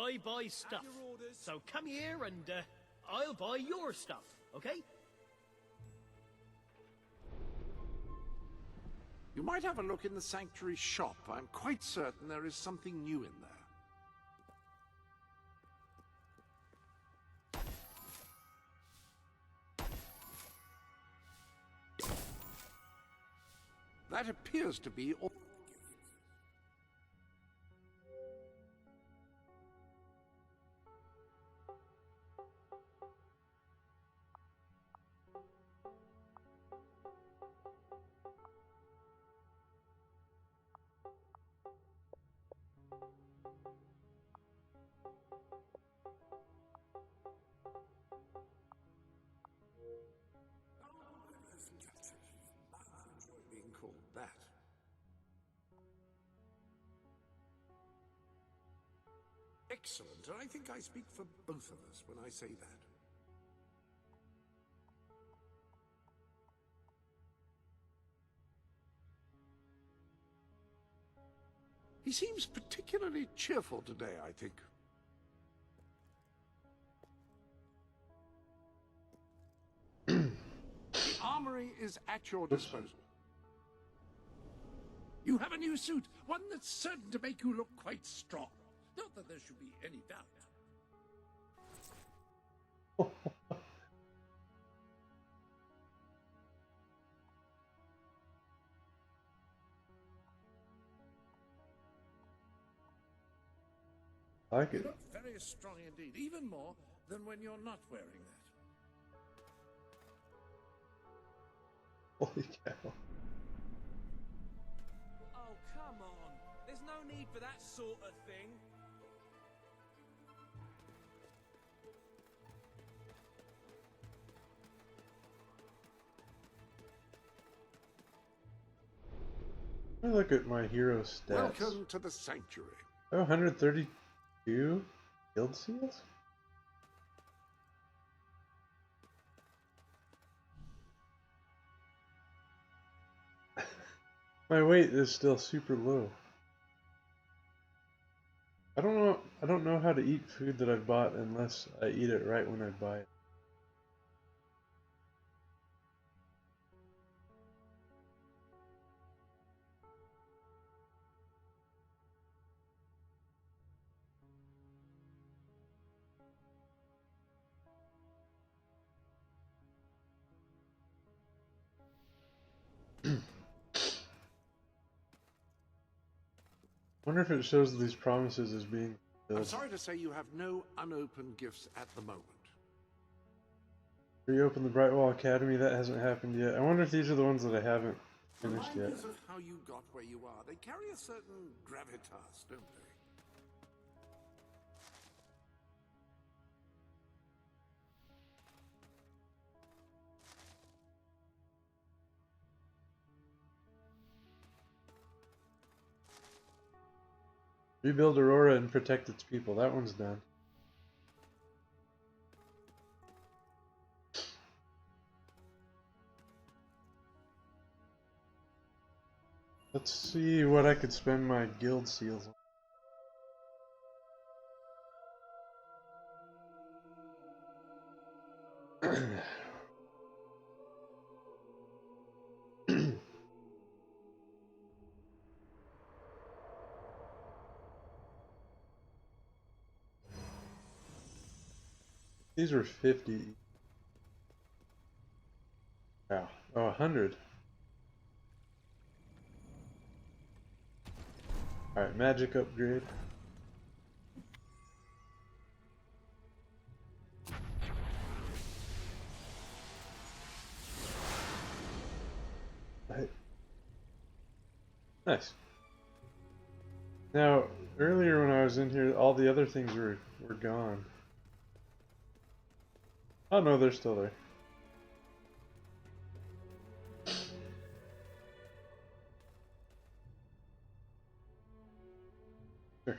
I buy stuff. So come here and I'll buy your stuff, okay? You might have a look in the sanctuary shop. I'm quite certain there is something new in there. That appears to be all. Being called that. Excellent, and I think I speak for both of us when I say that. He seems particularly cheerful today, I think. The armory is at your disposal. You have a new suit, one that's certain to make you look quite strong. Not that there should be any doubt. I like You it. look very strong indeed, even more than when you're not wearing that. Holy cow. Oh, come on. There's no need for that sort of thing. Let me look at my hero stats. Welcome to the sanctuary. Oh, 132 guild seals? My weight is still super low. I don't know how to eat food that I've bought unless I eat it right when I buy it. Wonder if it shows these promises as being I'm filled. sorry to say you have no unopened gifts at the moment. Reopen the Brightwall Academy, that hasn't happened yet. I wonder if these are the ones that I haven't finished yet. Reminders of how you got where you are. They carry a certain gravitas, don't they? Rebuild Aurora and protect its people. That one's done. Let's see what I could spend my guild seals on. These were 50. Wow. Oh, 100. Alright, magic upgrade. Right. Nice. Now, earlier when I was in here, all the other things were gone. Oh no, they're still there. Sure.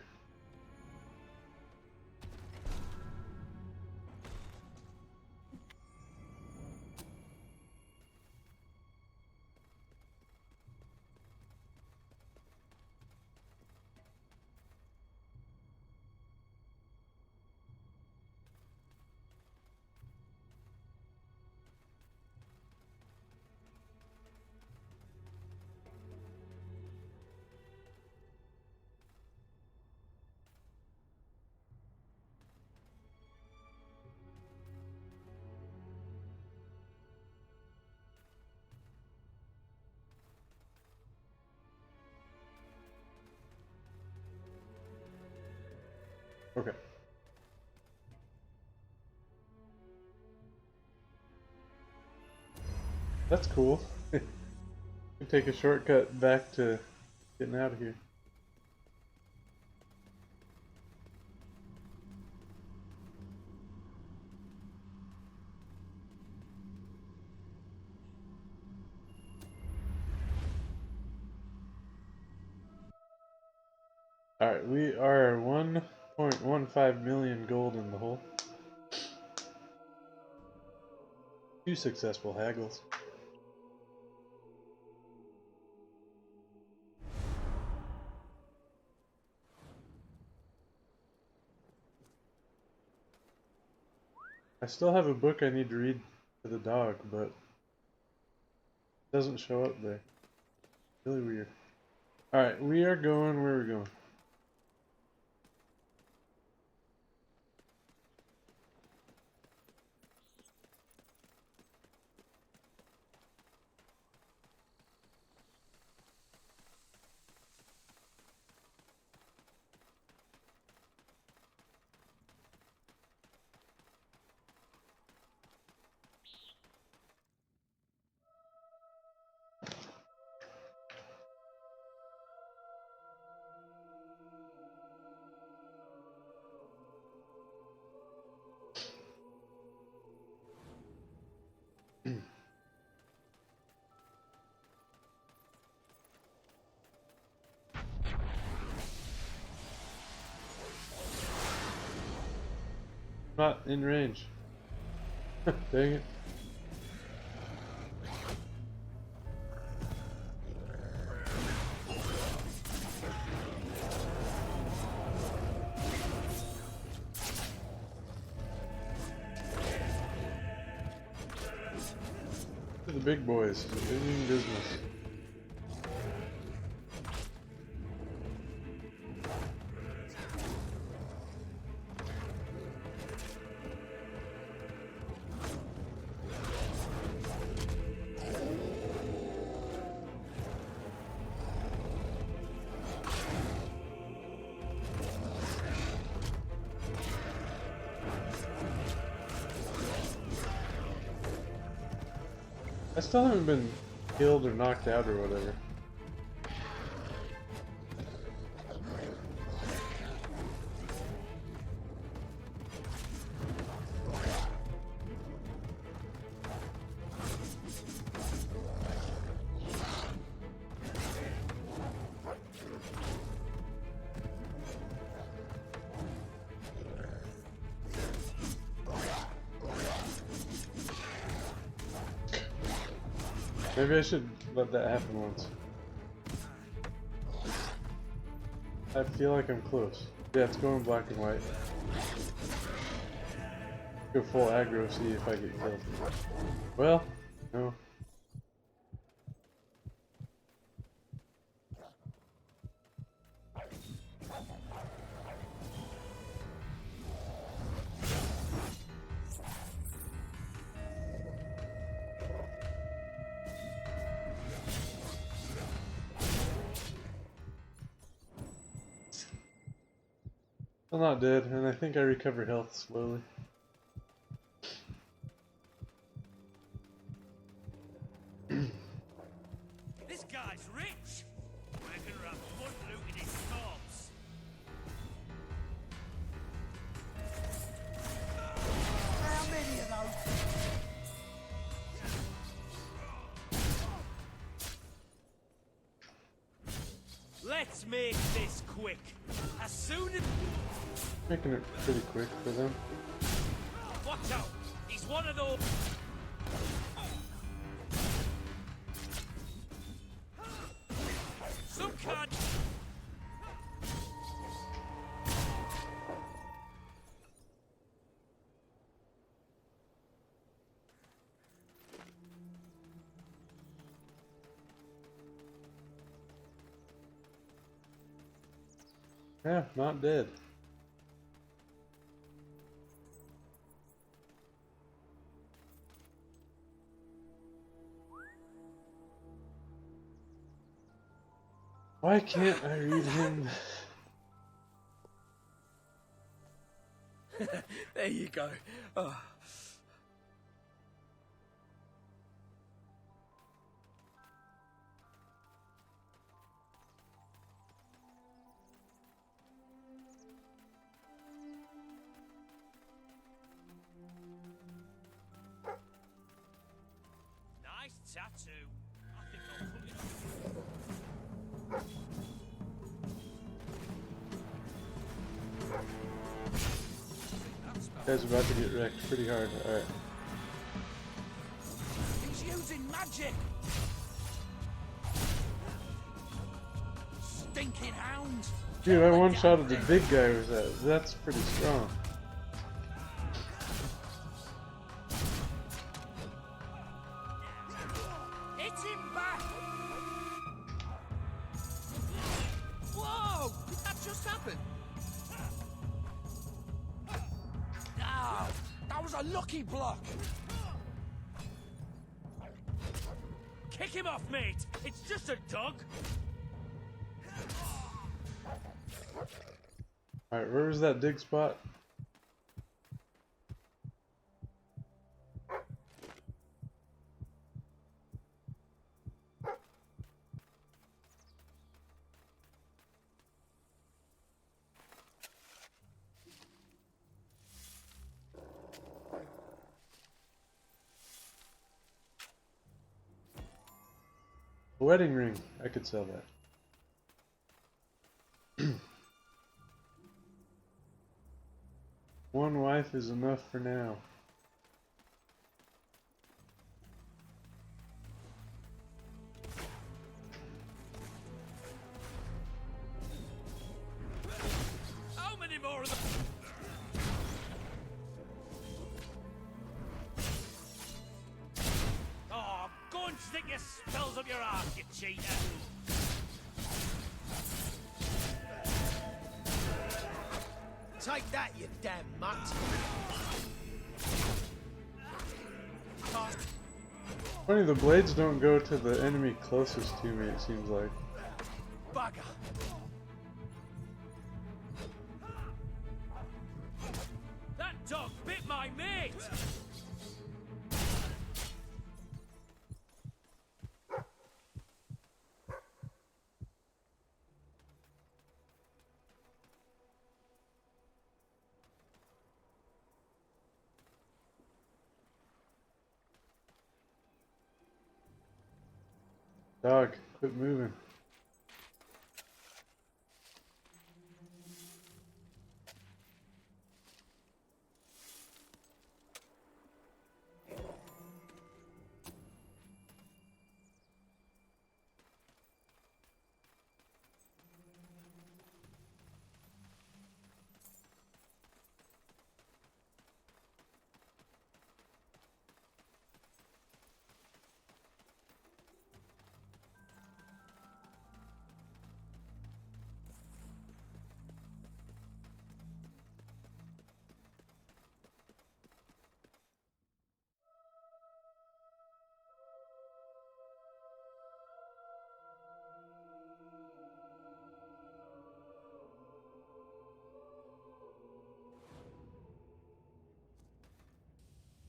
Okay. That's cool. You can take a shortcut back to getting out of here. Alright, we are 1.15 million gold in the hole. 2 successful haggles. I still have a book I need to read to the dog, but it doesn't show up there. Really weird. Alright, we are going, where are we going? Not in range. Dang it. The big boys, doing business. I still haven't been killed or knocked out or whatever. Maybe I should let that happen once. I feel like I'm close. Yeah, it's going black and white. Go full aggro, see if I get killed. Well, no. I'm not dead, and I think I recover health slowly. This guy's rich. We're gonna have fun looting his corpse. How many of those? Let's make this quick. As soon as... Making it pretty quick for them. Watch out! He's one of those... Some kind... Yeah, not dead. Why can't I read him? There you go. Oh. Nice tattoo. I think I'll put it on. Guy's about to get wrecked pretty hard. Alright. He's using magic! Stinking hound! Dude, I one-shotted the big guy with that. That's pretty strong. Hit him back! Whoa! Did that just happen? Ah, that was a lucky block! Kick him off, mate. It's just a dog. Alright, where was that dig spot? A wedding ring. I could sell that. One wife is enough for now. How many more of them? Oh, go and stick your spells up your ass, you cheater. Take that, you damn mutt. Funny, the blades don't go to the enemy closest to me, it seems like. Bugger. That dog bit my mate. Dog, quit moving.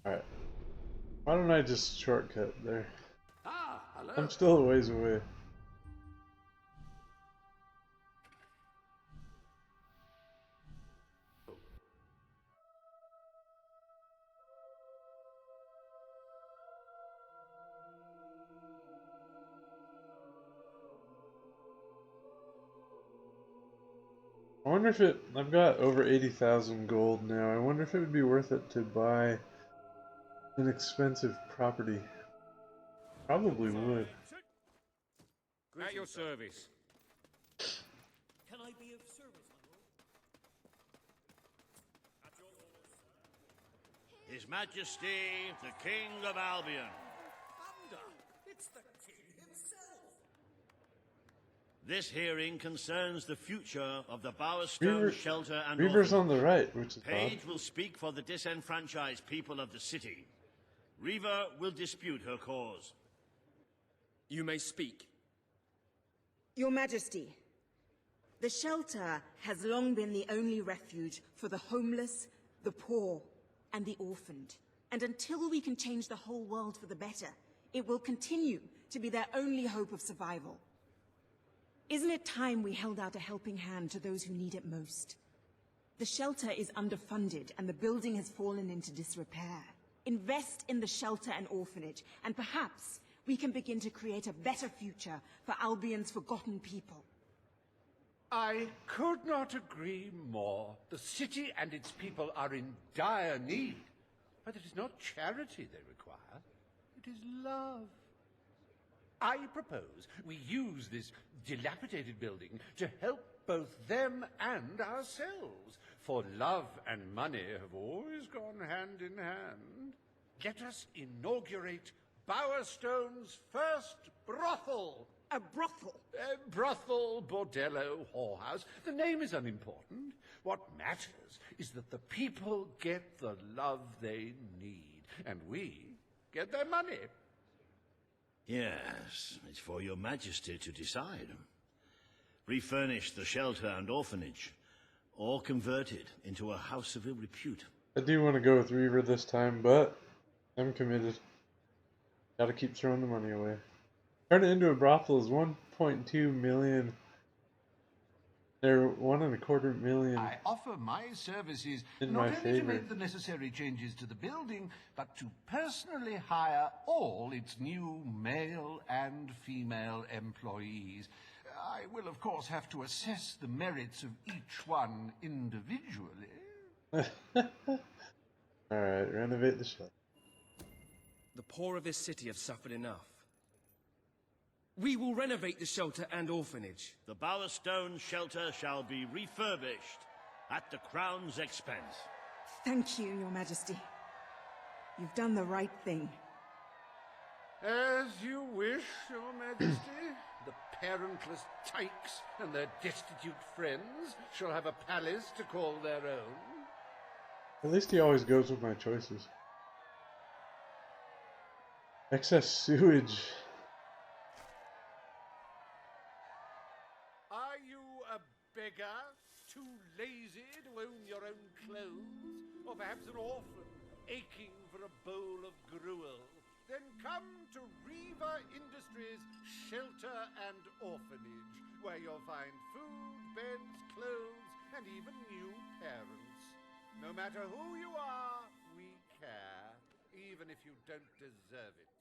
Alright. Why don't I just shortcut there? Ah, hello. I'm still a ways away. I wonder if I've got over 80,000 gold now. I wonder if it would be worth it to buy an expensive property. Probably would. At your service. Can I be of service, my lord? His Majesty, the King of Albion. It's the king himself. This hearing concerns the future of the Bowerstone Shelter and Reaver's Orphanage. on the right, which is Paige odd. will speak for the disenfranchised people of the city. Reaver will dispute her cause. You may speak. Your Majesty, the shelter has long been the only refuge for the homeless, the poor, and the orphaned. And until we can change the whole world for the better, it will continue to be their only hope of survival. Isn't it time we held out a helping hand to those who need it most? The shelter is underfunded and the building has fallen into disrepair. Invest in the shelter and orphanage, and perhaps we can begin to create a better future for Albion's forgotten people. I could not agree more. The city and its people are in dire need. But it is not charity they require. It is love. I propose we use this dilapidated building to help both them and ourselves. For love and money have always gone hand in hand. Let us inaugurate Bowerstone's first brothel. A brothel? Brothel, bordello, whorehouse. The name is unimportant. What matters is that the people get the love they need, and we get their money. Yes, it's for your majesty to decide. Refurnish the shelter and orphanage, or convert it into a house of ill repute. I do want to go with Reaver this time, but I'm committed. Gotta keep throwing the money away. Turn it into a brothel is 1.2 million. They're 1.25 million. I offer my services In not my only to favor. make the necessary changes to the building, but to personally hire all its new male and female employees. I will, of course, have to assess the merits of each one individually. Alright, renovate the shelter. The poor of this city have suffered enough. We will renovate the shelter and orphanage. The Bowerstone shelter shall be refurbished at the Crown's expense. Thank you, Your Majesty. You've done the right thing. As you wish, Your Majesty. The parentless tykes and their destitute friends shall have a palace to call their own. At least he always goes with my choices. Excess sewage. Are you a beggar, too lazy to own your own clothes? Or perhaps an orphan, aching for a bowl of gruel? Then come to Reaver Industries Shelter and Orphanage, where you'll find food, beds, clothes, and even new parents. No matter who you are, we care, even if you don't deserve it.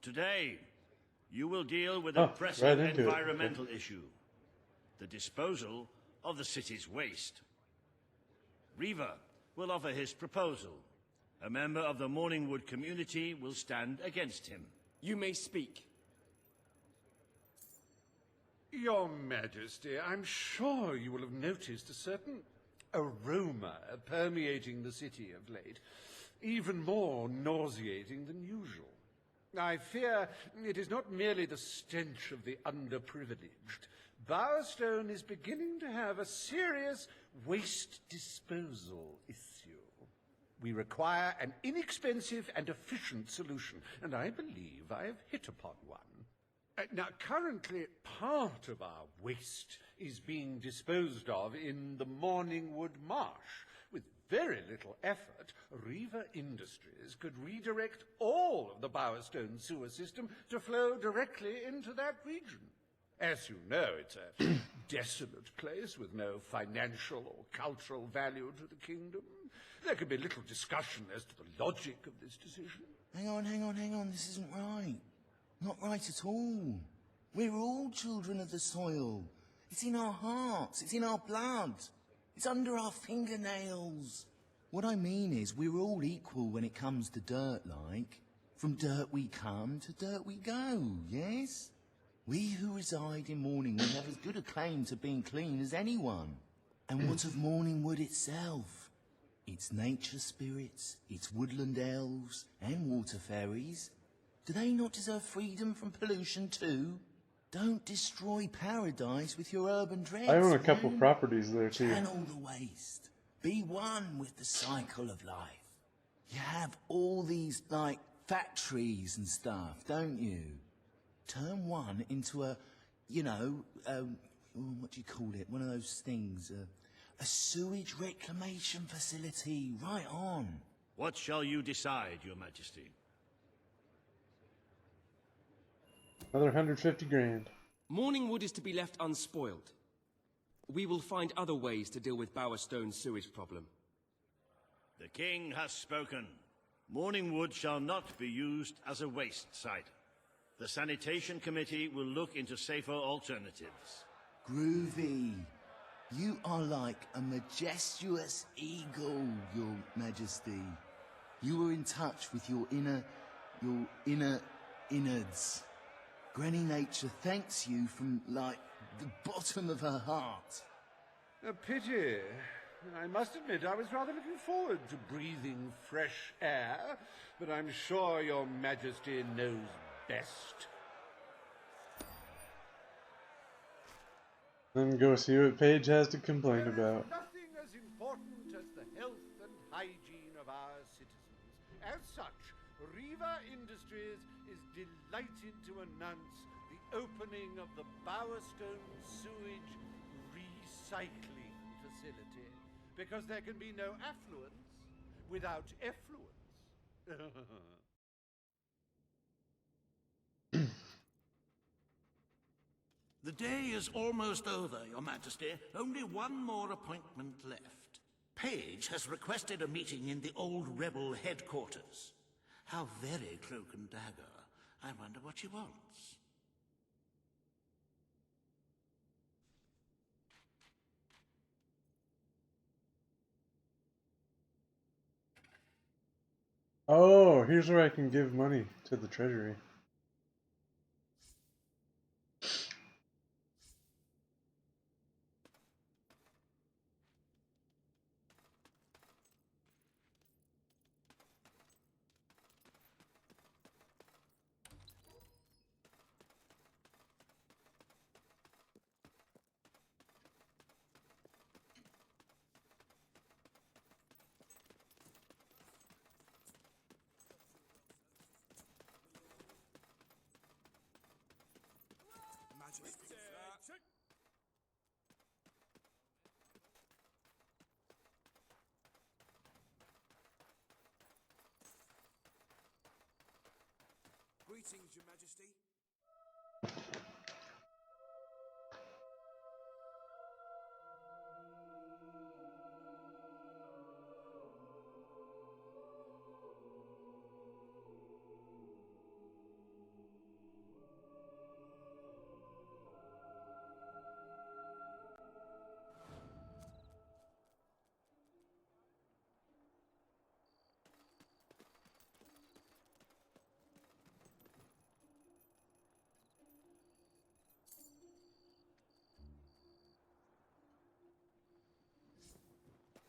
Today, you will deal with a pressing right into it. environmental issue. The disposal of the city's waste. Reaver will offer his proposal. A member of the Morningwood community will stand against him. You may speak. Your Majesty, I'm sure you will have noticed a certain aroma permeating the city of late, even more nauseating than usual. I fear it is not merely the stench of the underprivileged. Bowerstone is beginning to have a serious waste disposal issue. We require an inexpensive and efficient solution, and I believe I have hit upon one. Now, currently, part of our waste is being disposed of in the Morningwood Marsh. With very little effort, Reaver Industries could redirect all of the Bowerstone sewer system to flow directly into that region. As you know, it's a desolate place with no financial or cultural value to the kingdom. There can be little discussion as to the logic of this decision. Hang on, this isn't right. Not right at all. We're all children of the soil. It's in our hearts, it's in our blood. It's under our fingernails. What I mean is, we're all equal when it comes to dirt, like. From dirt we come to dirt we go, yes? We who reside in Morningwood have as good a claim to being clean as anyone. And what of Morningwood itself? Its nature spirits, its woodland elves, and water fairies. Do they not deserve freedom from pollution too? Don't destroy paradise with your urban dregs. I own a couple man. properties there too. Channel the waste. Be one with the cycle of life. You have all these, like, factories and stuff, don't you? Turn one into a you know, what do you call it? One of those things, a sewage reclamation facility. Right on. What shall you decide, Your Majesty? Another 150 grand. Morningwood is to be left unspoiled. We will find other ways to deal with Bowerstone's sewage problem. The king has spoken. Morningwood shall not be used as a waste site. The sanitation committee will look into safer alternatives. Groovy. You are like a majestuous eagle, Your Majesty. You were in touch with your inner innards. Granny Nature thanks you from, like, the bottom of her heart. A pity. I must admit I was rather looking forward to breathing fresh air, but I'm sure Your Majesty knows best. Then go see what Paige has to complain about. Nothing as important as the health and hygiene of our citizens. As such, Riva Industries is delighted to announce the opening of the Bowerstone Sewage Recycling Facility, because there can be no affluence without effluence. The day is almost over, Your Majesty. Only one more appointment left. Paige has requested a meeting in the old rebel headquarters. How very cloak and dagger. I wonder what she wants. Oh, here's where I can give money to the treasury. Greetings, Your Majesty.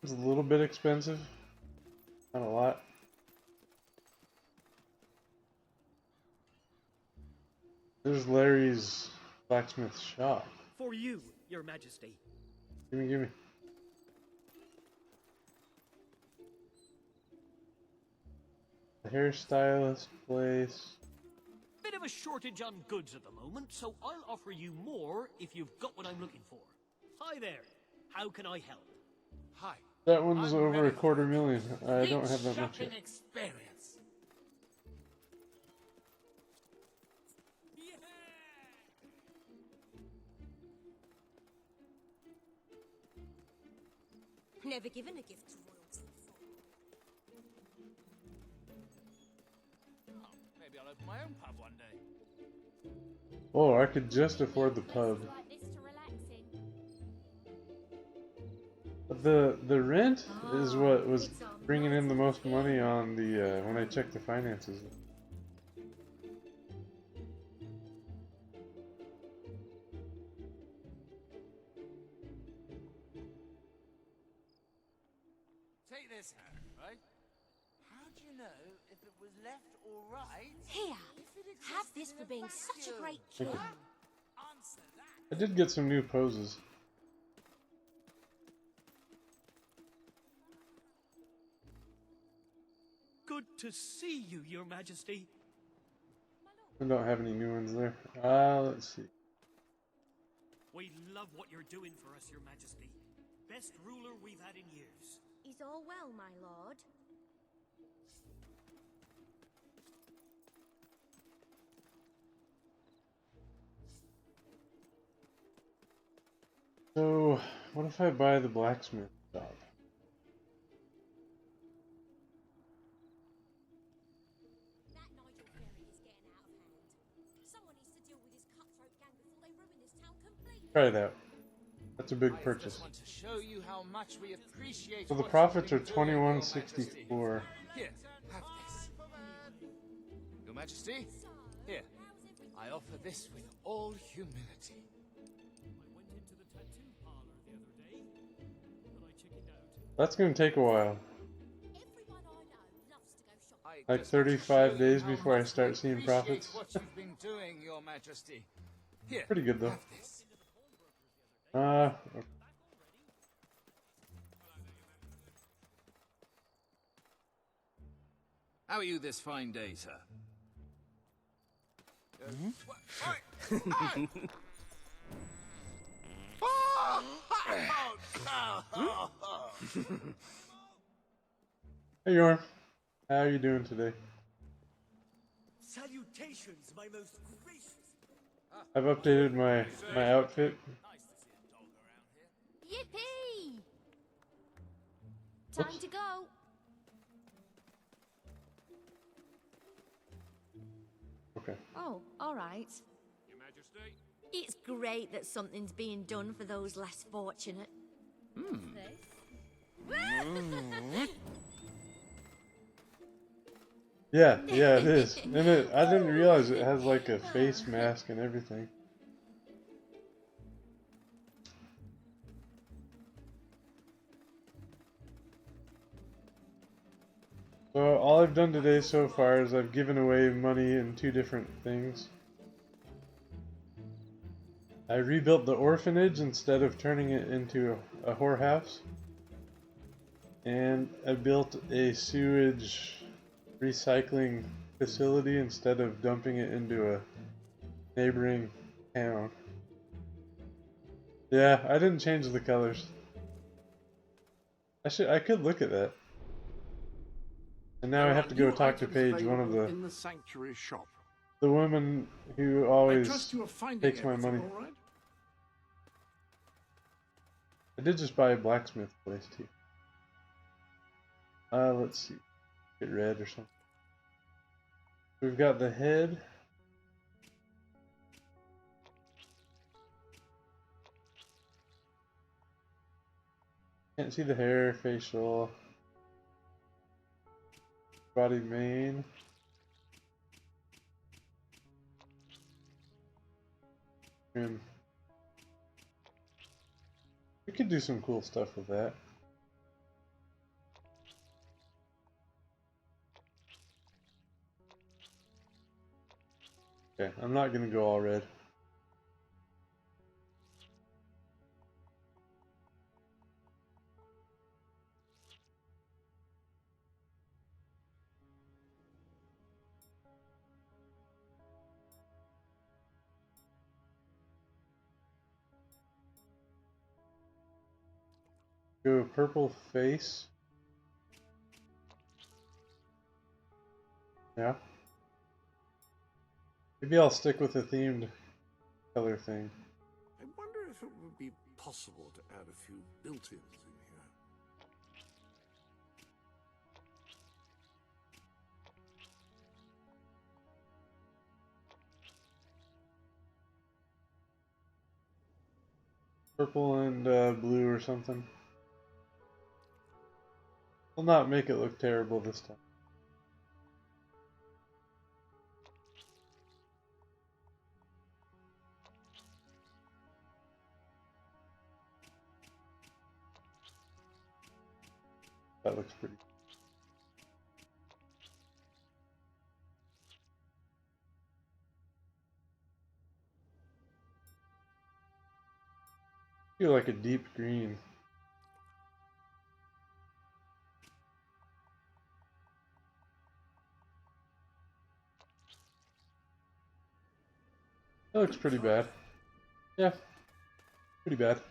It's a little bit expensive. Not a lot. There's Larry's blacksmith shop. For you, Your Majesty. Gimme. The hairstylist place. Bit of a shortage on goods at the moment, so I'll offer you more if you've got what I'm looking for. Hi there. How can I help? Hi. That one's over $250,000. I don't have that much yet. Experience. Never given a gift to royalty before. Oh, maybe I'll open my own pub one day. Oh, I could just afford the pub. Like this to relaxing. But the rent is what was bringing in the most money on the when I checked the finances. Take this hat, right? How do you know if it was left or right? Here, have this for being such a great king. Answer that. I did get some new poses. Good to see you, Your Majesty. I don't have any new ones there. Let's see. We love what you're doing for us, Your Majesty. Best ruler we've had in years. Is all well, my lord? So, what if I buy the blacksmith shop? That Nigel Ferry is getting out of hand. Someone needs to deal with this cutthroat gang before they ruin this town completely. Try it out. That's a big I purchase. just want to show you how much we appreciate. So the what profits are you've been doing, Your Majesty. $21.64. Here, have this. Your Majesty, here. I offer this with all humility. I went into the tattoo parlor the other day, but I chickened out. That's gonna take a while. Everyone I know loves to go shopping. I Like just want to 35 show you days how before I much start we seeing appreciate profits. What you've been doing, Your Majesty. Here, Pretty good though. have this. Okay. How are you this fine day, sir? Hey Yorm, how are you doing today? Salutations, my most gracious. I've updated my outfit. Yippee! Time to go. Okay. Oh, all right. Your Majesty? It's great that something's being done for those less fortunate. Yeah, it is. And I didn't realize it has like a face mask and everything. So all I've done today so far is I've given away money in 2 different things. I rebuilt the orphanage instead of turning it into a whorehouse. And I built a sewage recycling facility instead of dumping it into a neighboring town. Yeah, I didn't change the colors. I could look at that. And now I have to go talk to Paige, one of the in the sanctuary shop. the woman who I always trust you are finding takes my everything money. all right? I did just buy a blacksmith place too. Let's see. Get red or something. We've got the head. Can't see the hair, facial, body, mane. Trim. We could do some cool stuff with that. Okay, I'm not gonna go all red. Go purple face. Yeah. Maybe I'll stick with the themed color thing. I wonder if it would be possible to add a few built-ins in here. Purple and blue or something. Will not make it look terrible this time. That looks pretty. I feel like a deep green. That looks pretty bad. Yeah. Pretty bad.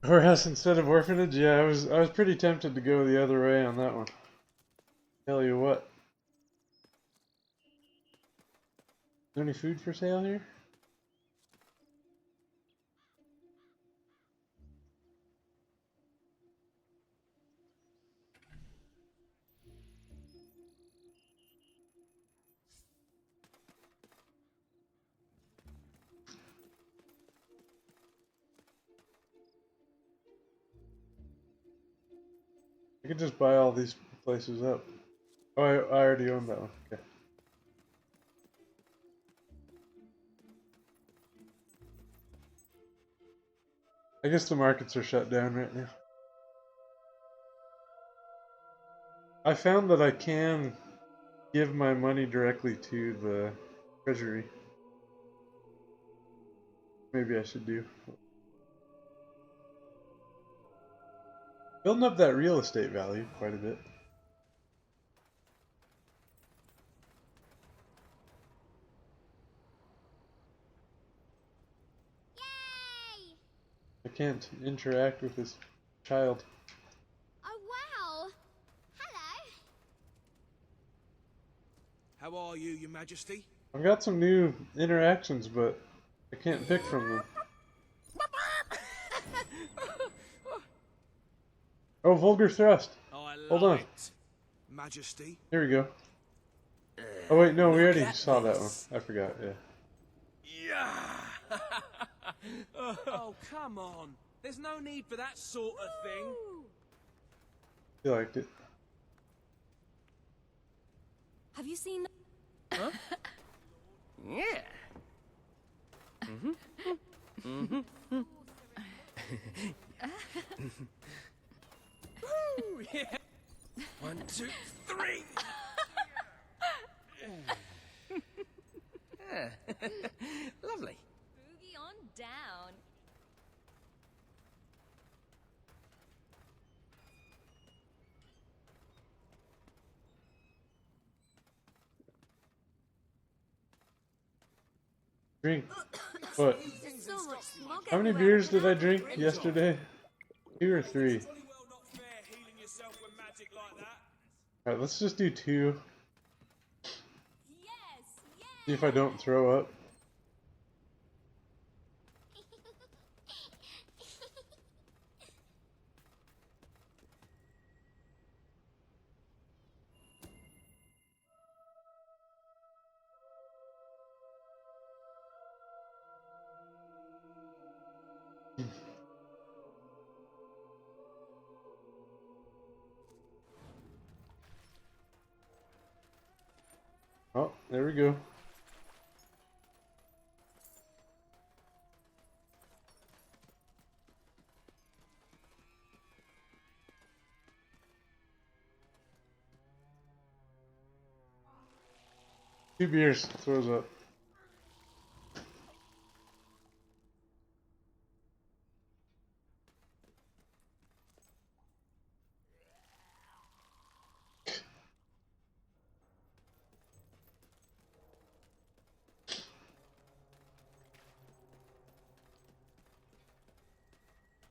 Whereas instead of orphanage, yeah, I was pretty tempted to go the other way on that one. Tell you what. Is there any food for sale here? I could just buy all these places up. Oh, I already own that one. Okay. I guess the markets are shut down right now. I found that I can give my money directly to the treasury. Maybe I should do. Building up that real estate value quite a bit. Yay! I can't interact with this child. Oh, wow! Hello! How are you, Your Majesty? I've got some new interactions, but I can't pick from them. Oh, vulgar thrust. Hold on. Majesty. Here we go. Oh wait, no, we already saw that one. I forgot, yeah. Yeah! Oh, come on. There's no need for that sort of thing. You liked it. Have you seen... Huh? Yeah. Woo, yeah. 1, 2, 3. Lovely. Boogie on down. Drink. What? So much smog How many everywhere. beers did I drink yesterday? 2 or 3. Alright, let's just do 2. See if I don't throw up. Oh, there we go. Two beers, throws up.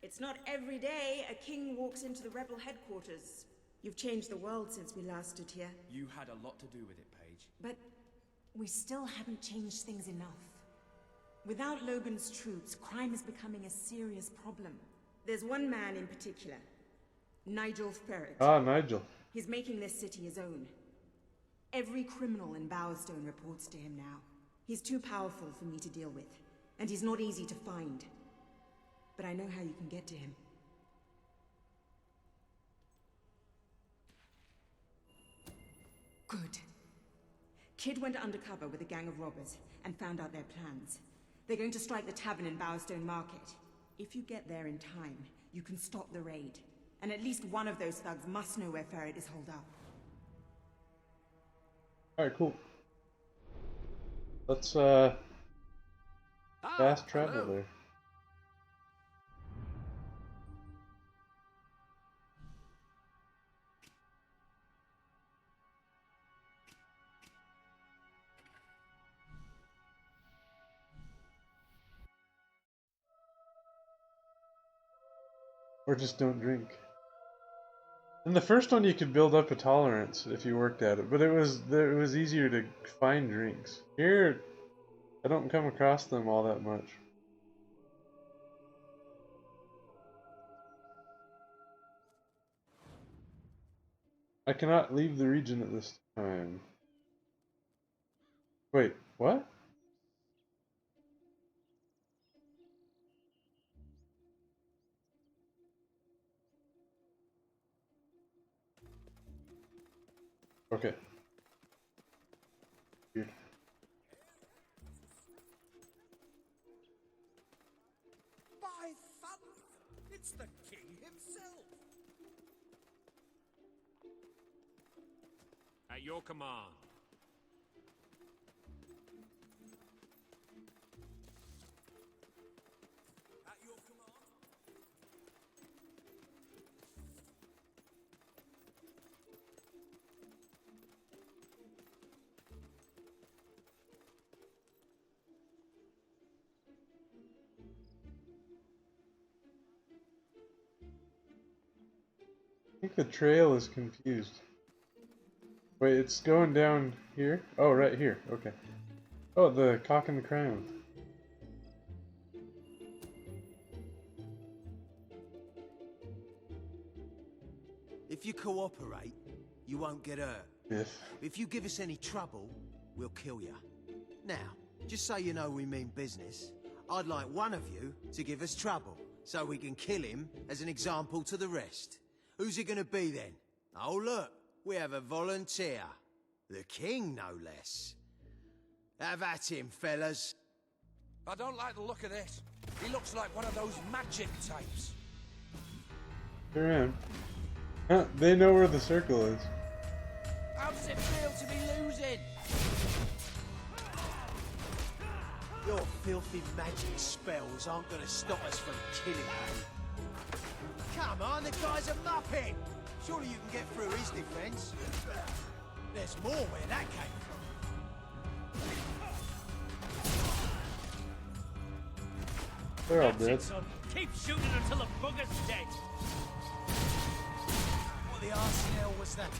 It's not every day a king walks into the rebel headquarters. You've changed the world since we last stood here. You had a lot to do with it, Paige. But we still haven't changed things enough. Without Logan's troops, crime is becoming a serious problem. There's one man in particular, Nigel Ferret. Ah, Nigel. He's making this city his own. Every criminal in Bowerstone reports to him now. He's too powerful for me to deal with, and he's not easy to find. But I know how you can get to him. Good. Kid went undercover with a gang of robbers and found out their plans. They're going to strike the tavern in Bowerstone Market. If you get there in time, you can stop the raid. And at least one of those thugs must know where Ferret is holed up. Alright, cool. Let's fast travel there. Or just don't drink. In the first one, you could build up a tolerance if you worked at it, but it was easier to find drinks. Here, I don't come across them all that much. I cannot leave the region at this time. Wait, what? Okay. Weird. By thunder, it's the king himself. At your command. At your command. I think the trail is confused. Wait, it's going down here? Oh, right here. Okay. Oh, the cock and the crown. If you cooperate, you won't get hurt. Yes. If you give us any trouble, we'll kill you. Now, just so you know we mean business, I'd like one of you to give us trouble, so we can kill him as an example to the rest. Who's it gonna be then? Oh look, we have a volunteer. The king, no less. Have at him, fellas. I don't like the look of this. He looks like one of those magic types. They're in. Huh, they know where the circle is. How does it feel to be losing? Your filthy magic spells aren't gonna stop us from killing you. Come on, the guy's a muppet! Surely you can get through his defense. There's more where that came from. They're all That's dead. it, son. Keep shooting until the bugger's dead. What the arse in hell was that?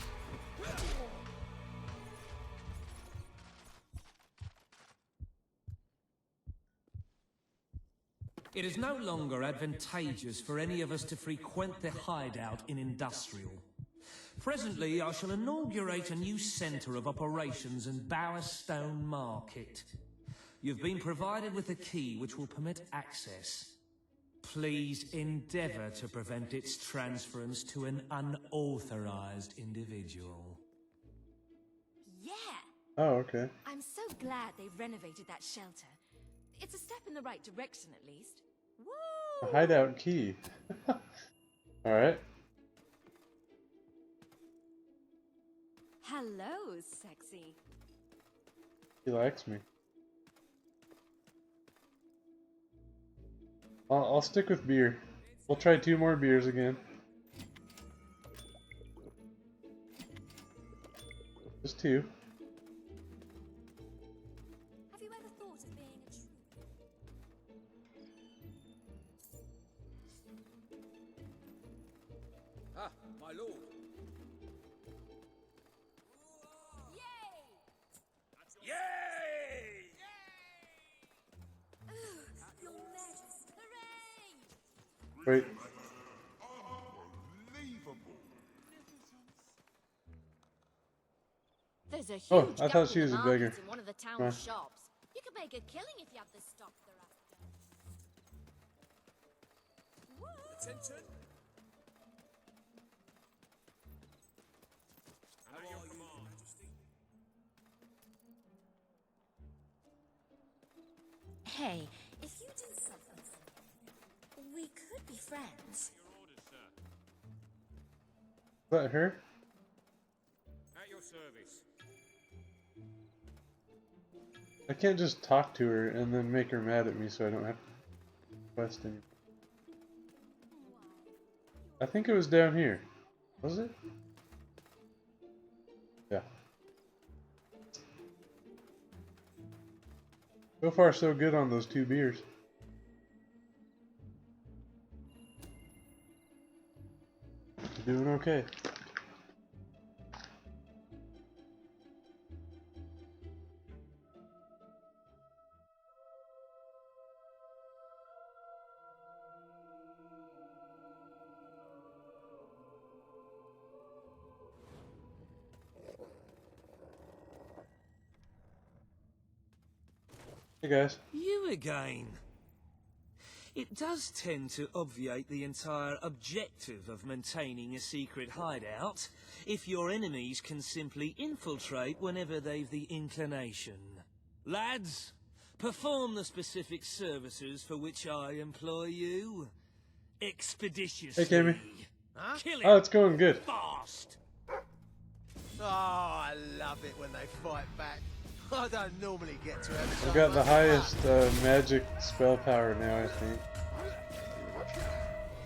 It is no longer advantageous for any of us to frequent the hideout in Industrial. Presently, I shall inaugurate a new centre of operations in Bowerstone Market. You've been provided with a key which will permit access. Please endeavour to prevent its transference to an unauthorized individual. Yeah! Oh, okay. I'm so glad they renovated that shelter. It's a step in the right direction, at least. Woo! A hideout key. Alright. Hello, sexy. He likes me. I'll stick with beer. We'll try 2 more beers again. Just 2. Have you ever thought of being a trooper? Ah, my lord. Yay! Yay! Your Majesty! Hooray! Wait. There's a huge Oh, I gap thought she in was the a beggar. markets in one of the town Huh. shops. You could make a killing if you have the stock they're after. Attention. At your command. Majesty. Hey, if you do something for me, we could be friends. Your orders, sir. Is that her? At your service. I can't just talk to her and then make her mad at me so I don't have to quest anymore. I think it was down here. Was it? Yeah. So far so good on those 2 beers. Doing okay. Hey guys. You again. It does tend to obviate the entire objective of maintaining a secret hideout if your enemies can simply infiltrate whenever they've the inclination. Lads, perform the specific services for which I employ you. Expeditiously. Hey, Cammy. Huh? Kill him Oh, it's going good. fast. Oh, I love it when they fight back. I don't normally get to have I've got the highest magic spell power now, I think.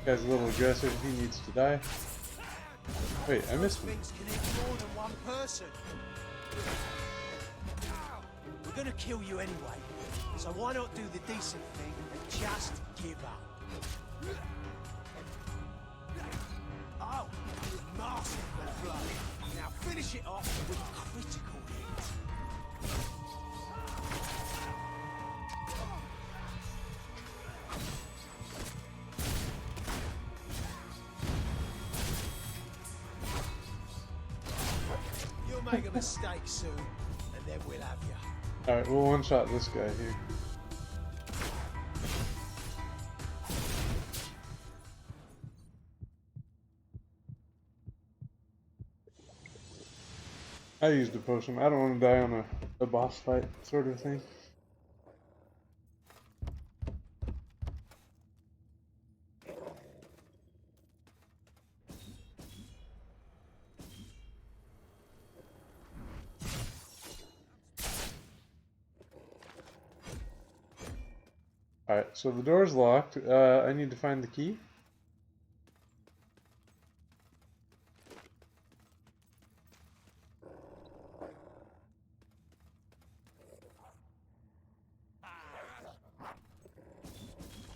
Guy's a little aggressive, he needs to die. Wait, I missed him. Things can hit more than one person. We're gonna kill you anyway, so why not do the decent thing and just give up? Oh, masterful blow. Now finish it off with a critical hit. You'll make a mistake soon, and then we'll have you. Alright, we'll one-shot this guy here. I used a potion. I don't want to die on a boss fight sort of thing. Alright, so the door's locked. I need to find the key.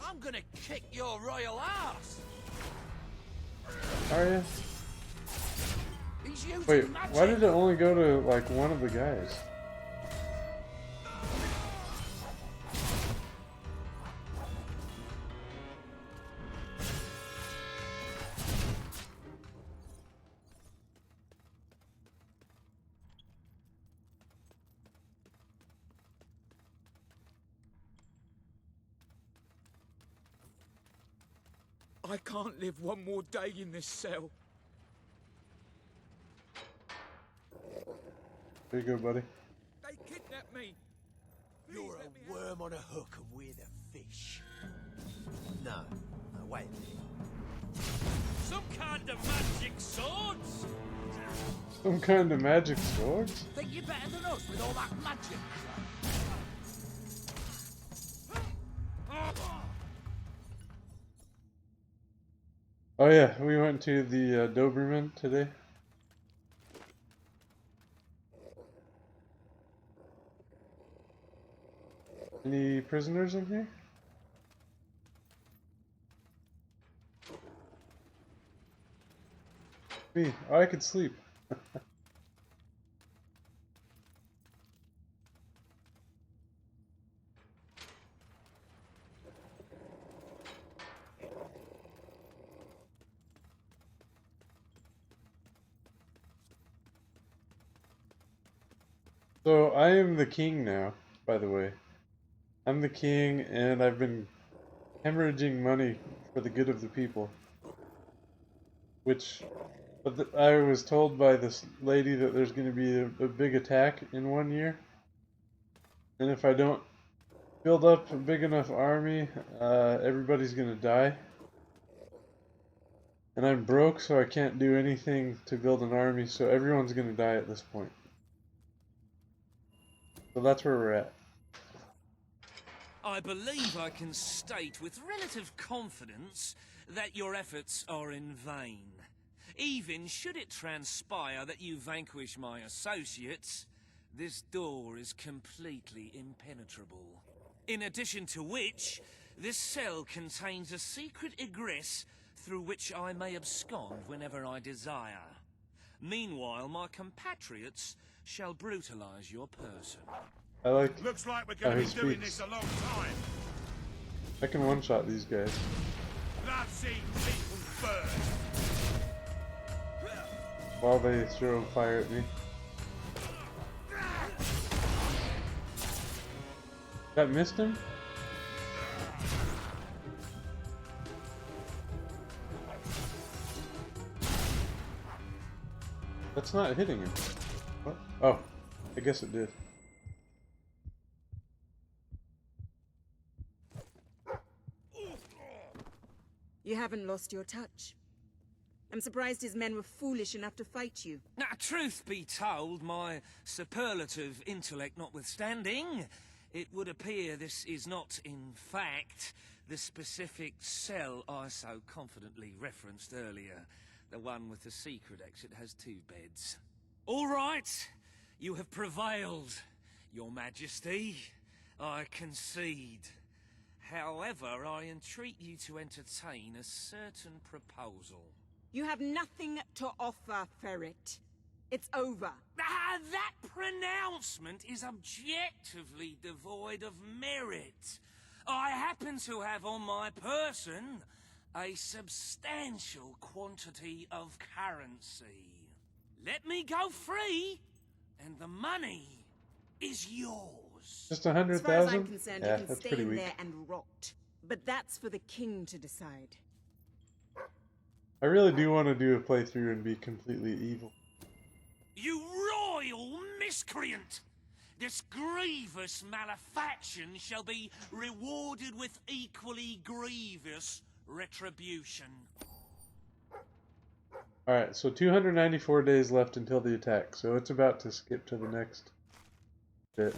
I'm gonna kick your royal ass. Are you? He's using Wait, magic. why did it only go to, like, one of the guys? I can't live one more day in this cell. There you go, buddy. They kidnapped me. You're a worm on a hook and we're the fish. No, wait a minute. Some kind of magic swords? Some kind of magic swords? Think you're better than us with all that magic? Oh yeah, we went to the Doberman today. Any prisoners in here? Me. Oh, I could sleep. So I am the king now, by the way. I'm the king, and I've been hemorrhaging money for the good of the people. But I was told by this lady that there's going to be a big attack in 1 year. And if I don't build up a big enough army, everybody's going to die. And I'm broke, so I can't do anything to build an army, so everyone's going to die at this point. So that's where we're at. I believe I can state with relative confidence that your efforts are in vain. Even should it transpire that you vanquish my associates, this door is completely impenetrable. In addition to which, this cell contains a secret egress through which I may abscond whenever I desire. Meanwhile, my compatriots shall brutalize your person. I like Looks like we're how going he to be doing speaks. this a long time. I can one-shot these guys. I've seen people burn. While they throw fire at me. That missed him? That's not hitting him. What? Oh, I guess it did. You haven't lost your touch. I'm surprised his men were foolish enough to fight you. Now, truth be told, my superlative intellect notwithstanding, it would appear this is not, in fact, the specific cell I so confidently referenced earlier. The one with the secret exit has 2 beds. All right, you have prevailed, Your Majesty. I concede. However, I entreat you to entertain a certain proposal. You have nothing to offer, Ferret. It's over. Ah, that pronouncement is objectively devoid of merit. I happen to have on my person a substantial quantity of currency. Let me go free, and the money is yours. Just 100,000? As far as I'm concerned, Yeah, you can that's stay pretty in weak. there and rot. But that's for the king to decide. I really do want to do a playthrough and be completely evil. You royal miscreant! This grievous malefaction shall be rewarded with equally grievous retribution. Alright, so 294 days left until the attack, so it's about to skip to the next bit.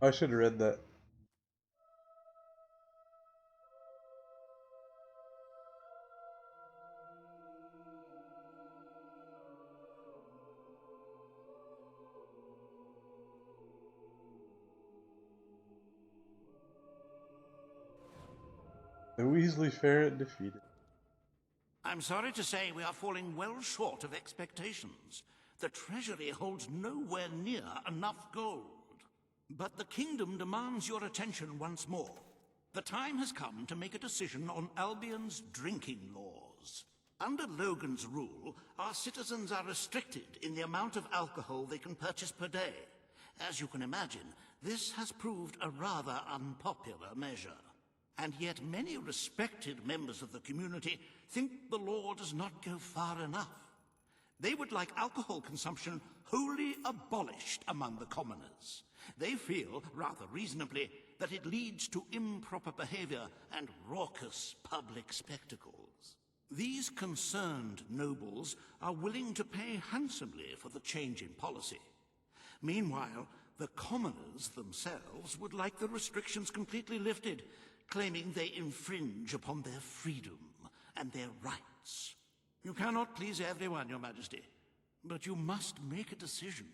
I should have read that. The Weasley Ferret defeated. I'm sorry to say we are falling well short of expectations. The treasury holds nowhere near enough gold. But the kingdom demands your attention once more. The time has come to make a decision on Albion's drinking laws. Under Logan's rule, our citizens are restricted in the amount of alcohol they can purchase per day. As you can imagine, this has proved a rather unpopular measure. And yet many respected members of the community think the law does not go far enough. They would like alcohol consumption wholly abolished among the commoners. They feel, rather reasonably, that it leads to improper behavior and raucous public spectacles. These concerned nobles are willing to pay handsomely for the change in policy. Meanwhile, the commoners themselves would like the restrictions completely lifted, claiming they infringe upon their freedom and their rights. You cannot please everyone, Your Majesty, but you must make a decision.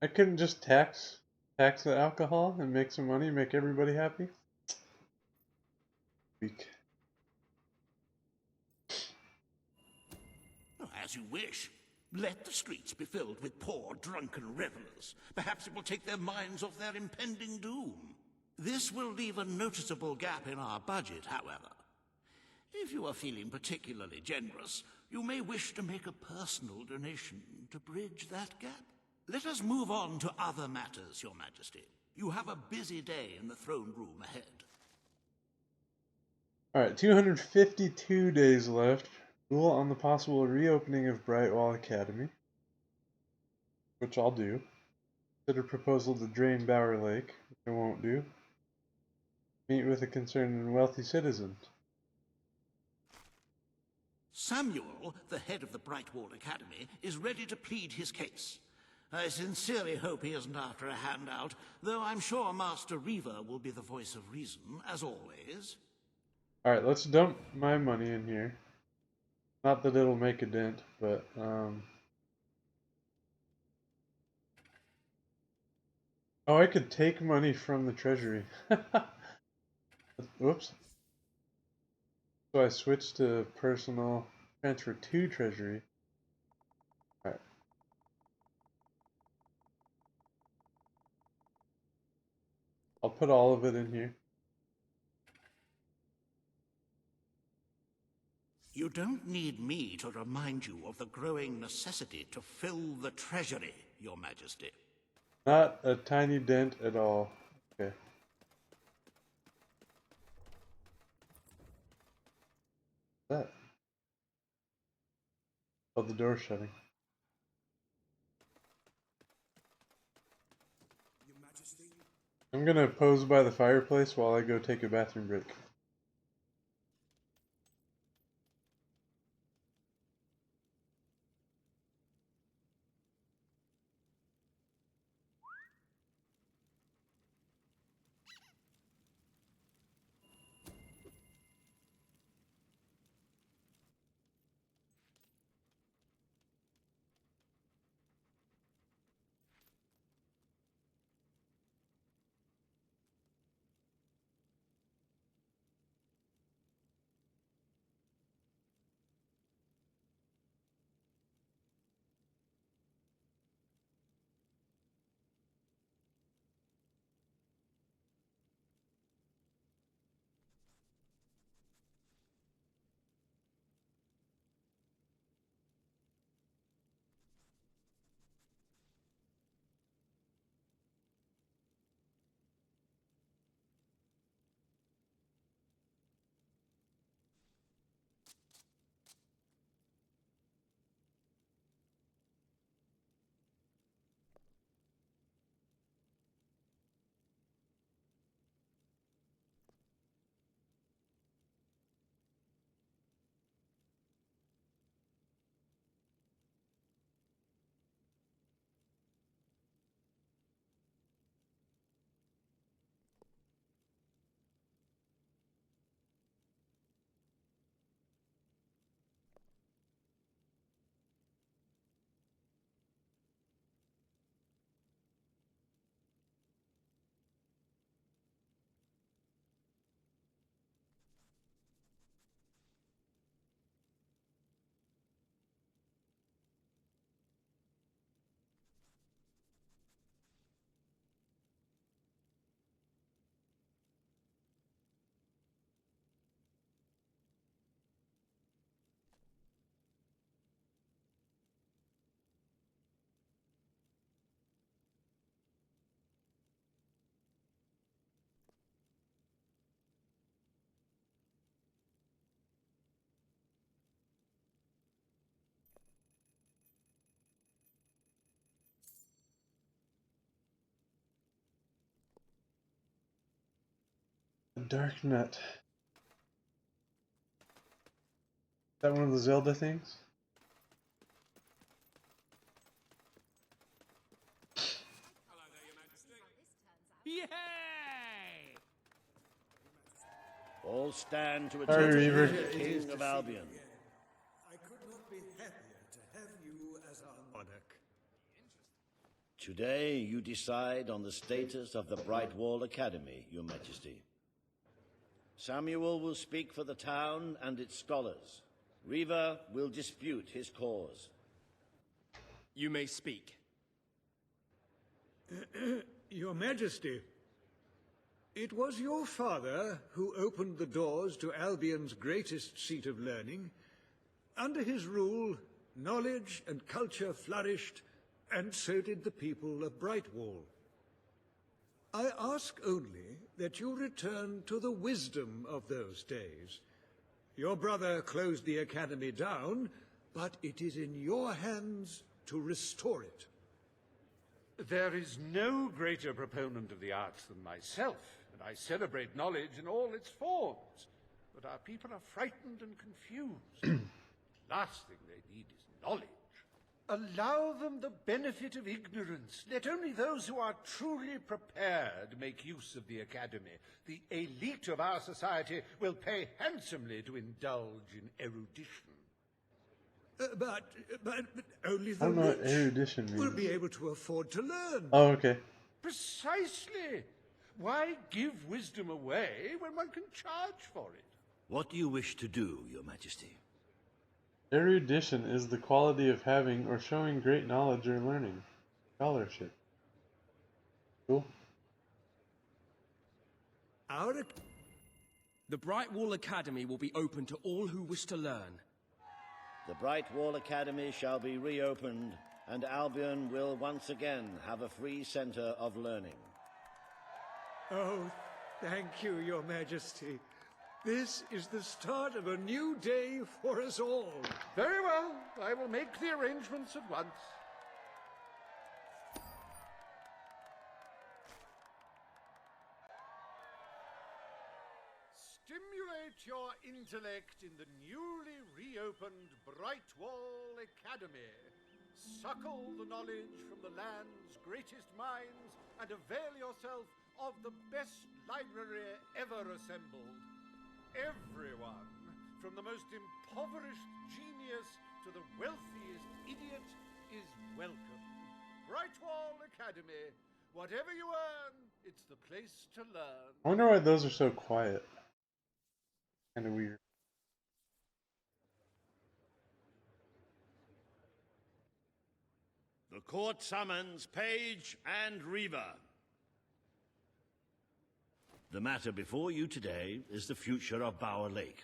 I couldn't just tax the alcohol and make some money, make everybody happy? Weak. As you wish. Let the streets be filled with poor, drunken revelers. Perhaps it will take their minds off their impending doom. This will leave a noticeable gap in our budget, however. If you are feeling particularly generous, you may wish to make a personal donation to bridge that gap. Let us move on to other matters, Your Majesty. You have a busy day in the throne room ahead. Alright, 252 days left. Rule on the possible reopening of Brightwall Academy, which I'll do. Consider proposal to drain Bower Lake, which I won't do. Meet with a concerned and wealthy citizen. Samuel, the head of the Brightwall Academy, is ready to plead his case. I sincerely hope he isn't after a handout, though I'm sure Master Reaver will be the voice of reason, as always. Alright, let's dump my money in here. Not that it'll make a dent, but, Oh, I could take money from the treasury. Whoops. So I switched to personal transfer to treasury. Alright. I'll put all of it in here. You don't need me to remind you of the growing necessity to fill the treasury, Your Majesty. Not a tiny dent at all. Okay. What's that? Oh, the door's shutting. I'm gonna pose by the fireplace while I go take a bathroom break. A dark nut. Is that one of the Zelda things? Yay! All stand to Sorry, attend Reaver. the King of Albion. I could not be happier to have you as our monarch. Today you decide on the status of the Brightwall Academy, Your Majesty. Samuel will speak for the town and its scholars. Reaver will dispute his cause. You may speak. Your Majesty, it was your father who opened the doors to Albion's greatest seat of learning. Under his rule, knowledge and culture flourished, and so did the people of Brightwall. I ask only that you return to the wisdom of those days. Your brother closed the academy down, but it is in your hands to restore it. There is no greater proponent of the arts than myself, and I celebrate knowledge in all its forms. But our people are frightened and confused. The last thing they need is knowledge. Allow them the benefit of ignorance. Let only those who are truly prepared make use of the academy. The elite of our society will pay handsomely to indulge in erudition. But only I the don't know what rich erudition will means. be able to afford to learn. Oh, okay. Precisely. Why give wisdom away when one can charge for it? What do you wish to do, Your Majesty? Erudition is the quality of having or showing great knowledge or learning. Scholarship. Cool. The Brightwall Academy will be open to all who wish to learn. The Brightwall Academy shall be reopened, and Albion will once again have a free center of learning. Oh, thank you, Your Majesty. This is the start of a new day for us all. Very well. I will make the arrangements at once. Stimulate your intellect in the newly reopened Brightwall Academy. Suckle the knowledge from the land's greatest minds and avail yourself of the best library ever assembled. Everyone, from the most impoverished genius to the wealthiest idiot, is welcome. Brightwall Academy. Whatever you earn, it's the place to learn. I wonder why those are so quiet. Kind of weird. The court summons Page and Reaver. The matter before you today is the future of Bower Lake.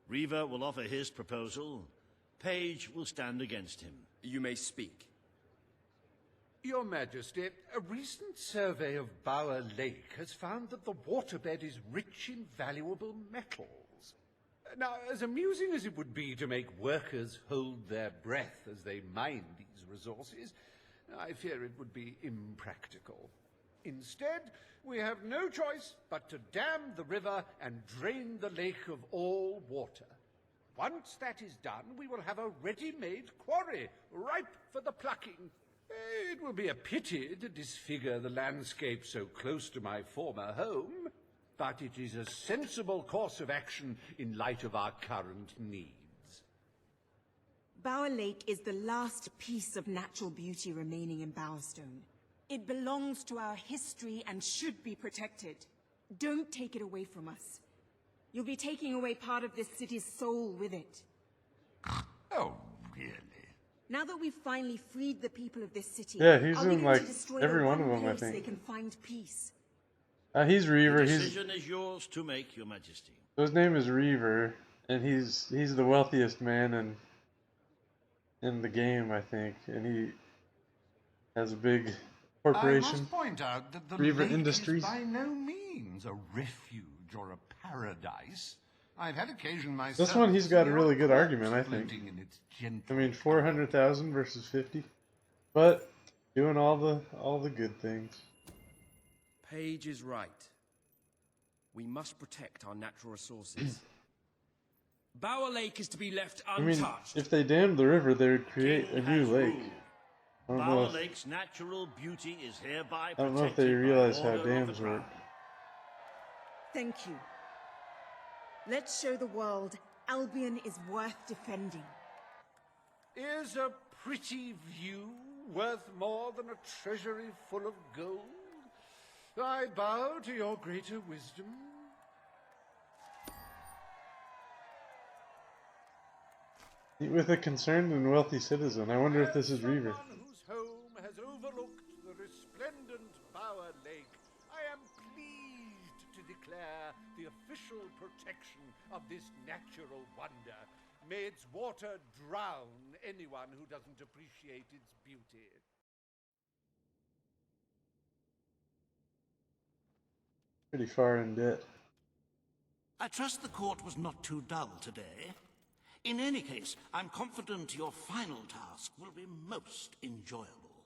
Reaver will offer his proposal. Page will stand against him. You may speak. Your Majesty, a recent survey of Bower Lake has found that the waterbed is rich in valuable metals. Now, as amusing as it would be to make workers hold their breath as they mine these resources, I fear it would be impractical. Instead, we have no choice but to dam the river and drain the lake of all water. Once that is done, we will have a ready-made quarry, ripe for the plucking. It will be a pity to disfigure the landscape so close to my former home, but it is a sensible course of action in light of our current needs. Bower Lake is the last piece of natural beauty remaining in Bowerstone. It belongs to our history and should be protected. Don't take it away from us. You'll be taking away part of this city's soul with it. Oh, really? Now that we've finally freed the people of this city, Yeah, he's are we in, going like, to destroy every the one of them, I place think. they can find peace? He's Reaver. The decision is yours to make, Your Majesty. His name is Reaver, and he's the wealthiest man in the game, I think, and he has a big corporation. I must point out that the Reaver lake Industries. is by no means a refuge or a paradise. I've had occasion myself. This one, he's got a really good to see argument, I think. floating in its gentle I mean, 400,000 versus 50, but doing all the good things. Page is right. We must protect our natural resources. Bower Lake is to be left I mean, untouched. if they dammed the river, they would create a new lake. I don't know Bower if, Lake's natural beauty is hereby I don't know if protected they realize by how order of the dams Crown. work. Thank you. Let's show the world Albion is worth defending. Is a pretty view worth more than a treasury full of gold? I bow to your greater wisdom. With a concerned and wealthy citizen, I wonder if this is Reaver. Someone whose home has overlooked the resplendent Bower Lake, I am pleased to declare the official protection of this natural wonder. May its water drown anyone who doesn't appreciate its beauty. Pretty far in debt. I trust the court was not too dull today. In any case, I'm confident your final task will be most enjoyable.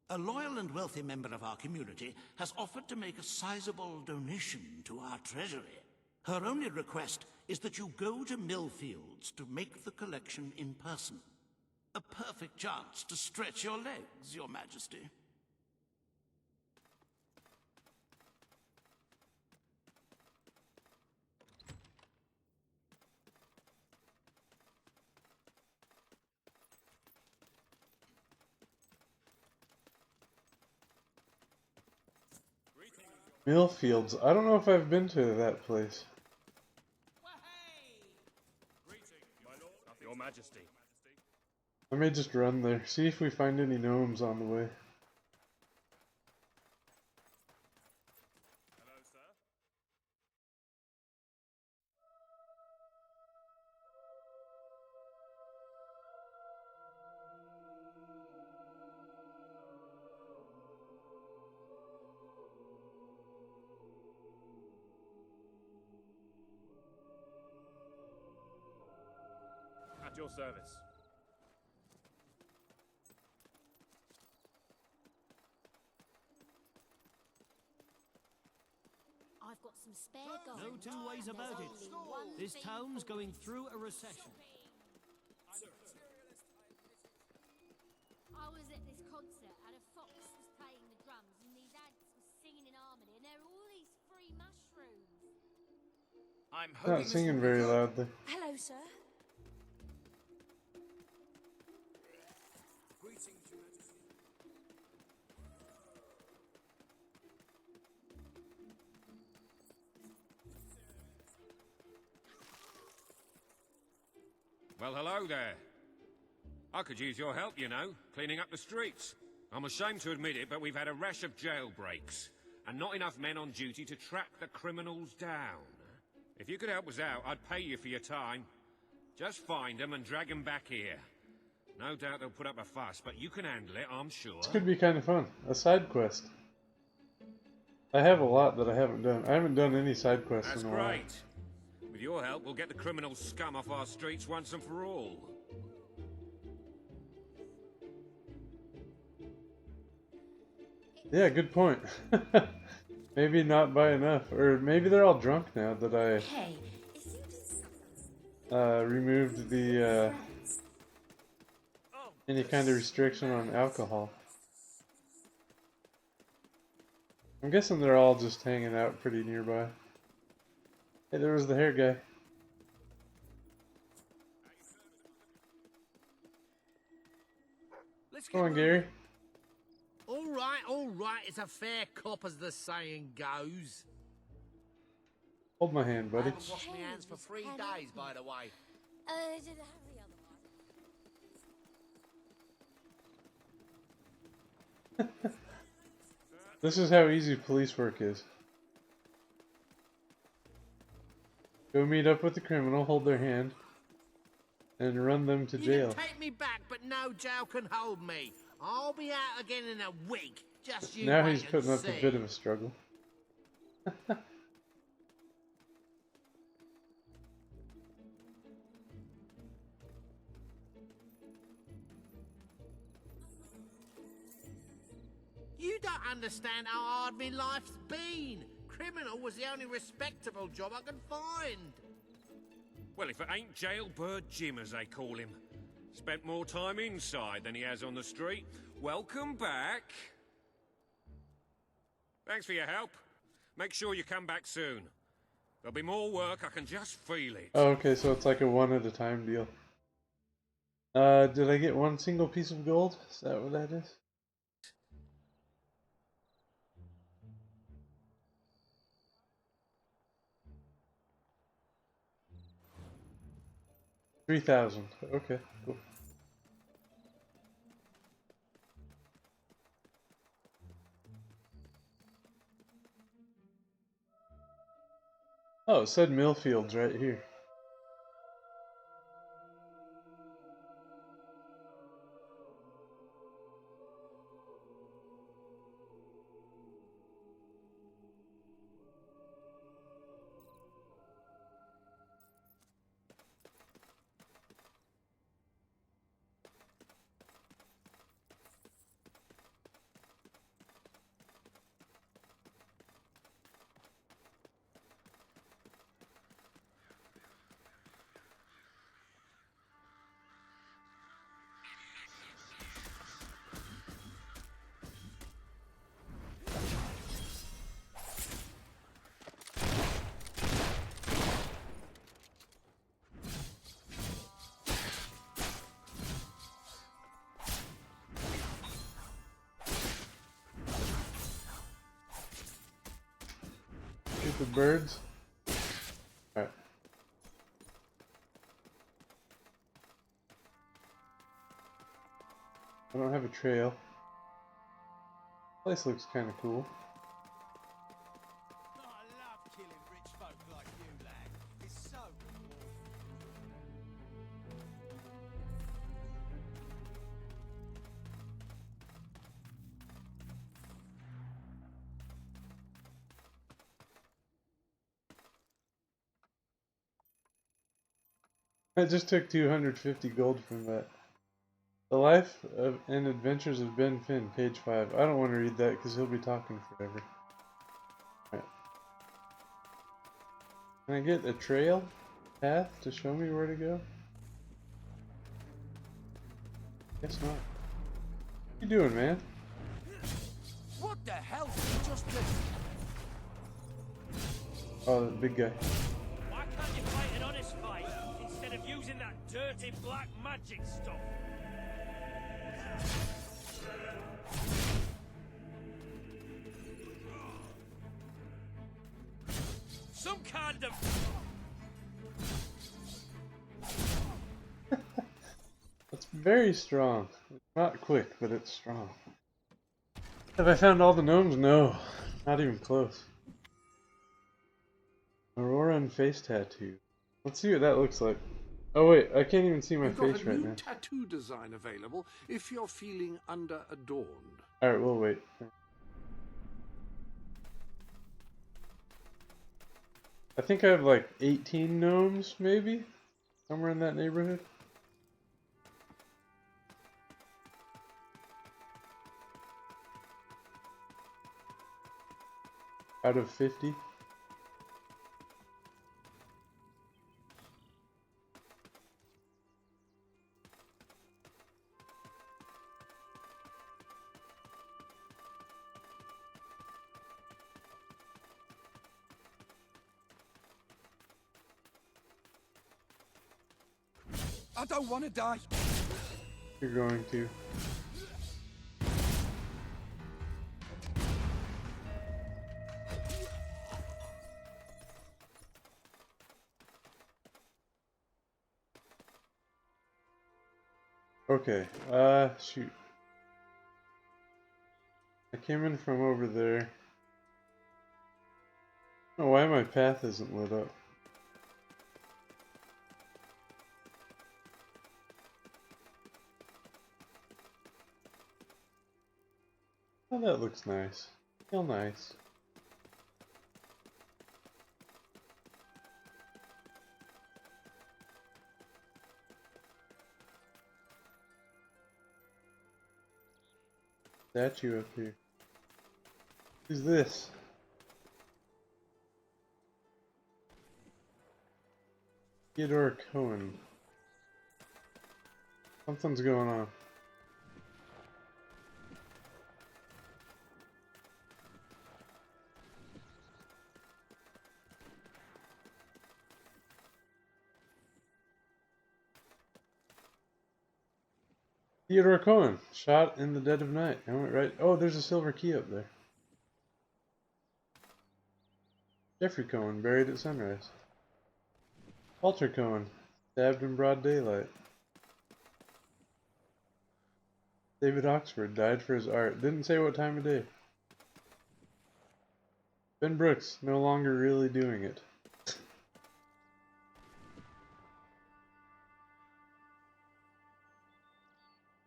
A loyal and wealthy member of our community has offered to make a sizable donation to our treasury. Her only request is that you go to Millfields to make the collection in person. A perfect chance to stretch your legs, Your Majesty. Millfields. I don't know if I've been to that place. Your Majesty. I may just run there. See if we find any gnomes on the way. At your service. I've got some spare gold. No two ways about it. This town's going through a recession. I was at this concert and a fox was playing the drums and these ants were singing in harmony and there were all these free mushrooms. I'm Not singing very loudly. Hello, sir. Well, hello there. I could use your help, you know, cleaning up the streets. I'm ashamed to admit it, but we've had a rash of jailbreaks, and not enough men on duty to track the criminals down. If you could help us out, I'd pay you for your time. Just find them and drag them back here. No doubt they'll put up a fuss, but you can handle it, I'm sure. This could be kind of fun. A side quest. I have a lot that I haven't done. I haven't done any side quests That's in a while. great. With your help, we'll get the criminal scum off our streets once and for all. Yeah, good point. Maybe not by enough. Or maybe they're all drunk now that I removed the any kind of restriction on alcohol. I'm guessing they're all just hanging out pretty nearby. Hey, there was the hair guy. Come on, Gary. All right, it's a fair cop as the saying goes. Hold my hand, I buddy. haven't washed my hands for 3 days, by the way. Did I have the other one? This is how easy police work is. Go meet up with the criminal, hold their hand, and run them to You jail. can take me back, but no jail can hold me. I'll be out again in a week. Just you Now wait he's and putting up see. a bit of a struggle. You don't understand how hard my life's been. Criminal was the only respectable job I could find. Well, if it ain't Jailbird Jim, as they call him. Spent more time inside than he has on the street. Welcome back. Thanks for your help. Make sure you come back soon. There'll be more work, I can just feel it. Oh, okay, so it's like a one at a time deal. Did I get one single piece of gold? Is that what that is? $3,000. Okay, cool. Oh, it said Millfields right here. the birds. Alright. I don't have a trail. Place looks kind of cool. I love killing rich folk like you, lad. It's so I just took 250 gold from that. The Life of and Adventures of Ben Finn, page 5. I don't want to read that because he'll be talking forever. Alright. Can I get a trail path to show me where to go? Guess not. What you doing, man? What the hell did you just do? Oh, the big guy. Why can't you fight an honest fight instead of using that dirty black magic stuff? Some kind of... It's very strong. It's not quick, but it's strong. Have I found all the gnomes? No. Not even close. Aurora and face tattoo. Let's see what that looks like. Oh wait, I can't even see my We've got face a right new now. tattoo design available if you're feeling under-adorned. Alright, we'll wait. I think I have like 18 gnomes, maybe? Somewhere in that neighborhood. Out of 50. I don't want to die. You're going to. Okay, shoot. I came in from over there. I don't know why my path isn't lit up. Oh, that looks nice. Feel nice. Statue up here. Who's this? Theodore Cohen. Something's going on. Theodore Cohen, shot in the dead of night. I went right. Oh, there's a silver key up there. Jeffrey Cohen, buried at sunrise. Walter Cohen, stabbed in broad daylight. David Oxford, died for his art. Didn't say what time of day. Ben Brooks, no longer really doing it.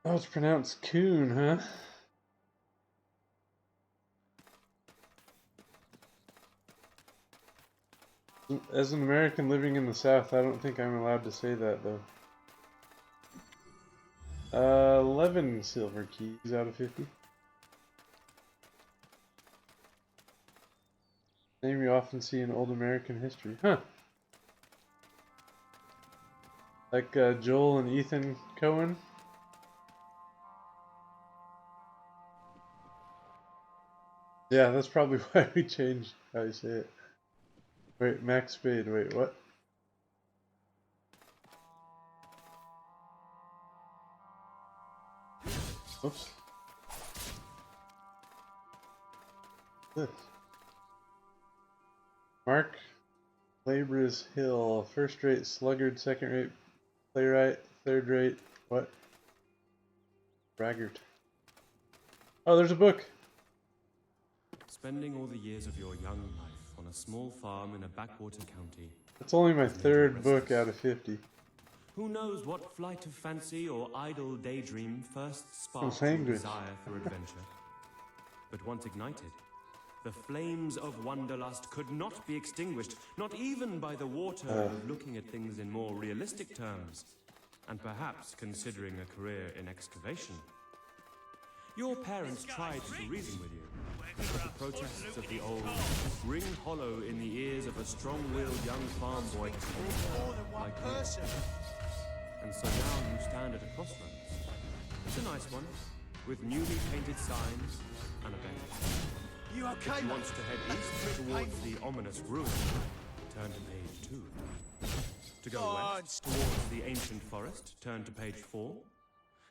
Oh, it's pronounced Coon, huh? As an American living in the South, I don't think I'm allowed to say that, though. 11 silver keys out of 50. Name you often see in old American history. Huh. Like Joel and Ethan Cohen. Yeah, that's probably why we changed how you say it. Wait, Max Spade, wait, what? Oops. This. Mark Labras Hill, first-rate sluggard, second-rate playwright, third-rate what? Braggart. Oh, there's a book. Spending all the years of your young life on a small farm in a backwater county. That's only my third book out of 50. Who knows what flight of fancy or idle daydream first sparked Some your language. desire for adventure? But once ignited, the flames of wanderlust could not be extinguished, not even by the water of looking at things in more realistic terms, and perhaps considering a career in excavation. Your parents tried to reason with you, but the protests of the old ring hollow in the ears of a strong-willed young farm boy like you. And so now you stand at a crossroads. It's a nice one, with newly painted signs and a bench. You okay, If you want to head east towards the ominous ruin, turn to page 2. To go west towards the ancient forest, turn to page 4.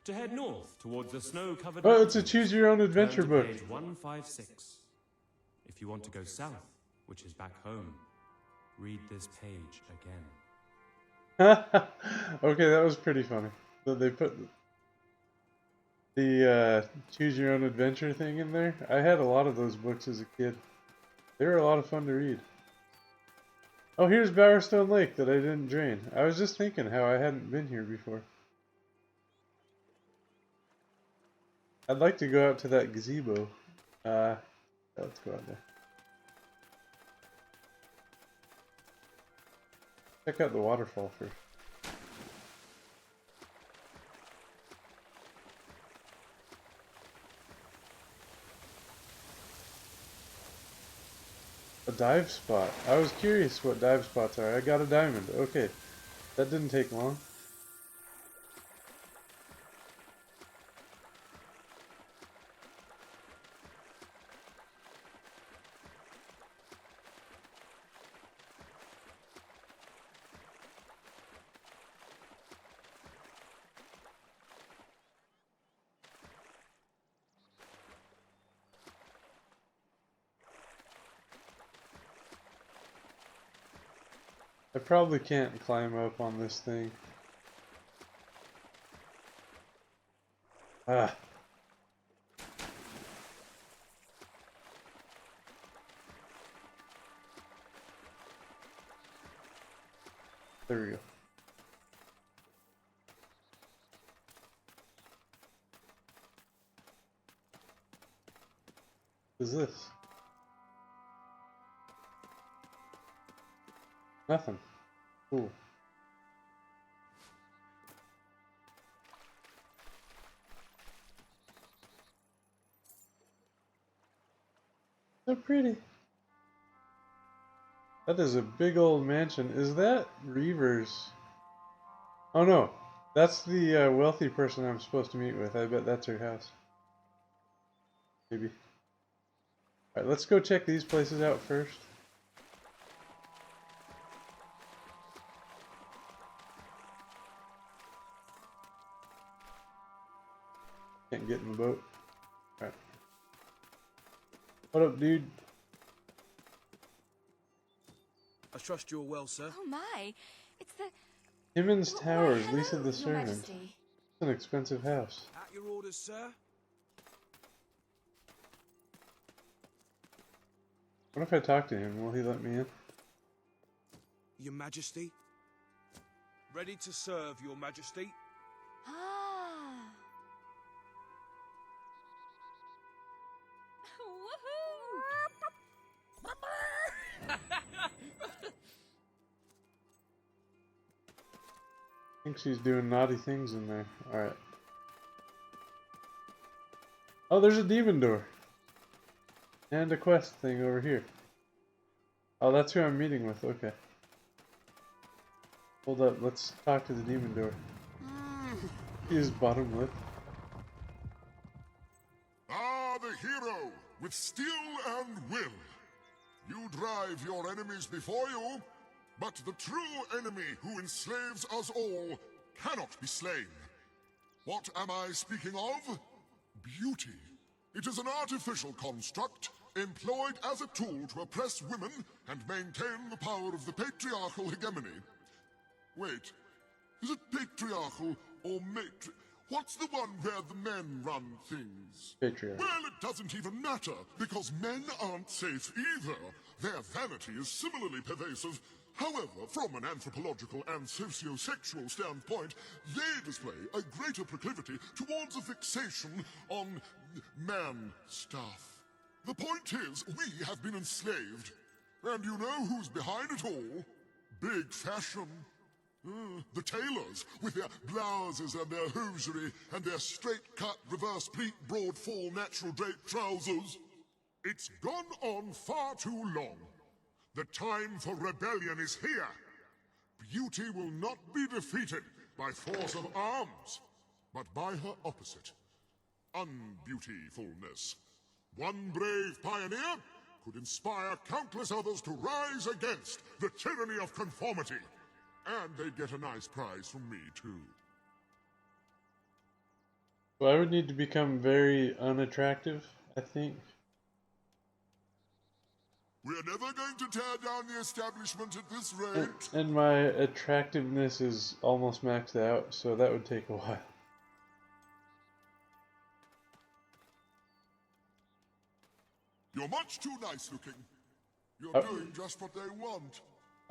To head north towards the snow-covered Oh, it's a choose-your-own-adventure turn to book. page 156. If you want to go south, which is back home, read this page again. Okay, that was pretty funny. So they put the choose-your-own-adventure thing in there. I had a lot of those books as a kid. They were a lot of fun to read. Oh, here's Bowerstone Lake that I didn't drain. I was just thinking how I hadn't been here before. I'd like to go out to that gazebo. Let's go out there. Check out the waterfall first. A dive spot. I was curious what dive spots are. I got a diamond. Okay. That didn't take long. I probably can't climb up on this thing. Ah. There we go. What is this? Nothing. Cool. So pretty. That is a big old mansion. Is that Reavers? Oh no. That's the wealthy person I'm supposed to meet with. I bet that's her house. Maybe. Alright, let's go check these places out first. Can't get in the boat. Alright. What up, dude? I trust you're well, sir. Oh my, it's the... Timmins Towers, hello, Lisa the Your Servant. Majesty. It's an expensive house. At your orders, sir. What if I talk to him? Will he let me in? Your Majesty. Ready to serve, Your Majesty. Ah. I think she's doing naughty things in there. Alright. Oh, there's a demon door. And a quest thing over here. Oh, that's who I'm meeting with. Okay. Hold up. Let's talk to the demon door. He's bottom lip. Ah, the hero with steel and will. You drive your enemies before you, but the true enemy who enslaves us all cannot be slain. What am I speaking of? Beauty. It is an artificial construct employed as a tool to oppress women and maintain the power of the patriarchal hegemony. Wait, is it patriarchal or What's the one where the men run things? Patriarch. Well, it doesn't even matter, because men aren't safe either. Their vanity is similarly pervasive. However, from an anthropological and socio-sexual standpoint, they display a greater proclivity towards a fixation on man stuff. The point is, we have been enslaved. And you know who's behind it all? Big fashion. The tailors, with their blouses and their hosiery, and their straight-cut, reverse-pleat, broad-fall, natural drape trousers. It's gone on far too long. The time for rebellion is here. Beauty will not be defeated by force of arms, but by her opposite, unbeautifulness. One brave pioneer could inspire countless others to rise against the tyranny of conformity. And they'd get a nice prize from me, too. So I would need to become very unattractive, I think. We're never going to tear down the establishment at this rate. And my attractiveness is almost maxed out, so that would take a while. You're much too nice looking. You're doing just what they want.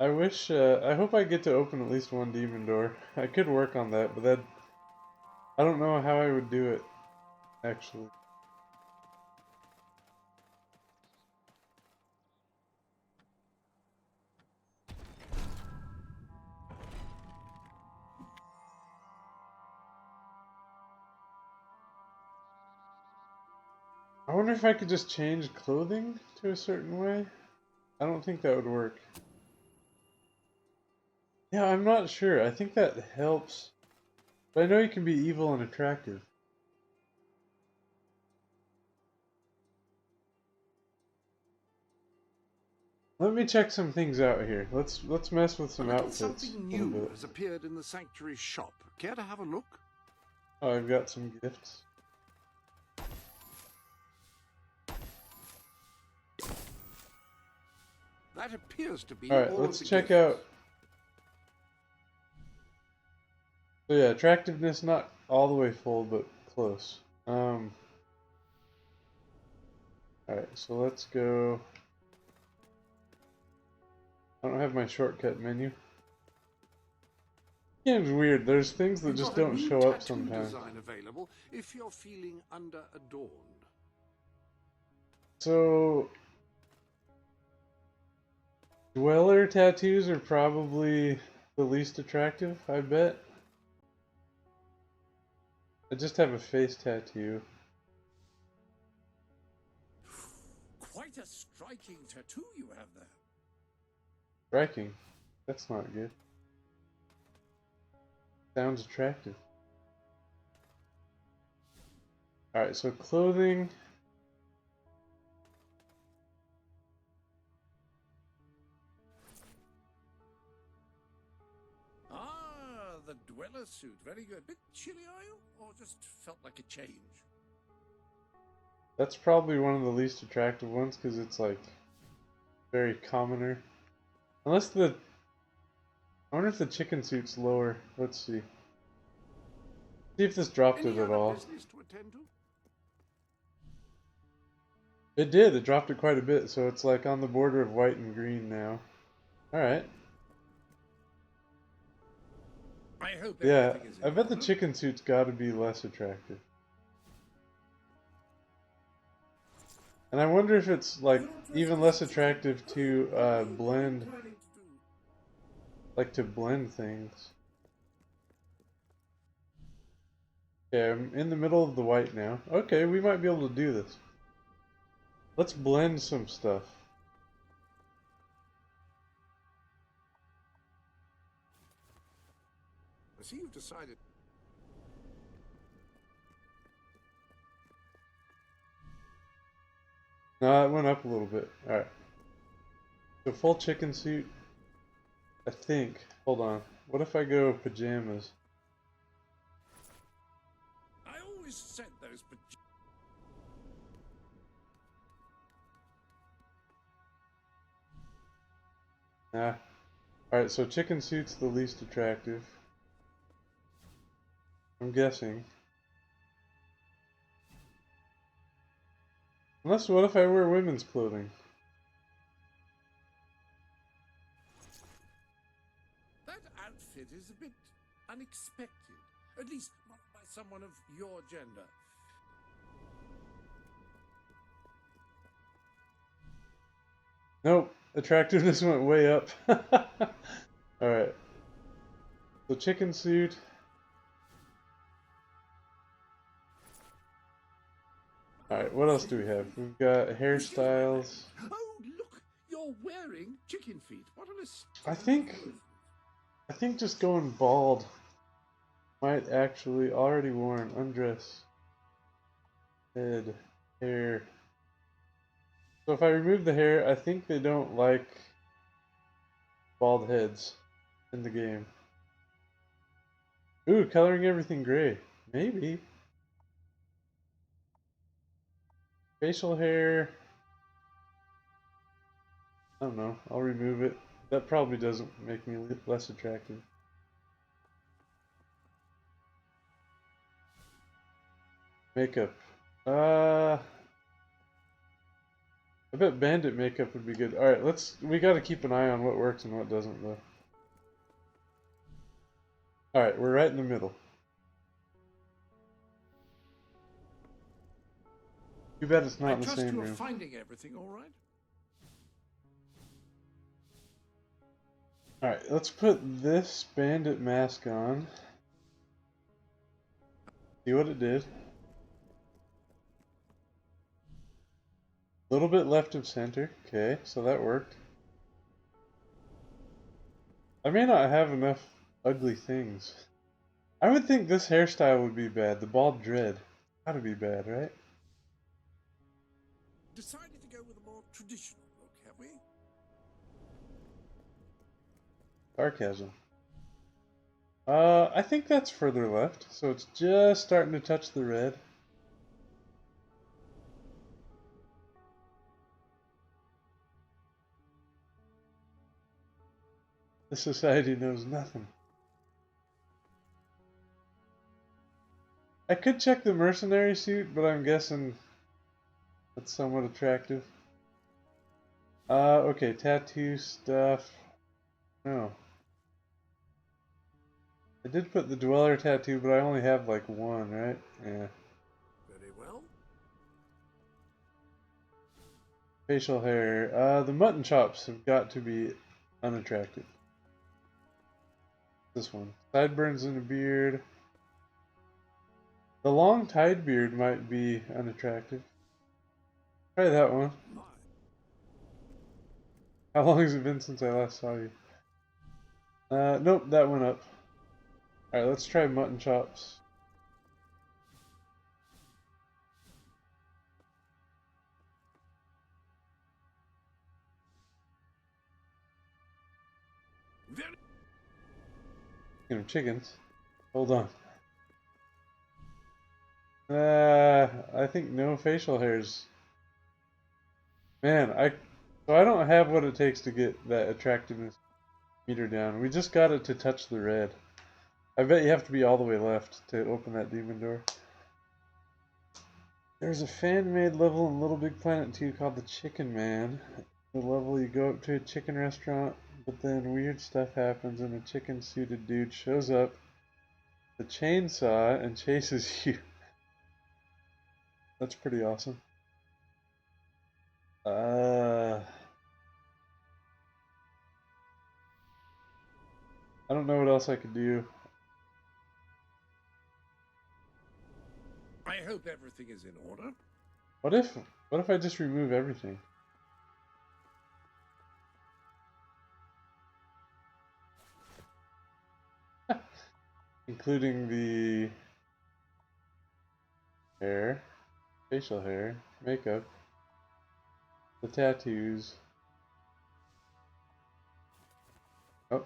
I wish, I hope I get to open at least one demon door. I could work on that, but I don't know how I would do it, actually. I wonder if I could just change clothing to a certain way? I don't think that would work. Yeah, I'm not sure. I think that helps. But I know you can be evil and attractive. Let me check some things out here. Let's mess with some outfits. Something new has appeared in the sanctuary shop. Care to have a look? Oh, I've got some gifts. That appears to be Alright, let's check out. So yeah, attractiveness not all the way full, but close. Alright, so let's go. I don't have my shortcut menu. Game's weird. There's things that just don't show up sometimes. Design available if you're feeling under-adorned. So Dweller tattoos are probably the least attractive, I bet. I just have a face tattoo. Quite a striking tattoo you have there. Striking? That's not good. Sounds attractive. Alright, so clothing. The dweller suit. Very good. Bit chilly, are you? Or just felt like a change? That's probably one of the least attractive ones because it's like very commoner. Unless the... I wonder if the chicken suit's lower. Let's see. See if this dropped it at all. It did. It dropped it quite a bit, so it's like on the border of white and green now. Alright. Yeah, I bet the chicken suit's got to be less attractive. And I wonder if it's like even less attractive to blend, like to blend things. Okay, I'm in the middle of the white now. Okay, we might be able to do this. Let's blend some stuff. I see you've decided. No, it went up a little bit. Alright. So full chicken suit. I think. Hold on. What if I go pajamas? I always said those pajamas. Nah. Alright, so chicken suit's the least attractive. I'm guessing. Unless, what if I wear women's clothing? That outfit is a bit unexpected. At least not by someone of your gender. Nope. Attractiveness went way up. Alright. The chicken suit. Alright, what else do we have? We've got hairstyles. Oh, look! You're wearing chicken feet. What an I think just going bald might actually already worn undress head hair. So if I remove the hair, I think they don't like bald heads in the game. Ooh, coloring everything gray. Maybe. Facial hair. I don't know. I'll remove it. That probably doesn't make me less attractive. Makeup. I bet bandit makeup would be good. Alright, we gotta keep an eye on what works and what doesn't though. Alright, we're right in the middle. Too bad it's not in the same room. I trust you are finding everything all right? Alright, let's put this bandit mask on. See what it did. A little bit left of center. Okay, so that worked. I may not have enough ugly things. I would think this hairstyle would be bad. The bald dread. Gotta be bad, right? Decided to go with a more traditional look, have we? Sarcasm. I think that's further left, so it's just starting to touch the red. The society knows nothing. I could check the mercenary suit, but I'm guessing that's somewhat attractive. Okay, tattoo stuff. No. I did put the dweller tattoo, but I only have like one, right? Yeah. Very well. Facial hair. The mutton chops have got to be unattractive. This one. Sideburns and a beard. The long tied beard might be unattractive. Try that one. How long has it been since I last saw you? Nope, that went up. Alright, let's try mutton chops. Chickens. Hold on. I think no facial hairs. Man, so I don't have what it takes to get that attractiveness meter down. We just got it to touch the red. I bet you have to be all the way left to open that demon door. There's a fan-made level in Little Big Planet 2 called the Chicken Man. The level you go up to a chicken restaurant, but then weird stuff happens and a chicken-suited dude shows up with a chainsaw and chases you. That's pretty awesome. I don't know what else I could do. I hope everything is in order. What if I just remove everything? Including the hair, facial hair, makeup, the tattoos. Oh.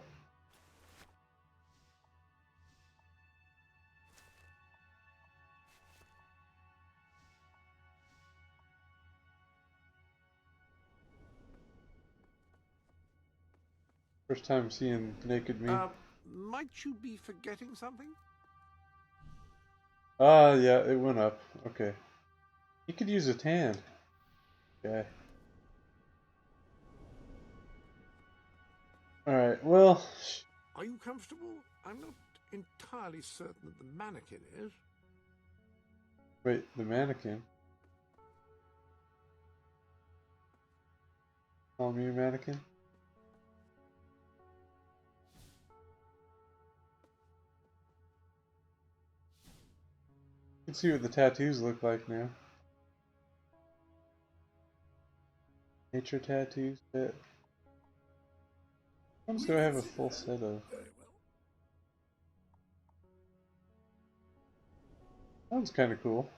First time seeing naked me. Might you be forgetting something? Ah, yeah, it went up. Okay. You could use a tan. Okay. Alright, well... Are you comfortable? I'm not entirely certain that the mannequin is. Wait, the mannequin? Call me a mannequin? You can see what the tattoos look like now. Nature tattoos, bit. What ones do I have a full set of? That one's kind of cool.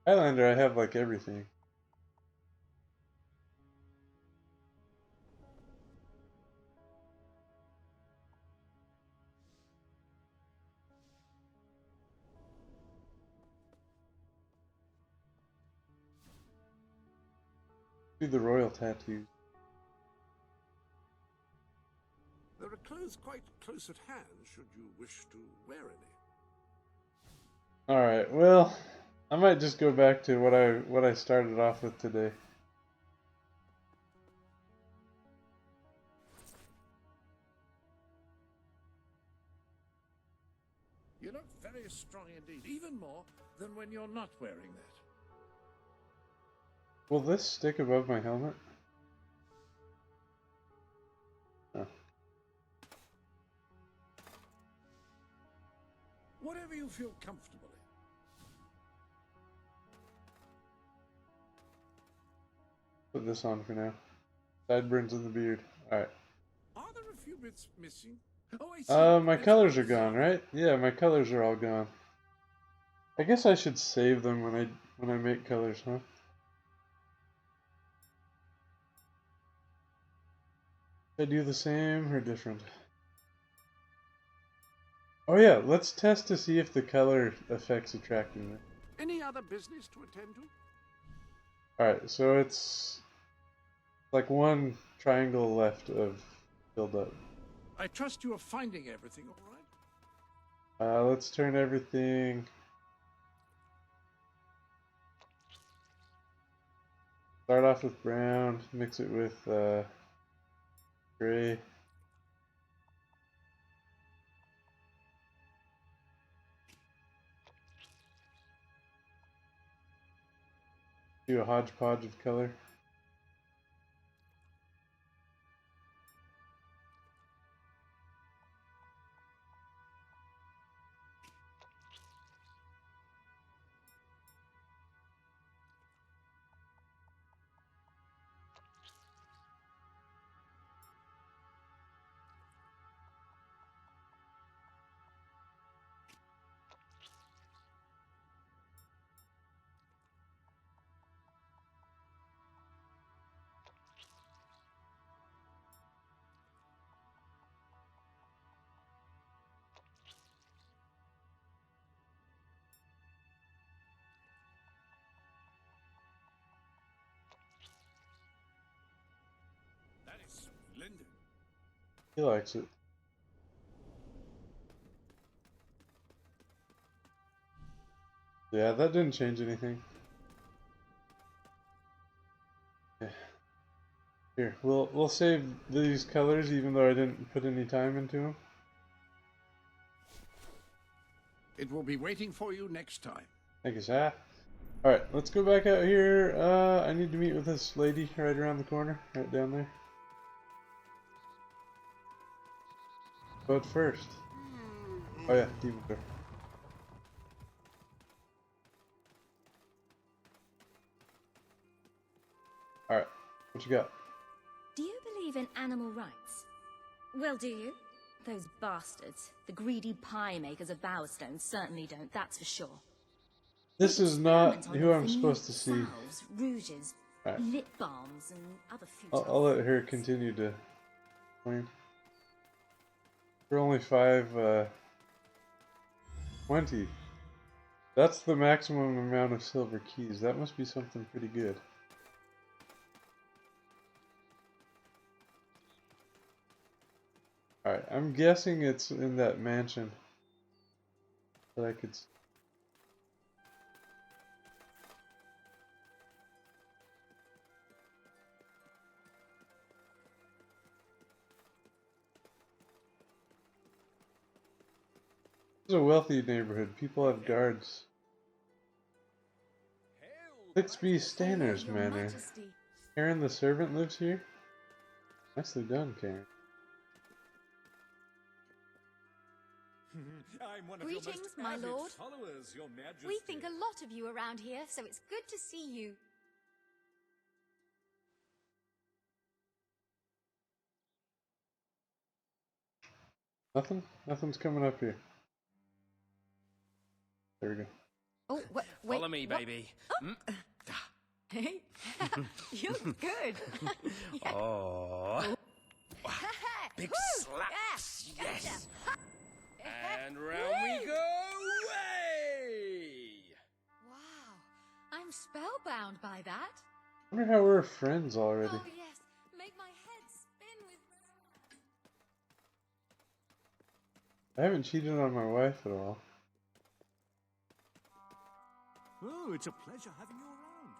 Highlander, I have like everything. Do the royal tattoos. There are clothes quite close at hand, should you wish to wear any. Alright, well, I might just go back to what I started off with today. You look very strong indeed, even more than when you're not wearing that. Will this stick above my helmet? Oh. Whatever you feel comfortable in. Put this on for now. Sideburns in the beard. Alright. Are there a few bits missing? Oh, I see. My colors are gone, right? Yeah, my colors are all gone. I guess I should save them when I make colors, huh? Should I do the same or different? Oh yeah, let's test to see if the color affects attractiveness. Any other business to attend to? Alright, so it's like one triangle left of filled up. I trust you are finding everything all right? Let's turn everything. Start off with brown, mix it with gray. Do a hodgepodge of color. That is splendid. He likes it. Yeah, that didn't change anything. Yeah. Here, we'll save these colors even though I didn't put any time into them. It will be waiting for you next time. Thank you, sir. Alright, let's go back out here. I need to meet with this lady right around the corner, right down there. But first... Oh yeah, demon door. Alright, what you got? Do you believe in animal rights? Well, do you? Those bastards, the greedy pie makers of Bowerstone, certainly don't, that's for sure. This is not who I'm supposed to see. Salves, rouges, Right. lip balms, and other futile... I'll let her continue to explain. For only 5, 20. That's the maximum amount of silver keys. That must be something pretty good. Alright, I'm guessing it's in that mansion that I could... It's a wealthy neighborhood. People have guards. 6B Stanners Manor. Karen the servant lives here? Nicely done, Karen. I'm one of Greetings, your most my avid lord. followers, Your Majesty. We think a lot of you around here, so it's good to see you. Nothing? Nothing's coming up here. There we go. Oh, wait. Follow me, baby. Hey, you're good. Oh. Big Woo! slaps. Yeah, gotcha. Yes. And round we go. Way. Wow, I'm spellbound by that. I wonder how we're friends already. Oh yes, make my head spin with... I haven't cheated on my wife at all. Oh, it's a pleasure having you around.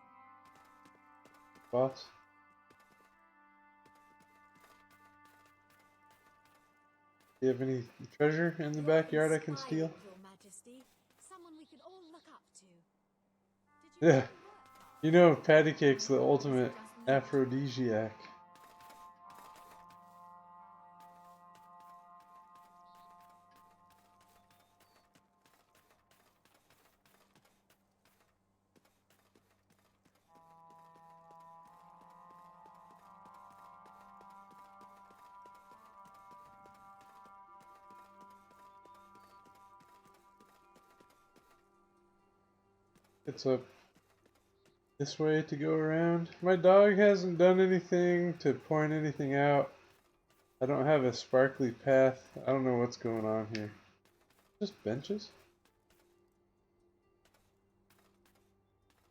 Boss? Do you have any treasure in the backyard I can steal? Your Majesty. Someone we could all look up to. Yeah. You know, patty cake's the ultimate aphrodisiac. It's up this way to go around. My dog hasn't done anything to point anything out. I don't have a sparkly path. I don't know what's going on here. Just benches?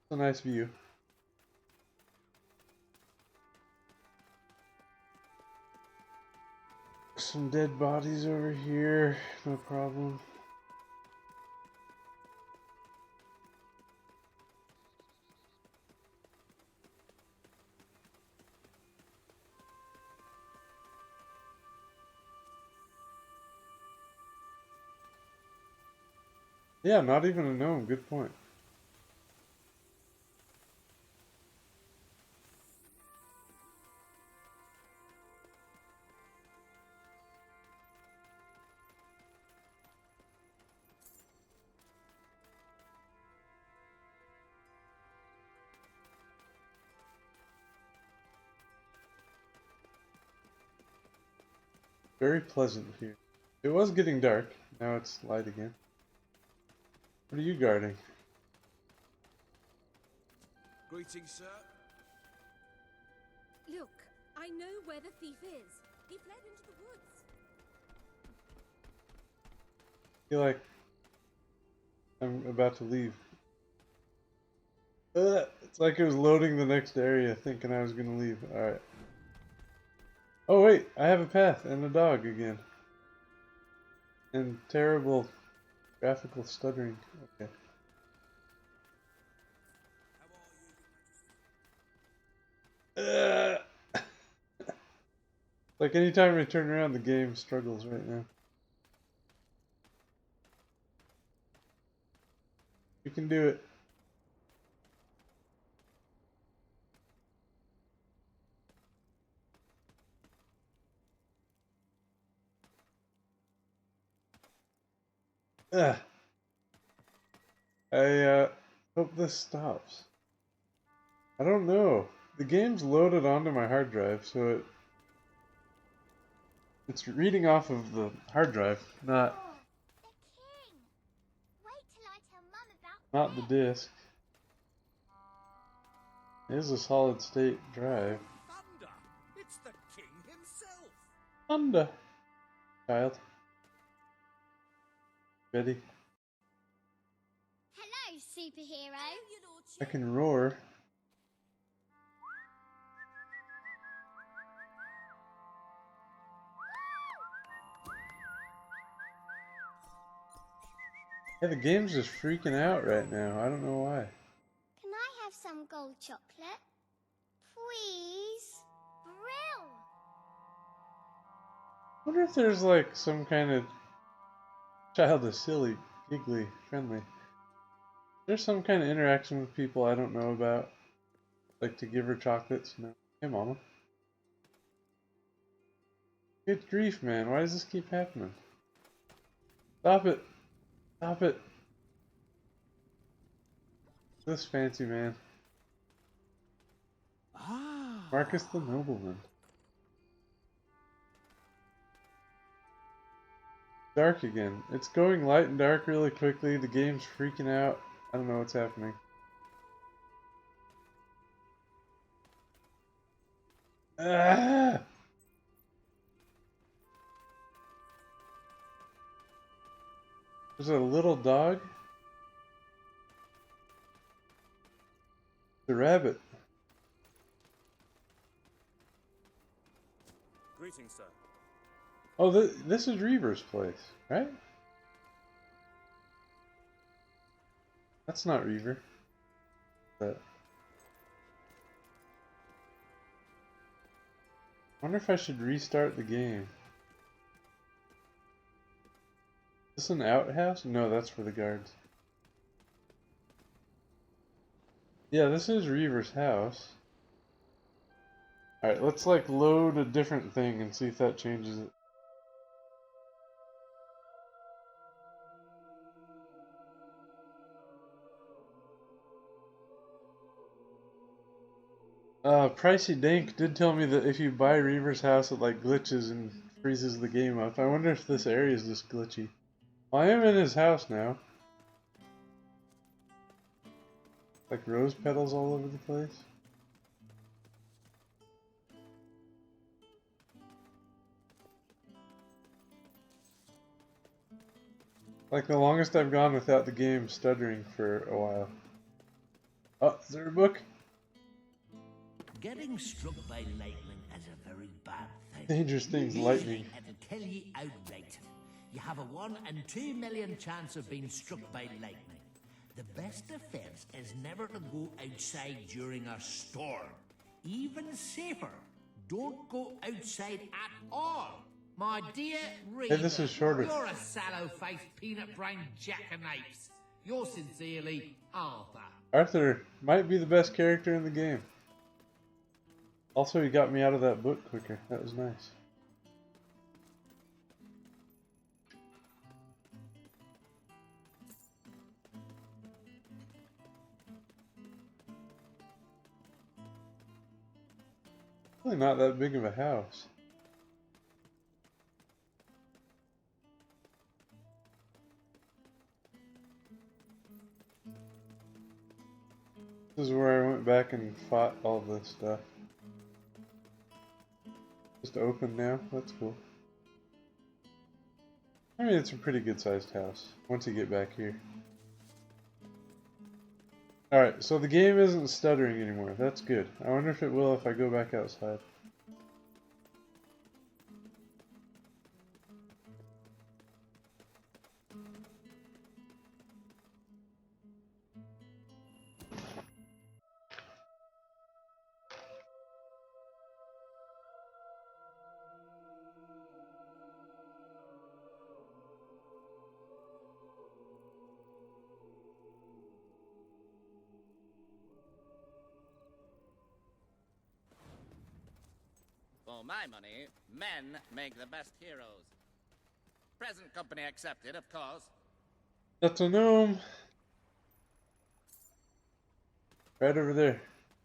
It's a nice view. Some dead bodies over here. No problem. Yeah, not even a gnome. Good point. Very pleasant here. It was getting dark. Now it's light again. What are you guarding? Greetings, sir. Look, I know where the thief is. He fled into the woods. I feel like I'm about to leave. It's like it was loading the next area thinking I was gonna leave. Alright. Oh wait, I have a path and a dog again. And terrible graphical stuttering. Okay. Like anytime I turn around, the game struggles right now. You can do it. I hope this stops. I don't know. The game's loaded onto my hard drive, so it's reading off of the hard drive, not the disk. It is a solid state drive. Thunder! It's the king himself! Thunder, child. Betty. Hello, superhero. I can roar. Yeah, the game's just freaking out right now. I don't know why. Can I have some gold chocolate? Please? Brill! I wonder if there's like some kind of child is silly, giggly, friendly. There's some kind of interaction with people I don't know about. Like to give her chocolates, you know. Hey mama. Good grief, man. Why does this keep happening? Stop it. Stop it. This fancy man. Marcus the Nobleman. Dark again. It's going light and dark really quickly. The game's freaking out. I don't know what's happening. Ah! There's a little dog. The rabbit. Greetings, sir. Oh, this is Reaver's place, right? That's not Reaver. But I wonder if I should restart the game. Is this an outhouse? No, that's for the guards. Yeah, this is Reaver's house. Alright, let's like load a different thing and see if that changes it. Pricey Dank did tell me that if you buy Reaver's house, it like glitches and freezes the game up. I wonder if this area is just glitchy. Well, I am in his house now. Like rose petals all over the place. Like the longest I've gone without the game stuttering for a while. Oh, is there a book? Getting struck by lightning is a very bad thing. Dangerous things, lightning. It'll kill you outright. You have a 1 in 2 million chance of being struck by lightning. The best defense is never to go outside during a storm. Even safer, don't go outside at all. My dear reader, Hey, this is shorter. You're a sallow-faced peanut-brain jackanapes. Yours sincerely, Arthur. Arthur might be the best character in the game. Also, he got me out of that book quicker. That was nice. Really not that big of a house. This is where I went back and fought all this stuff. Just open now? That's cool. I mean, it's a pretty good sized house once you get back here. Alright, so the game isn't stuttering anymore. That's good. I wonder if it will if I go back outside. For my money, men make the best heroes. Present company accepted, of course. That's a gnome. Right over there. I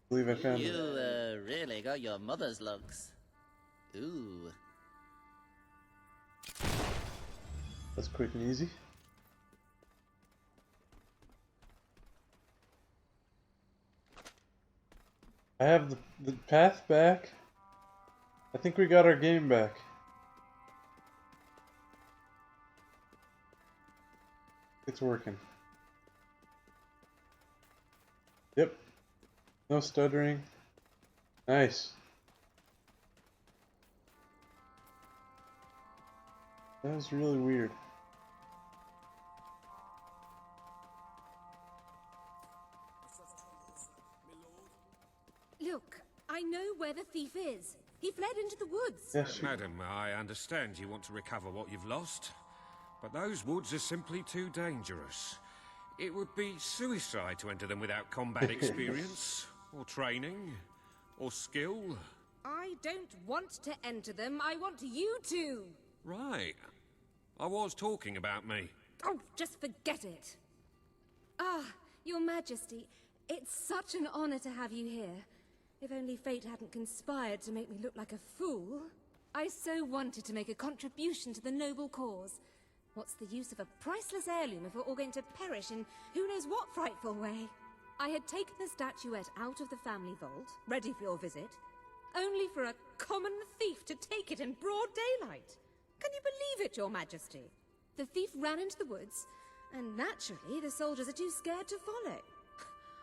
believe I found You it. really got your mother's looks. Ooh. That's quick and easy. I have the path back. I think we got our game back. It's working. Yep. No stuttering. Nice. That was really weird. Look, I know where the thief is. He fled into the woods. Yes, Madam, I understand you want to recover what you've lost, but those woods are simply too dangerous. It would be suicide to enter them without combat experience, or training, or skill. I don't want to enter them. I want you to. Right. I was talking about me. Oh, just forget it. Ah, Your Majesty, it's such an honor to have you here. If only fate hadn't conspired to make me look like a fool. I so wanted to make a contribution to the noble cause. What's the use of a priceless heirloom if we're all going to perish in who knows what frightful way? I had taken the statuette out of the family vault, ready for your visit, only for a common thief to take it in broad daylight. Can you believe it, Your Majesty? The thief ran into the woods, and naturally the soldiers are too scared to follow.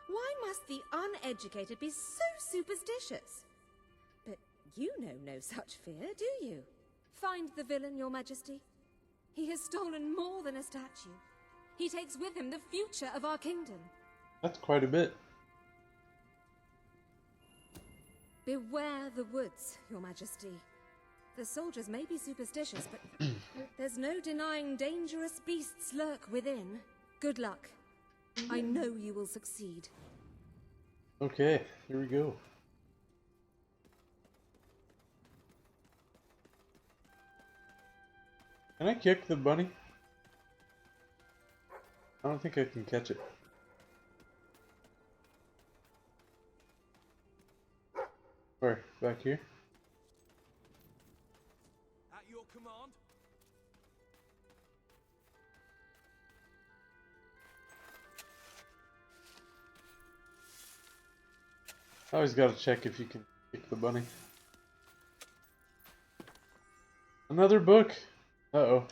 Why must the uneducated be so superstitious? But you know no such fear, do you? Find the villain, Your Majesty. He has stolen more than a statue. He takes with him the future of our kingdom. That's quite a bit. Beware the woods, Your Majesty. The soldiers may be superstitious, but there's no denying dangerous beasts lurk within. Good luck. I know you will succeed. Okay, here we go. Can I kick the bunny? I don't think I can catch it. Where? Back here? At your command. I always gotta check if you can kick the bunny. Another book! Uh-oh.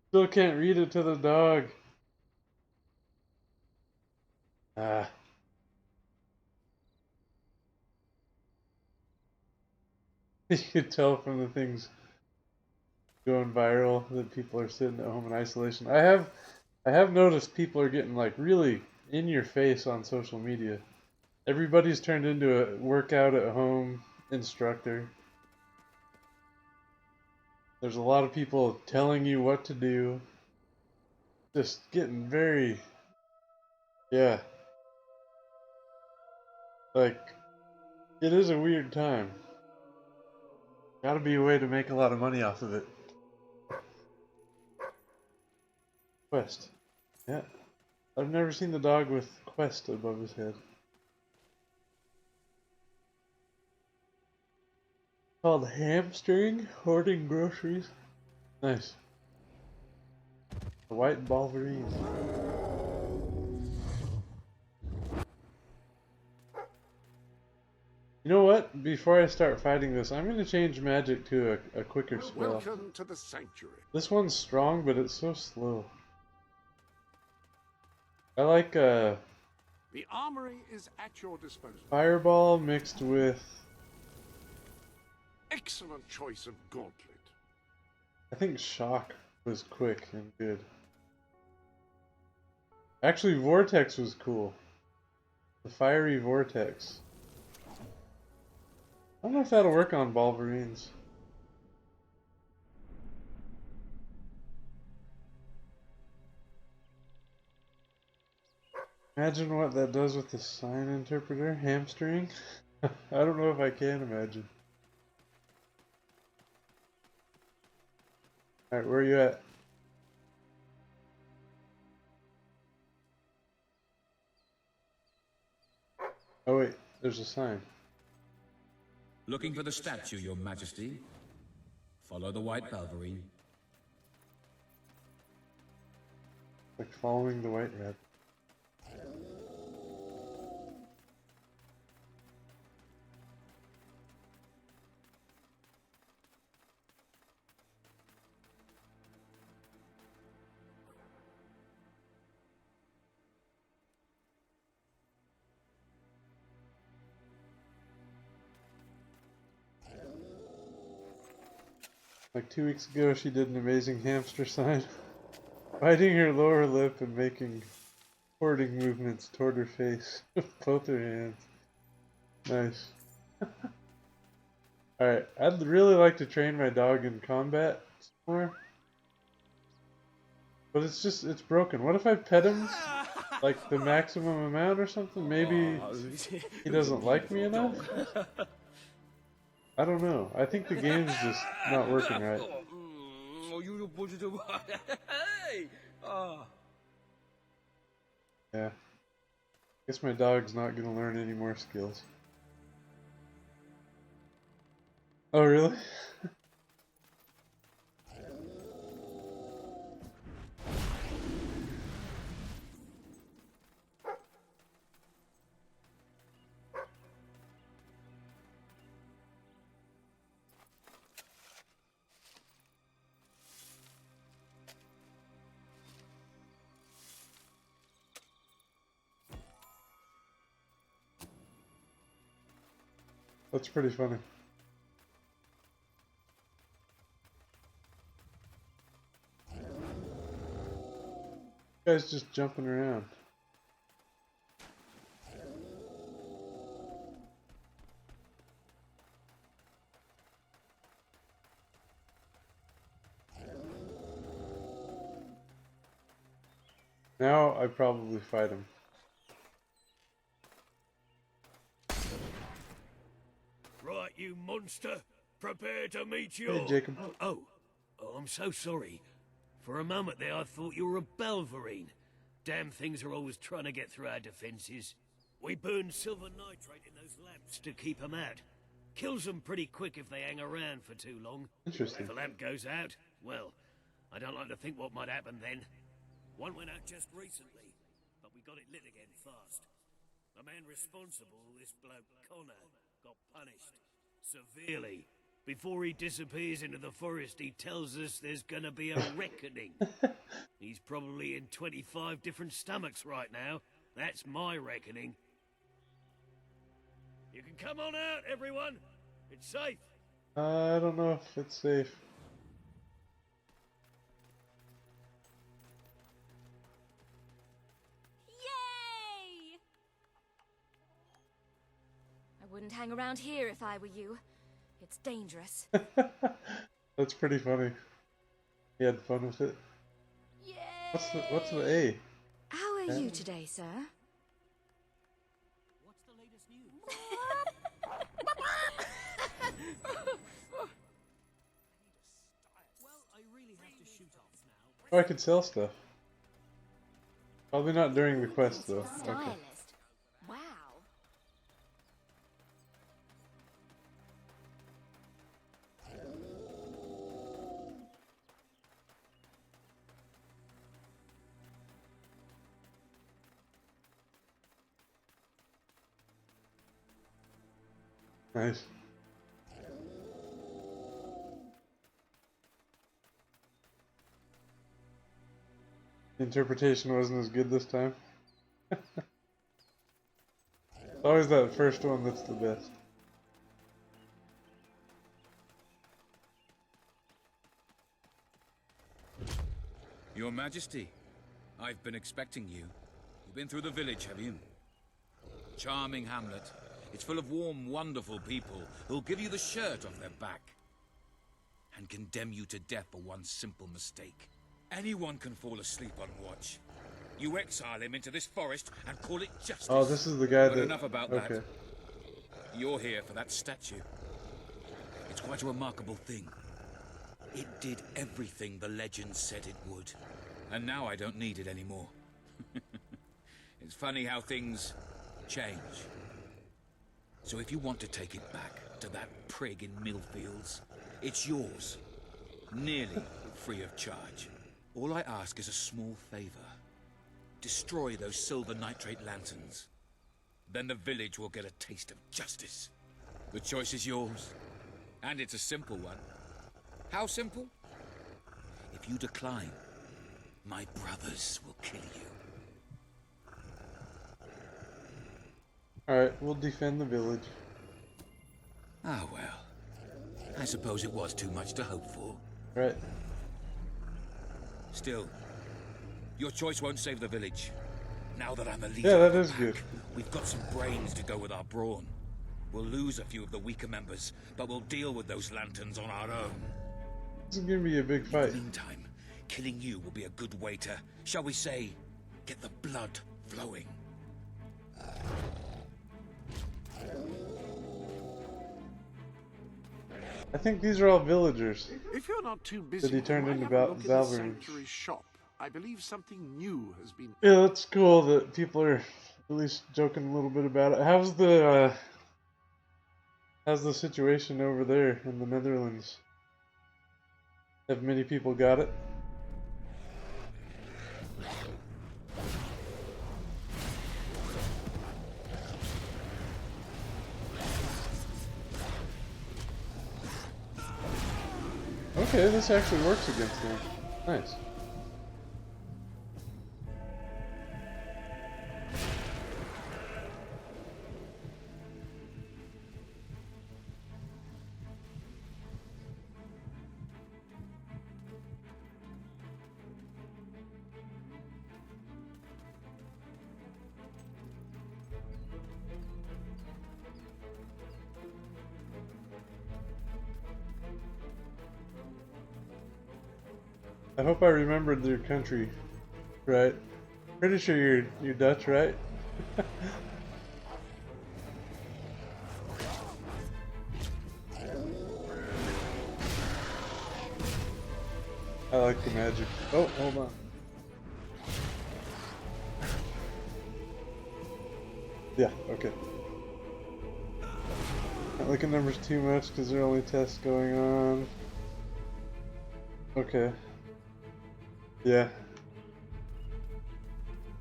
Still can't read it to the dog. Ah. You could tell from the things going viral that people are sitting at home in isolation. I have noticed people are getting like really in your face on social media. Everybody's turned into a workout at home instructor. There's a lot of people telling you what to do. Just getting very, yeah. Like, it is a weird time. Gotta be a way to make a lot of money off of it. Quest. Yeah. I've never seen the dog with Quest above his head. Called Hamstring, Hoarding Groceries. Nice. The White Balverine. You know what? Before I start fighting this, I'm going to change magic to a quicker spell. Welcome to the sanctuary. This one's strong, but it's so slow. I like The armory is at your disposal. Fireball mixed with... Excellent choice of gauntlet. I think Shock was quick and good. Actually, Vortex was cool. The Fiery Vortex. I don't know if that'll work on Balverines. Imagine what that does with the sign interpreter. Hamstring? I don't know if I can imagine. Alright, where are you at? Oh wait, there's a sign. Looking for the statue, Your Majesty. Follow the White Balverine. Like following the white rabbit. Like 2 weeks ago, she did an amazing hamster sign, biting her lower lip and making hoarding movements toward her face with both her hands. Nice. Alright, I'd really like to train my dog in combat some more. But it's broken. What if I pet him like the maximum amount or something? Maybe he doesn't like me enough? I don't know. I think the game's just not working right. Yeah. Guess my dog's not gonna learn any more skills. Oh, really? That's pretty funny. Guy's just jumping around. Now I probably fight him. Right, you monster. Prepare to meet your... Hey, Jacob. Oh, I'm so sorry. For a moment there, I thought you were a Belverine. Damn things are always trying to get through our defenses. We burn silver nitrate in those lamps to keep them out. Kills them pretty quick if they hang around for too long. Interesting. If a lamp goes out, well, I don't like to think what might happen then. One went out just recently, but we got it lit again fast. The man responsible, this bloke Connor, got punished severely. Before he disappears into the forest, he tells us there's gonna be a reckoning. He's probably in 25 different stomachs right now. That's my reckoning. You can come on out, everyone. It's safe. I don't know if it's safe. Yay! I wouldn't hang around here if I were you. It's dangerous. That's pretty funny. He had fun with it. Yay! What's the A? How are you today, sir? What's the latest news? Well, I really have to shoot off now. Oh, I could sell stuff. Probably not during the quest though. Okay. Stylist. Wow. Nice. The interpretation wasn't as good this time. It's always that first one that's the best. Your Majesty, I've been expecting you. You've been through the village, have you? Charming hamlet. It's full of warm, wonderful people who'll give you the shirt off their back and condemn you to death for one simple mistake. Anyone can fall asleep on watch. You exile him into this forest and call it justice. Oh, this is the guy But that... enough about okay. that. You're here for that statue. It's quite a remarkable thing. It did everything the legend said it would. And now I don't need it anymore. It's funny how things change. So if you want to take it back to that prig in Millfields, it's yours. Nearly free of charge. All I ask is a small favor. Destroy those silver nitrate lanterns. Then the village will get a taste of justice. The choice is yours. And it's a simple one. How simple? If you decline, my brothers will kill you. Alright, we'll defend the village. Ah, well. I suppose it was too much to hope for. Right. Still, your choice won't save the village. Now that I'm a leader, Yeah, that is good. We've got some brains to go with our brawn. We'll lose a few of the weaker members, but we'll deal with those lanterns on our own. This is gonna be a big fight. In the meantime, killing you will be a good way to, shall we say, get the blood flowing. I think these are all villagers. If you're not too busy, That he turned why into have a look in the Valkyries. sanctuary shop? I believe something new has been. Yeah, that's cool that people are at least joking a little bit about it. How's the situation over there in the Netherlands? Have many people got it? Okay, this actually works against them. Nice. I hope I remembered their country, right? Pretty sure you're Dutch, right? I like the magic. Oh, hold on. Yeah, okay. Not looking at numbers too much because there are only tests going on. Okay. Yeah.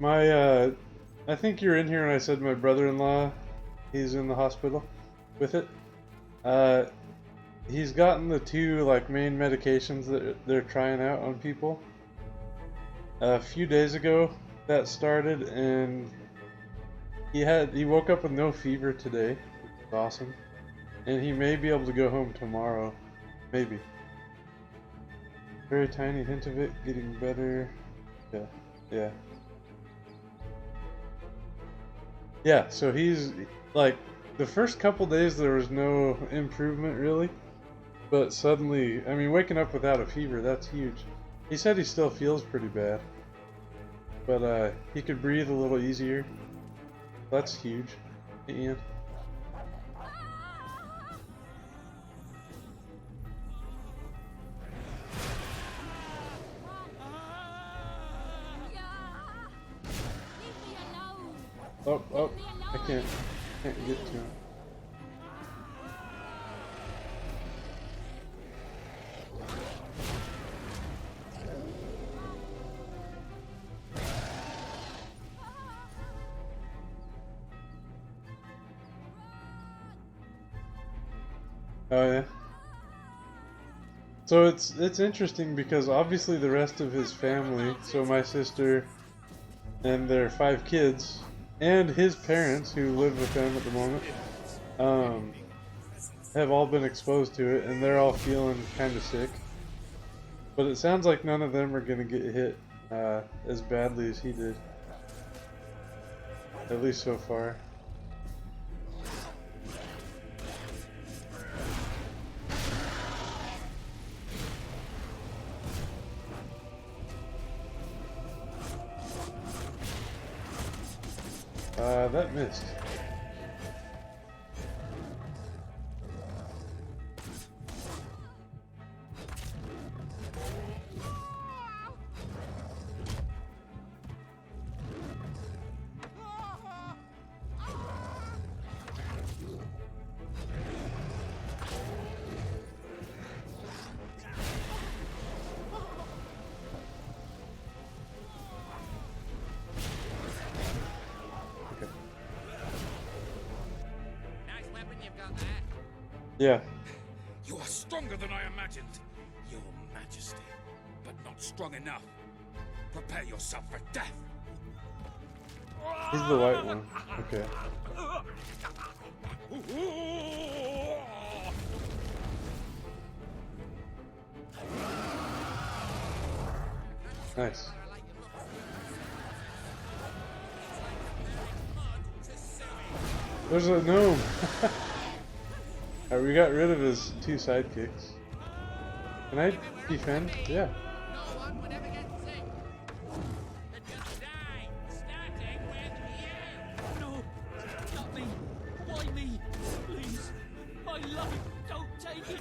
I think you're in here and I said my brother-in-law, he's in the hospital with it. He's gotten the two main medications that they're trying out on people. A few days ago that started, and he woke up with no fever today, which is awesome. And he may be able to go home tomorrow. Maybe. Very tiny hint of it getting better. Yeah. Yeah, so he's the first couple days there was no improvement really. But suddenly, I mean, waking up without a fever, that's huge. He said he still feels pretty bad. But he could breathe a little easier. That's huge. Hey, Ian. Oh, I can't get to him. Oh yeah. So it's interesting because obviously the rest of his family, so my sister and their 5 kids, and his parents, who live with them at the moment, have all been exposed to it, and they're all feeling kind of sick. But it sounds like none of them are going to get hit as badly as he did. At least so far. That missed. Yeah. You are stronger than I imagined, Your Majesty, but not strong enough. Prepare yourself for death. He's the white one. Okay. Nice. There's a gnome. Alright, we got rid of his 2 sidekicks. Can I defend? Yeah. No! Not me! Why me? Please! My life! Don't take it!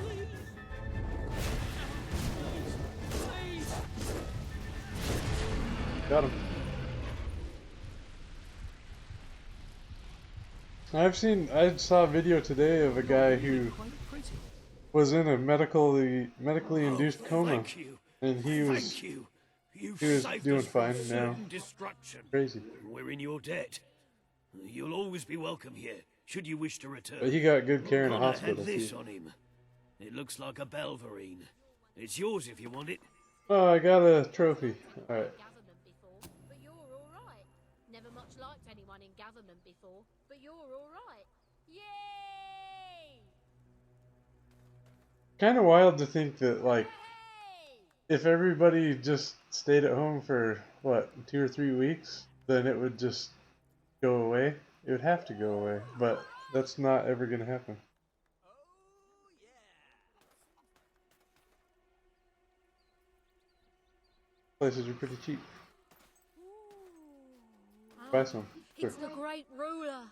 Please! Please! Got him. I saw a video today of a guy who was in a medically induced coma, and he was doing fine now. Crazy. We're in your debt. You'll always be welcome here, should you wish to return. But he got good care in a Connor hospital had this too. on him. It looks like a Belverine. It's yours if you want it. Oh, I got a trophy. Alright. But you're alright. Never much liked anyone in government before, but you're alright. Yay! Kind of wild to think that, like, if everybody just stayed at home for, what, 2 or 3 weeks, then it would just go away. It would have to go away, but that's not ever going to happen. Places are pretty cheap. Buy some. Sure. It's the great ruler.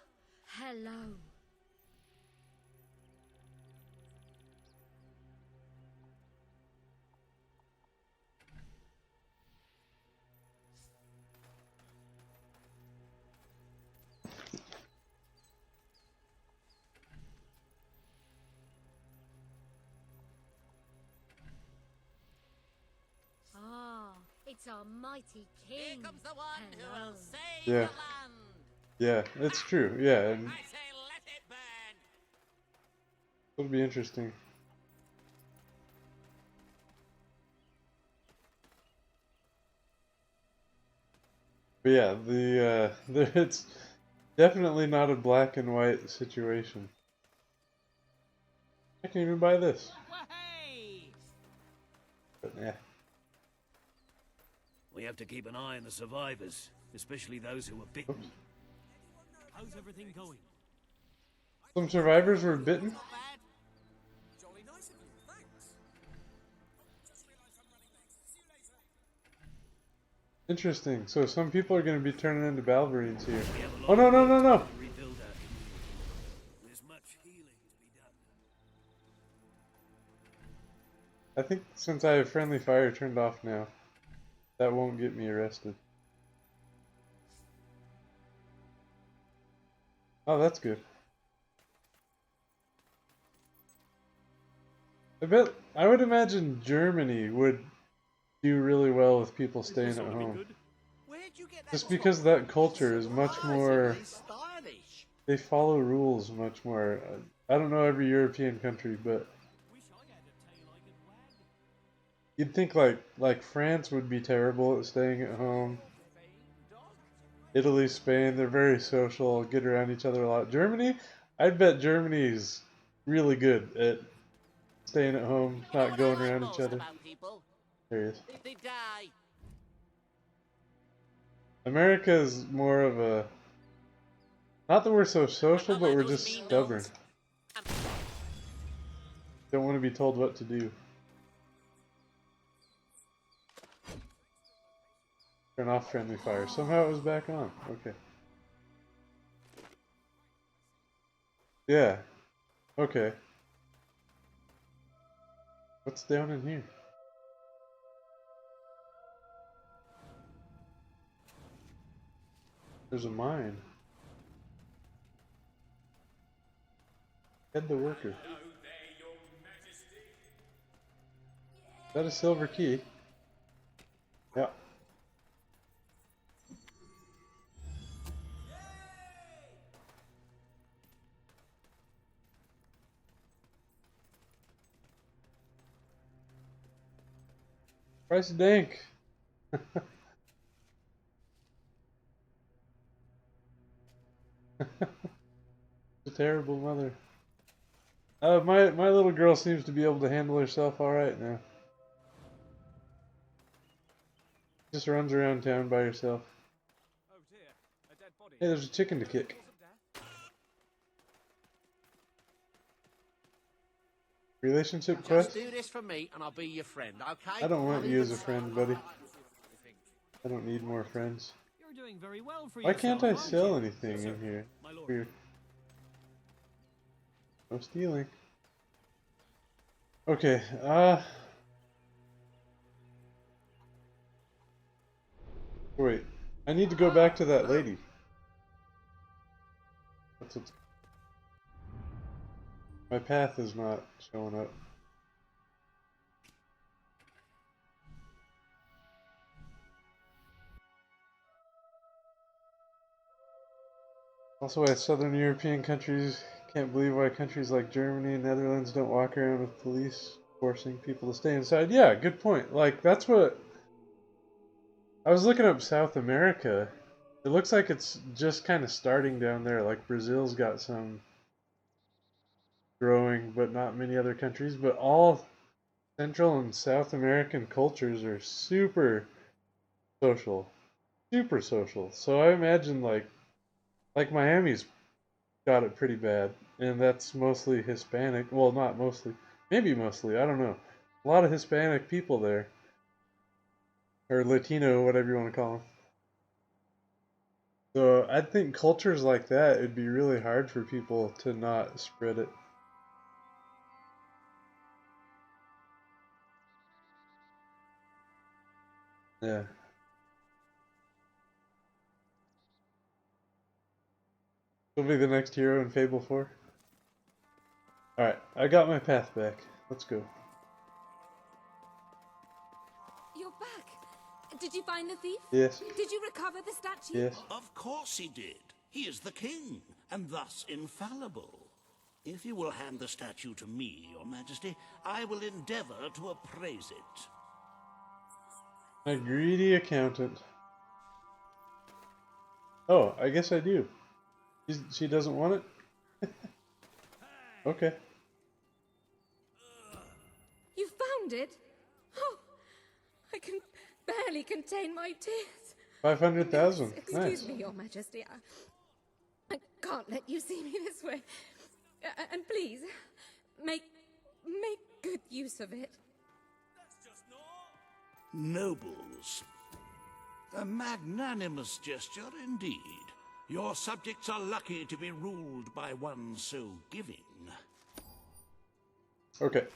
Hello. It's our mighty king. Here comes the one who will save Yeah. the land. Yeah, it's true. Yeah, and I say let it burn. it'll be interesting. But yeah, it's definitely not a black and white situation. I can even buy this. But yeah. We have to keep an eye on the survivors, especially those who were bitten. Oops. How's everything going? Some survivors were bitten? Interesting. So some people are going to be turning into Balverines here. Oh no, no, no, no! I think since I have friendly fire turned off now, that won't get me arrested. Oh, that's good. I would imagine Germany would do really well with people staying at home. Just because that culture is much more... They follow rules much more. I don't know every European country, but... You'd think like France would be terrible at staying at home. Italy, Spain, they're very social, get around each other a lot. Germany, I'd bet Germany's really good at staying at home, not going around each other. There he is. They die. America is more of a... Not that we're so social, but we're just stubborn. Don't want to be told what to do. Turn off friendly fire. Somehow it was back on. Okay. Yeah. Okay. What's down in here? There's a mine. Head the worker. Is that a silver key? Yeah. Price of dank. A terrible mother. My little girl seems to be able to handle herself all right now. Just runs around town by herself. Hey, there's a chicken to kick. Relationship quest? Just do this for me and I'll be your friend, okay? I don't want I'll you as even a friend, buddy. I don't need more friends. You're doing very well for Why can't I yourself, sell aren't you? anything Yes, in sir. here? My lord. Weird. No stealing. Okay, wait. I need to go back to that lady. What's my path is not showing up. Also, why Southern European countries can't believe why countries like Germany and Netherlands don't walk around with police forcing people to stay inside. Yeah, good point. Like, that's what... I was looking up South America. It looks like it's just kind of starting down there. Like, Brazil's got some growing, but not many other countries. But all Central and South American cultures are super social. Super social. So I imagine, like Miami's got it pretty bad, and that's mostly Hispanic. Well, not mostly, maybe mostly. I don't know. A lot of Hispanic people there, or Latino, whatever you want to call them. So I think cultures like that, it'd be really hard for people to not spread it. Yeah. He'll be the next hero in Fable 4. Alright, I got my path back. Let's go. You're back. Did you find the thief? Yes. Did you recover the statue? Yes. Of course he did. He is the king, and thus infallible. If you will hand the statue to me, Your Majesty, I will endeavor to appraise it. A greedy accountant. Oh, I guess I do. She doesn't want it? Okay. You found it? Oh, I can barely contain my tears. 500,000. Excuse Nice. me, Your Majesty. I can't let you see me this way. And please, make good use of it. Nobles. A magnanimous gesture indeed. Your subjects are lucky to be ruled by one so giving. Okay.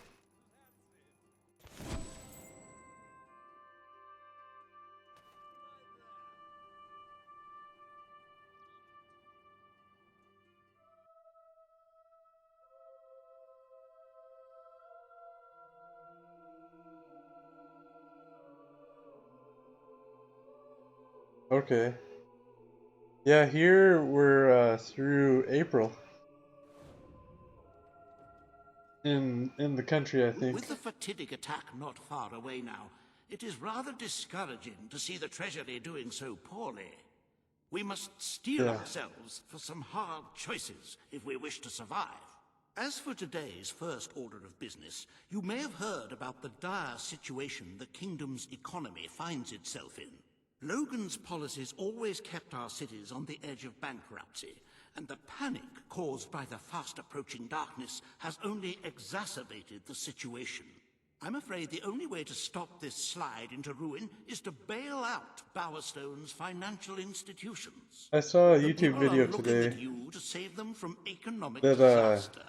Okay. Yeah, here we're through April. In the country, I think. With the fatidic attack not far away now, it is rather discouraging to see the Treasury doing so poorly. We must steel ourselves for some hard choices if we wish to survive. As for today's first order of business, you may have heard about the dire situation the kingdom's economy finds itself in. Logan's policies always kept our cities on the edge of bankruptcy, and the panic caused by the fast-approaching darkness has only exacerbated the situation. I'm afraid the only way to stop this slide into ruin is to bail out Bowerstone's financial institutions. I saw a The YouTube people video are looking today at you to save them from economic that disaster.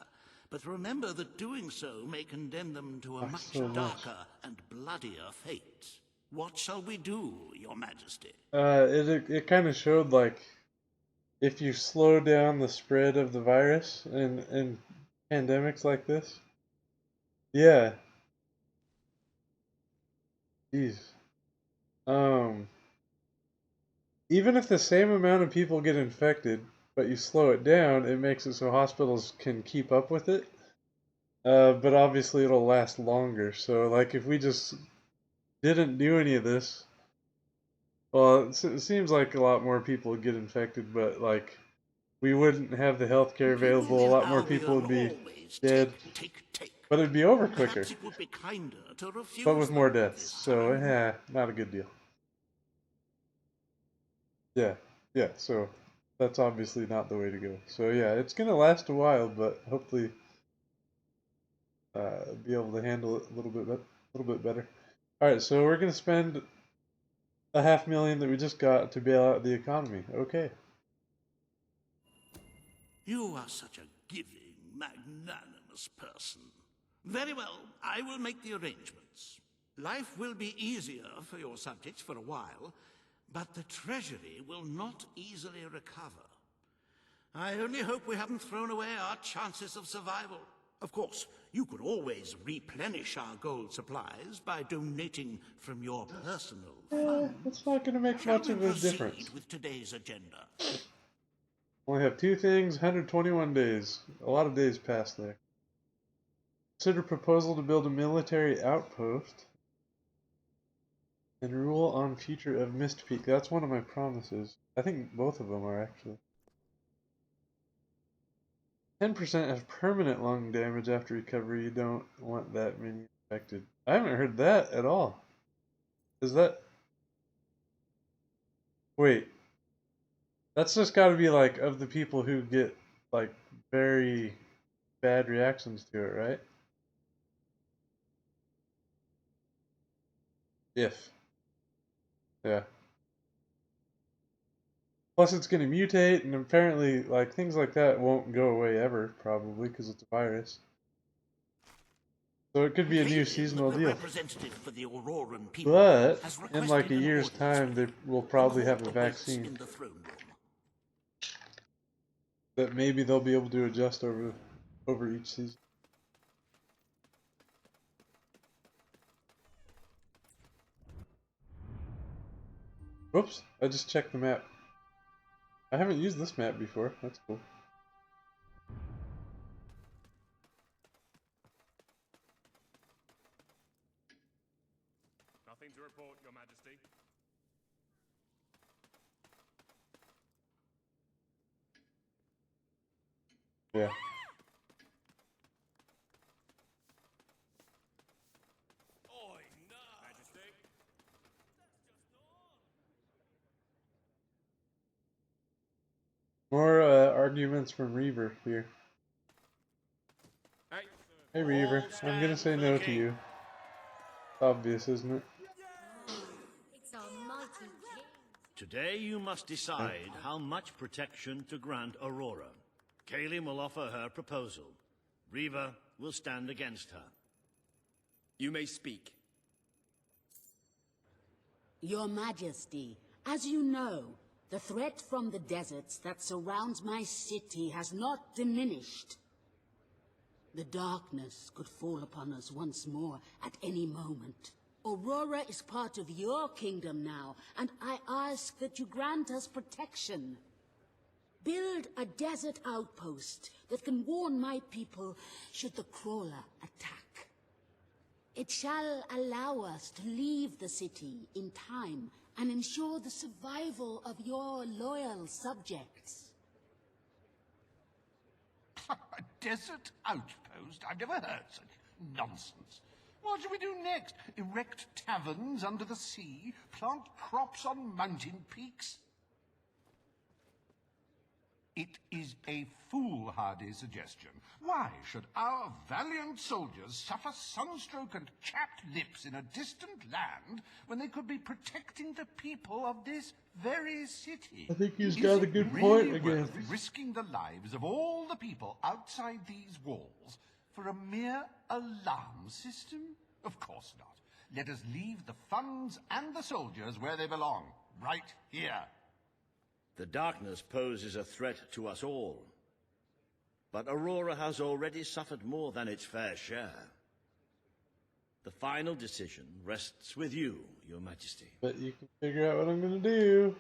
But remember that doing so may condemn them to a much so much. darker and bloodier fate. What shall we do, Your Majesty? It kind of showed, like, if you slow down the spread of the virus in pandemics like this. Yeah. Jeez. Even if the same amount of people get infected, but you slow it down, it makes it so hospitals can keep up with it. But obviously it'll last longer. So, like, if we just didn't do any of this, well, it seems like a lot more people would get infected, but, like, we wouldn't have the healthcare available. A lot more people would be dead. But it'd be over quicker. Perhaps it would be kinder to refuse But with more them deaths. So, not a good deal. Yeah, yeah, so that's obviously not the way to go. So yeah, it's gonna last a while, but hopefully be able to handle it a little bit better. All right, so we're gonna spend a $500,000 that we just got to bail out the economy. Okay. You are such a giving, magnanimous person. Very well, I will make the arrangements. Life will be easier for your subjects for a while, but the treasury will not easily recover. I only hope we haven't thrown away our chances of survival. Of course, you could always replenish our gold supplies by donating from your personal funds. It's not going to make Shall much we of a proceed difference. with today's agenda? Only have 2 things, 121 days. A lot of days passed there. Consider proposal to build a military outpost and rule on future of Mist Peak. That's one of my promises. I think both of them are actually. 10% have permanent lung damage after recovery. You don't want that many affected. I haven't heard that at all. Is that... Wait. That's just gotta be like of the people who get like very bad reactions to it, right? If. Yeah. Plus it's gonna mutate, and apparently like things like that won't go away ever, probably, because it's a virus. So it could be a new seasonal deal. For the Auroran people But has in like a requested an year's time, they will probably have a in vaccine the throne room. that maybe they'll be able to adjust over each season. Whoops, I just checked the map. I haven't used this map before. That's cool. Nothing to report, Your Majesty. Yeah. More arguments from Reaver here. Hey Reaver, I'm gonna say no to you. Obvious, isn't it? It's our mighty king. Today you must decide how much protection to grant Aurora. Kaelin will offer her proposal. Reaver will stand against her. You may speak. Your Majesty, as you know, the threat from the deserts that surrounds my city has not diminished. The darkness could fall upon us once more at any moment. Aurora is part of your kingdom now, and I ask that you grant us protection. Build a desert outpost that can warn my people should the crawler attack. It shall allow us to leave the city in time and ensure the survival of your loyal subjects. A desert outpost? I've never heard such nonsense. What shall we do next? Erect taverns under the sea? Plant crops on mountain peaks? It is a foolhardy suggestion. Why should our valiant soldiers suffer sunstroke and chapped lips in a distant land when they could be protecting the people of this very city? I think he's Is got a it good really point again. worth risking the lives of all the people outside these walls for a mere alarm system? Of course not. Let us leave the funds and the soldiers where they belong, right here. The darkness poses a threat to us all. But Aurora has already suffered more than its fair share. The final decision rests with you, Your Majesty. But you can figure out what I'm gonna do.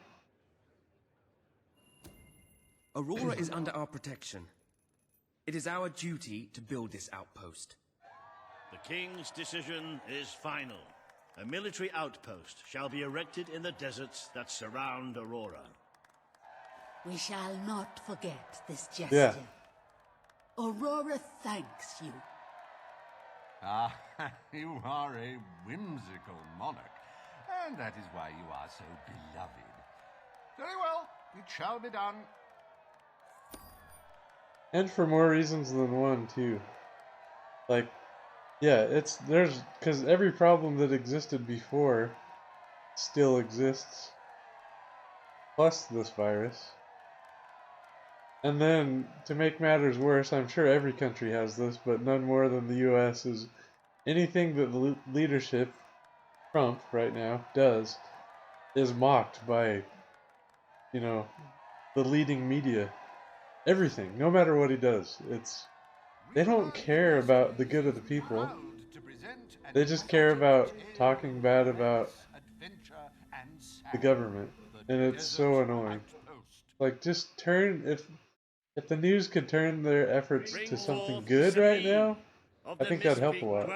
Aurora is under our protection. It is our duty to build this outpost. The King's decision is final. A military outpost shall be erected in the deserts that surround Aurora. We shall not forget this gesture. Yeah. Aurora thanks you. Ah, you are a whimsical monarch, and that is why you are so beloved. Very well, it shall be done. And for more reasons than one, too. Like, yeah, because every problem that existed before still exists, plus this virus. And then, to make matters worse, I'm sure every country has this, but none more than the US, is anything that the leadership, Trump, right now, does, is mocked by, you know, the leading media. Everything, no matter what he does. They don't care about the good of the people. They just care about talking bad about the government. And it's so annoying. Like, just if the news could turn their efforts to something good right now, I think that'd help a lot.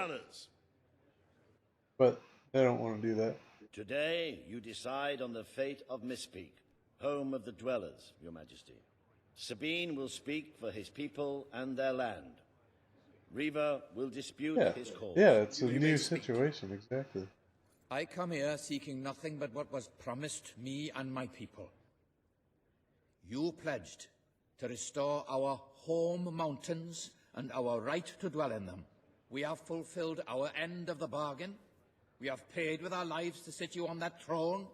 But they don't want to do that. Today, you decide on the fate of Misspeak, home of the Dwellers, Your Majesty. Sabine will speak for his people and their land. Reaver will dispute his cause. Yeah, it's a new situation, exactly. I come here seeking nothing but what was promised me and my people. You pledged to restore our home mountains and our right to dwell in them. We have fulfilled our end of the bargain. We have paid with our lives to sit you on that throne.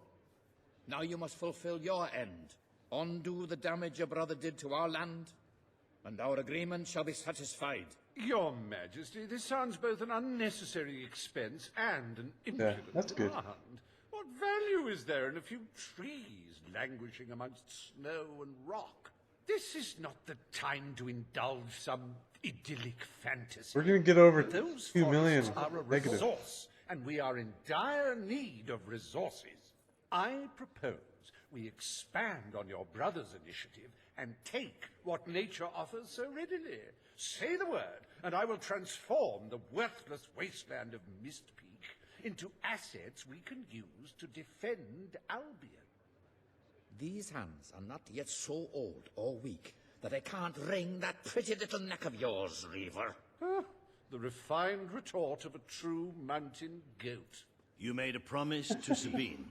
Now you must fulfill your end. Undo the damage your brother did to our land, and our agreement shall be satisfied. Your Majesty, this sounds both an unnecessary expense and an impudent that's good. demand. What value is there in a few trees languishing amongst snow and rock? This is not the time to indulge some idyllic fantasy. We're gonna get over Those 2 million forests are a negative. resource, and we are in dire need of resources. I propose we expand on your brother's initiative and take what nature offers so readily. Say the word, and I will transform the worthless wasteland of Mistpeak into assets we can use to defend Albion. These hands are not yet so old or weak that I can't wring that pretty little neck of yours, Reaver. The refined retort of a true mountain goat. You made a promise to Sabine,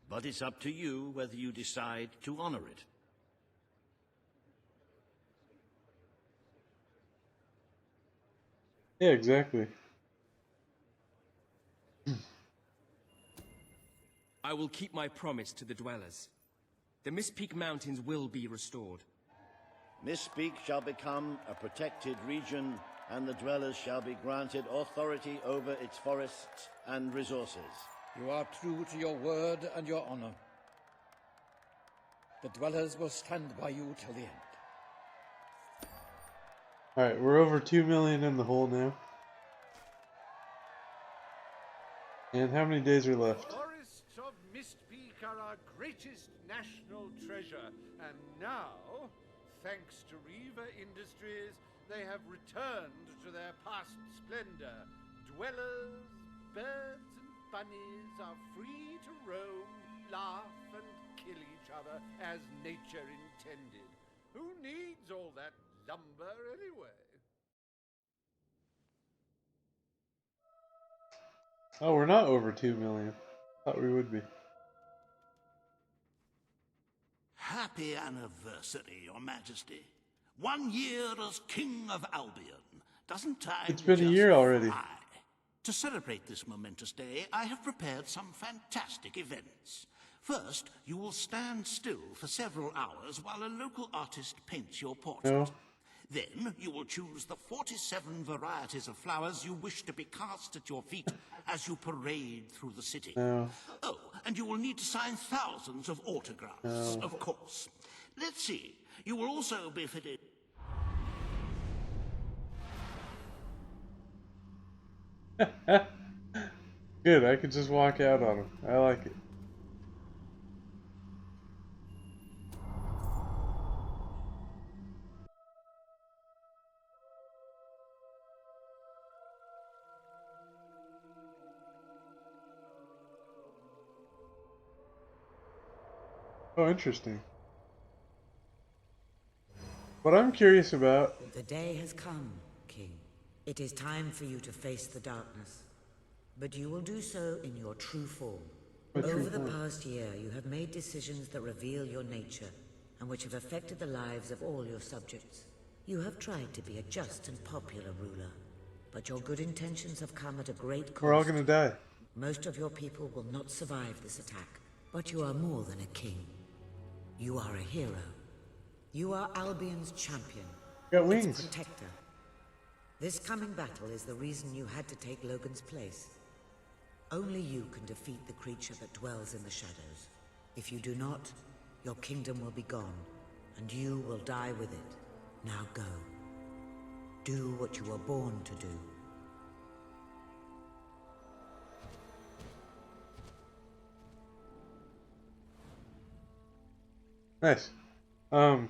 but it's up to you whether you decide to honor it. Yeah, exactly. I will keep my promise to the Dwellers. The Mistpeak Mountains will be restored. Mistpeak shall become a protected region, and the Dwellers shall be granted authority over its forests and resources. You are true to your word and your honor. The Dwellers will stand by you till the end. Alright, we're over 2 million in the hole now. And how many days are left? The forests of Mistpeak are our greatest national treasure, and now, thanks to Reaver Industries, they have returned to their past splendor. Dwellers, birds, and bunnies are free to roam, laugh, and kill each other as nature intended. Who needs all that lumber anyway? Oh, we're not over 2 million. Thought we would be. Happy anniversary, Your Majesty. 1 year as King of Albion. Doesn't time It's been a just year already. fly? To celebrate this momentous day, I have prepared some fantastic events. First, you will stand still for several hours while a local artist paints your portrait. No. Then you will choose the 47 varieties of flowers you wish to be cast at your feet as you parade through the city. No. Oh, and you will need to sign thousands of autographs, No. of course. Let's see. You will also be fitted... Good, I could just walk out on him. I like it. Oh, interesting. What I'm curious about... The day has come, King. It is time for you to face the darkness. But you will do so in your true form, Over the past year, you have made decisions that reveal your nature, and which have affected the lives of all your subjects. You have tried to be a just and popular ruler, but your good intentions have come at a great cost. We're all gonna die. Most of your people will not survive this attack, but you are more than a king. You are a hero. You are Albion's champion. Got wings. Its protector. This coming battle is the reason you had to take Logan's place. Only you can defeat the creature that dwells in the shadows. If you do not, your kingdom will be gone, and you will die with it. Now go. Do what you were born to do. Nice. What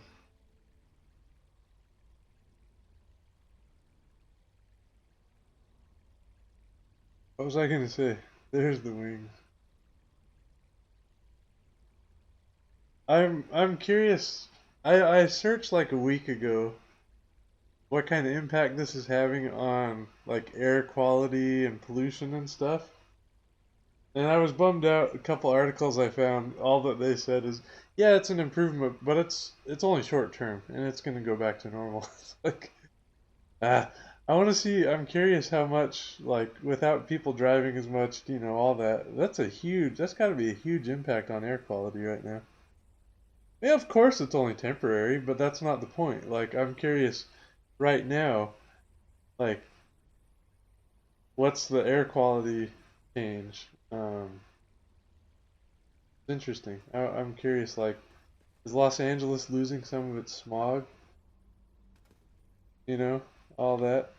was I gonna say? There's the wings. I'm curious. I searched like a week ago what kind of impact this is having on like air quality and pollution and stuff. And I was bummed out. A couple articles I found, all that they said is, yeah, it's an improvement, but it's only short term and it's gonna go back to normal. It's like, I want to see. I'm curious how much, like, without people driving as much, you know, all that. That's got to be a huge impact on air quality right now. Yeah, of course it's only temporary, but that's not the point. Like, I'm curious right now, like, what's the air quality change? It's interesting. I'm curious, like, is Los Angeles losing some of its smog? You know, all that.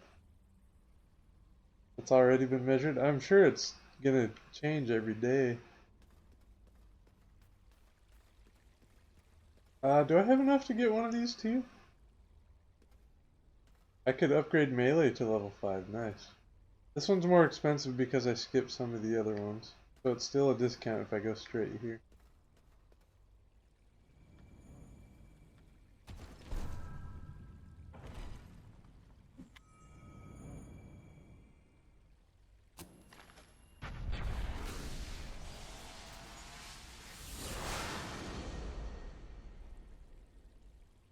It's already been measured. I'm sure it's gonna change every day. Do I have enough to get one of these too? I could upgrade melee to level 5. Nice. This one's more expensive because I skipped some of the other ones. So it's still a discount if I go straight here.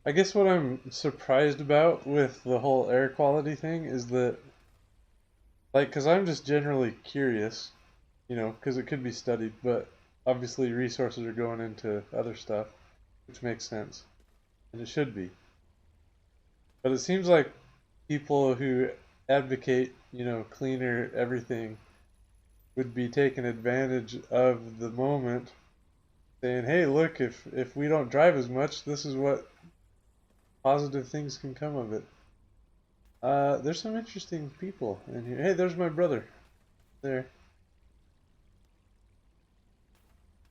I guess what I'm surprised about with the whole air quality thing is that, like, because I'm just generally curious, you know, because it could be studied, but obviously resources are going into other stuff, which makes sense, and it should be. But it seems like people who advocate, you know, cleaner everything would be taking advantage of the moment, saying, hey, look, if we don't drive as much, this is what positive things can come of it. There's some interesting people in here. Hey, there's my brother. There.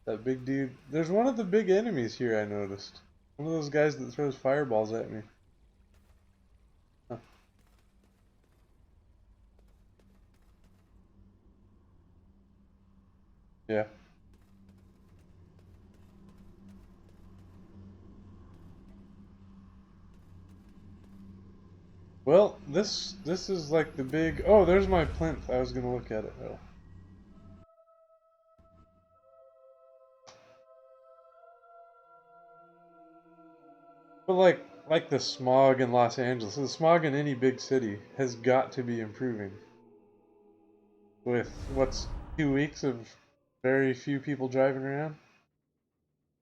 That big dude. There's one of the big enemies here I noticed. One of those guys that throws fireballs at me. Huh. Yeah. Well, this is like the big... Oh, there's my plinth. I was gonna look at it. Oh. But like the smog in Los Angeles, the smog in any big city has got to be improving. With what's 2 weeks of very few people driving around?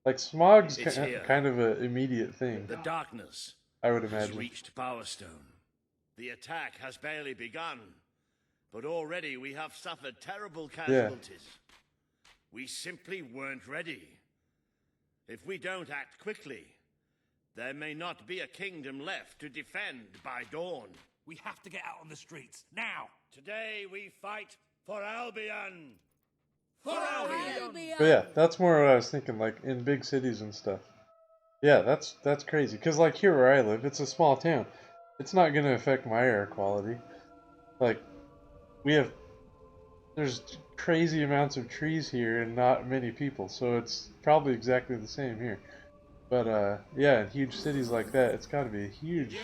Like smog's kind of an immediate thing. The darkness I would has imagine. reached Power Stone. The attack has barely begun, but already we have suffered terrible casualties. We simply weren't ready. If we don't act quickly, there may not be a kingdom left to defend by dawn. We have to get out on the streets, now! Today we fight for Albion! For Albion! But yeah, that's more what I was thinking, like in big cities and stuff. Yeah, that's crazy. Because like here where I live, it's a small town. It's not going to affect my air quality. Like, there's crazy amounts of trees here and not many people, so it's probably exactly the same here. But, yeah, in huge cities like that, it's got to be a huge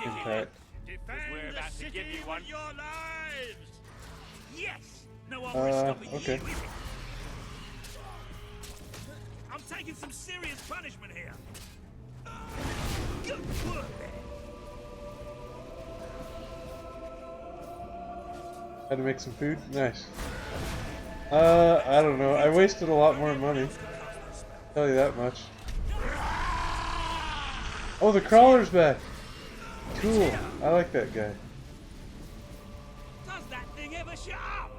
impact. We're about to give you one. Your lives! Yes! No one will stop okay. you. some serious punishment here. Good work there. Had to make some food? Nice. I don't know. I wasted a lot more money. I'll tell you that much. Oh, the crawler's back! Cool. I like that guy. Does that thing ever shut up?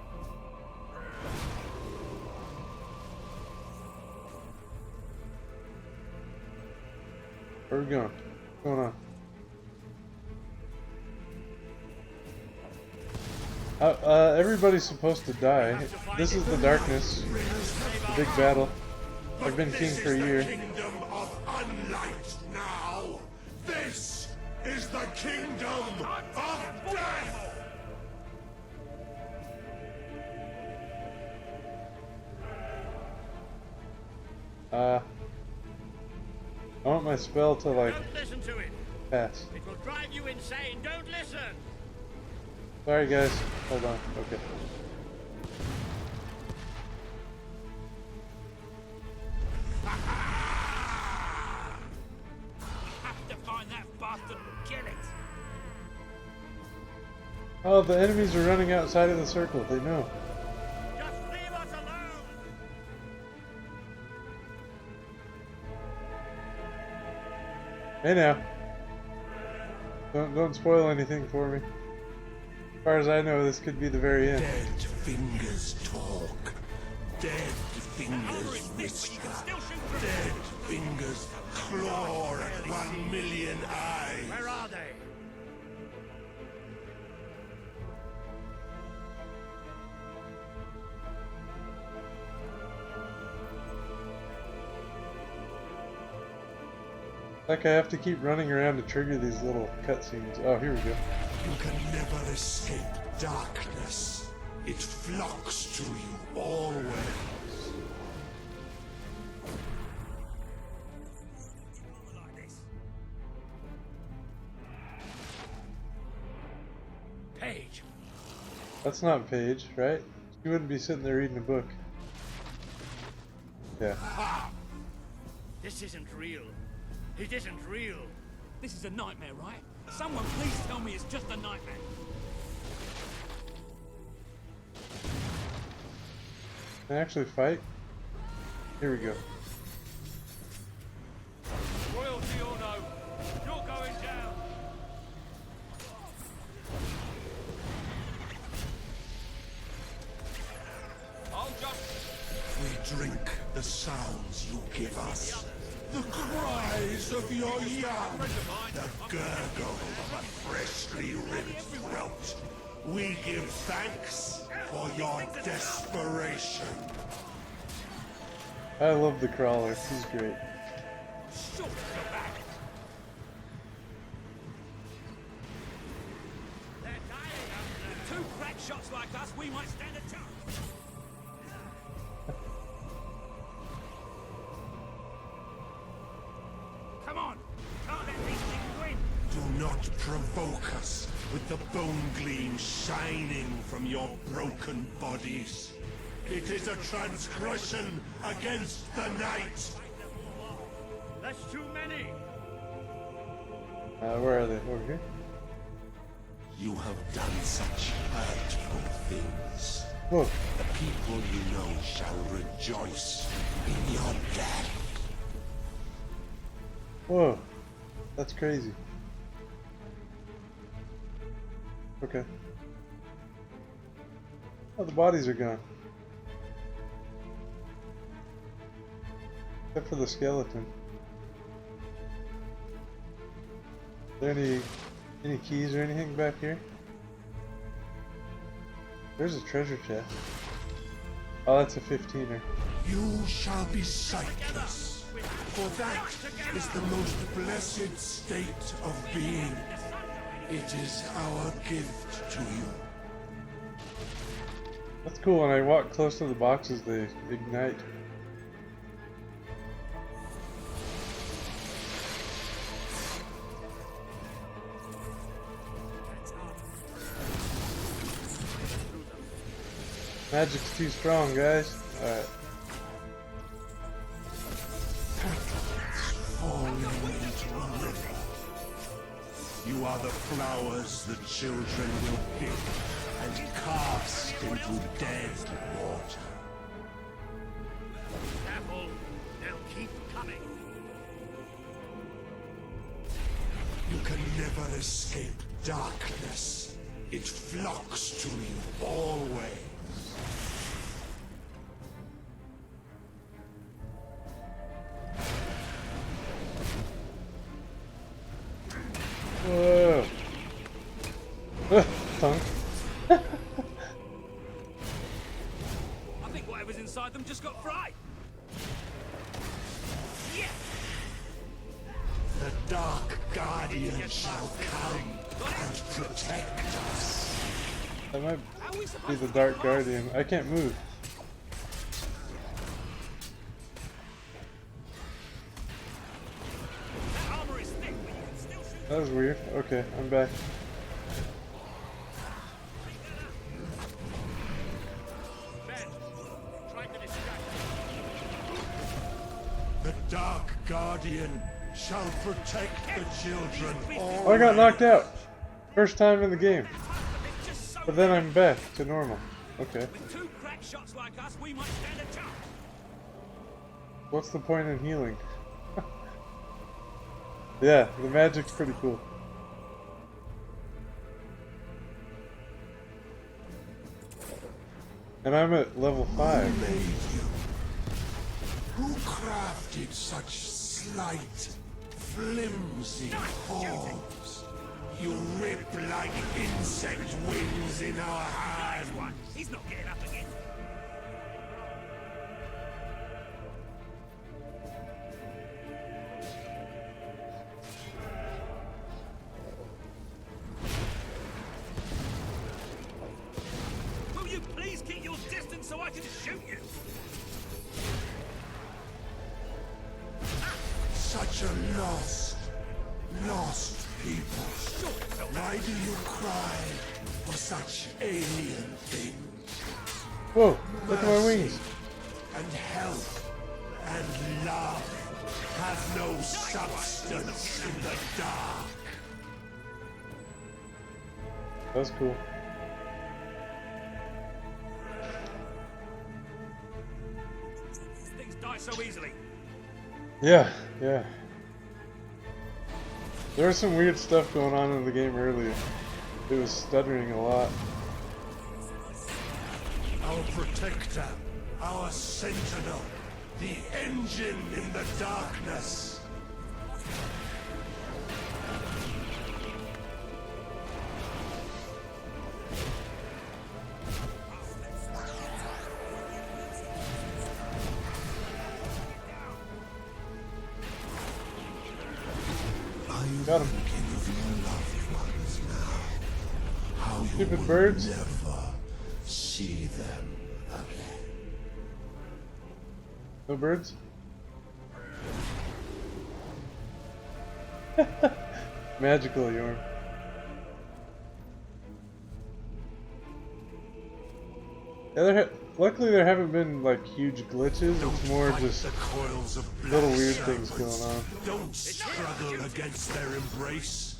Where are we going? What's going on? Everybody's supposed to die. This is the darkness. The big battle. I've been king for a year. Kingdom of Unlight now. This is the kingdom of death. I want my spell to like Don't listen to it. pass. It will drive you insane. Don't listen. Sorry guys. Hold on. Okay. Have to find that bastard and kill it. Oh, the enemies are running outside of the circle. They know. Just leave us alone. Hey now. Don't spoil anything for me. As far as I know, this could be the very end. Dead fingers talk. Dead fingers whisper. Dead fingers claw at 1,000,000 eyes. Where are they? Like I have to keep running around to trigger these little cutscenes. Oh, here we go. You can never escape darkness. It flocks to you always. Paige. That's not Paige, right? She wouldn't be sitting there reading a book. Yeah. This isn't real. It isn't real. This is a nightmare, right? Someone please tell me it's just a nightmare. Can I actually fight? Here we go. Royalty or no, you're going down. I'll just... We drink the sounds you give us. The cries of your young. The gurgle of a freshly ripped throat. We give thanks for your desperation. I love the crawler. He's great. Shut your back. They're dying up there. Two crack shots like us, we might stand a chance. Come on! Can't let these things win! Do not provoke us with the bone gleam shining from your broken bodies. It is a transgression against the night. That's too many. Where are they? Over here? You have done such hurtful things. Whoa. The people you know shall rejoice in your death. Whoa. That's crazy. Okay. Oh, the bodies are gone. Except for the skeleton. Are there any keys or anything back here? There's a treasure chest. Oh, that's a 15er. You shall be sightless, for that is the most blessed state of being. It is our gift to you. That's cool. When I walk close to the boxes, they ignite. Magic's too strong, guys. Alright. You are the flowers the children will pick and cast into dead water. Careful, they'll keep coming. You can never escape darkness. It flocks to you always. Whoa. Tongue. I think whatever's inside them just got fried. Yeah. The Dark Guardian shall come and protect us. That might be the Dark Guardian. I can't move. That was weird. Okay, I'm back. The Dark Guardian shall protect the children always. Oh, I got knocked out. First time in the game. But then I'm back to normal. Okay. With 2 crack shots like us, we might stand a chance. What's the point in healing? Yeah, the magic's pretty cool. And I'm at level 5. Who made you? Who crafted such slight, flimsy forms? You rip like insect wings in our hands. He's not getting up again. Will you please keep your distance so I can shoot you? Such a lost people. Why do you cry for such alien things? Whoa, look at my wings. And health and love have no substance in the dark. That's cool. These things die so easily. Yeah, yeah. There was some weird stuff going on in the game earlier. It was stuttering a lot. Our protector, our sentinel, the engine in the darkness. Got him. Stupid birds. Never see them again. No birds? Magical, Yorm. Yeah, luckily there haven't been like huge glitches, it's more just little weird things going on. Don't struggle against their embrace.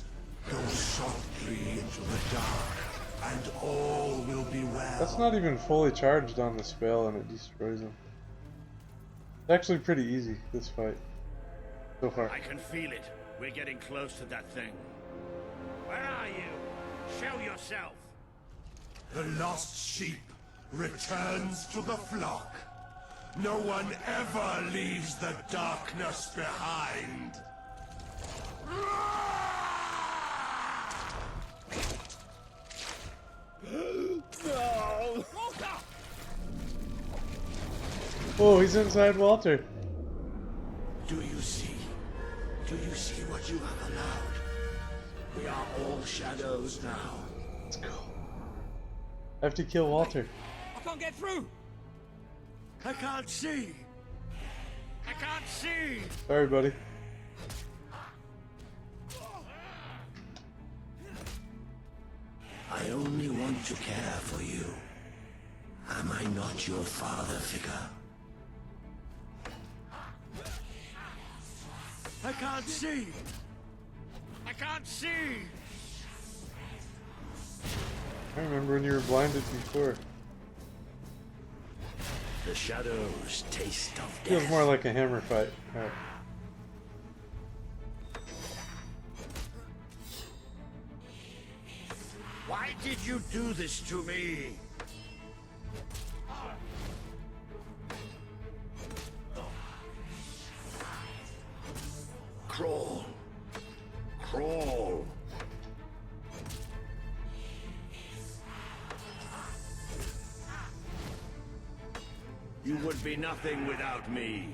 Go softly into the dark, and all will be well. That's not even fully charged on the spell and it destroys them. It's actually pretty easy, this fight. So far. I can feel it. We're getting close to that thing. Where are you? Show yourself. The lost sheep returns to the flock. No one ever leaves the darkness behind. No! Walter! Oh, he's inside Walter. Do you see? Do you see what you have allowed? We are all shadows now. Let's go. I have to kill Walter. I can't get through! I can't see! I can't see! Sorry, buddy. I only want to care for you. Am I not your father figure? I can't see! I can't see! I remember when you were blinded before. The shadows taste of death. Feels more like a hammer fight. Right. Why did you do this to me? Crawl. Crawl. You would be nothing without me.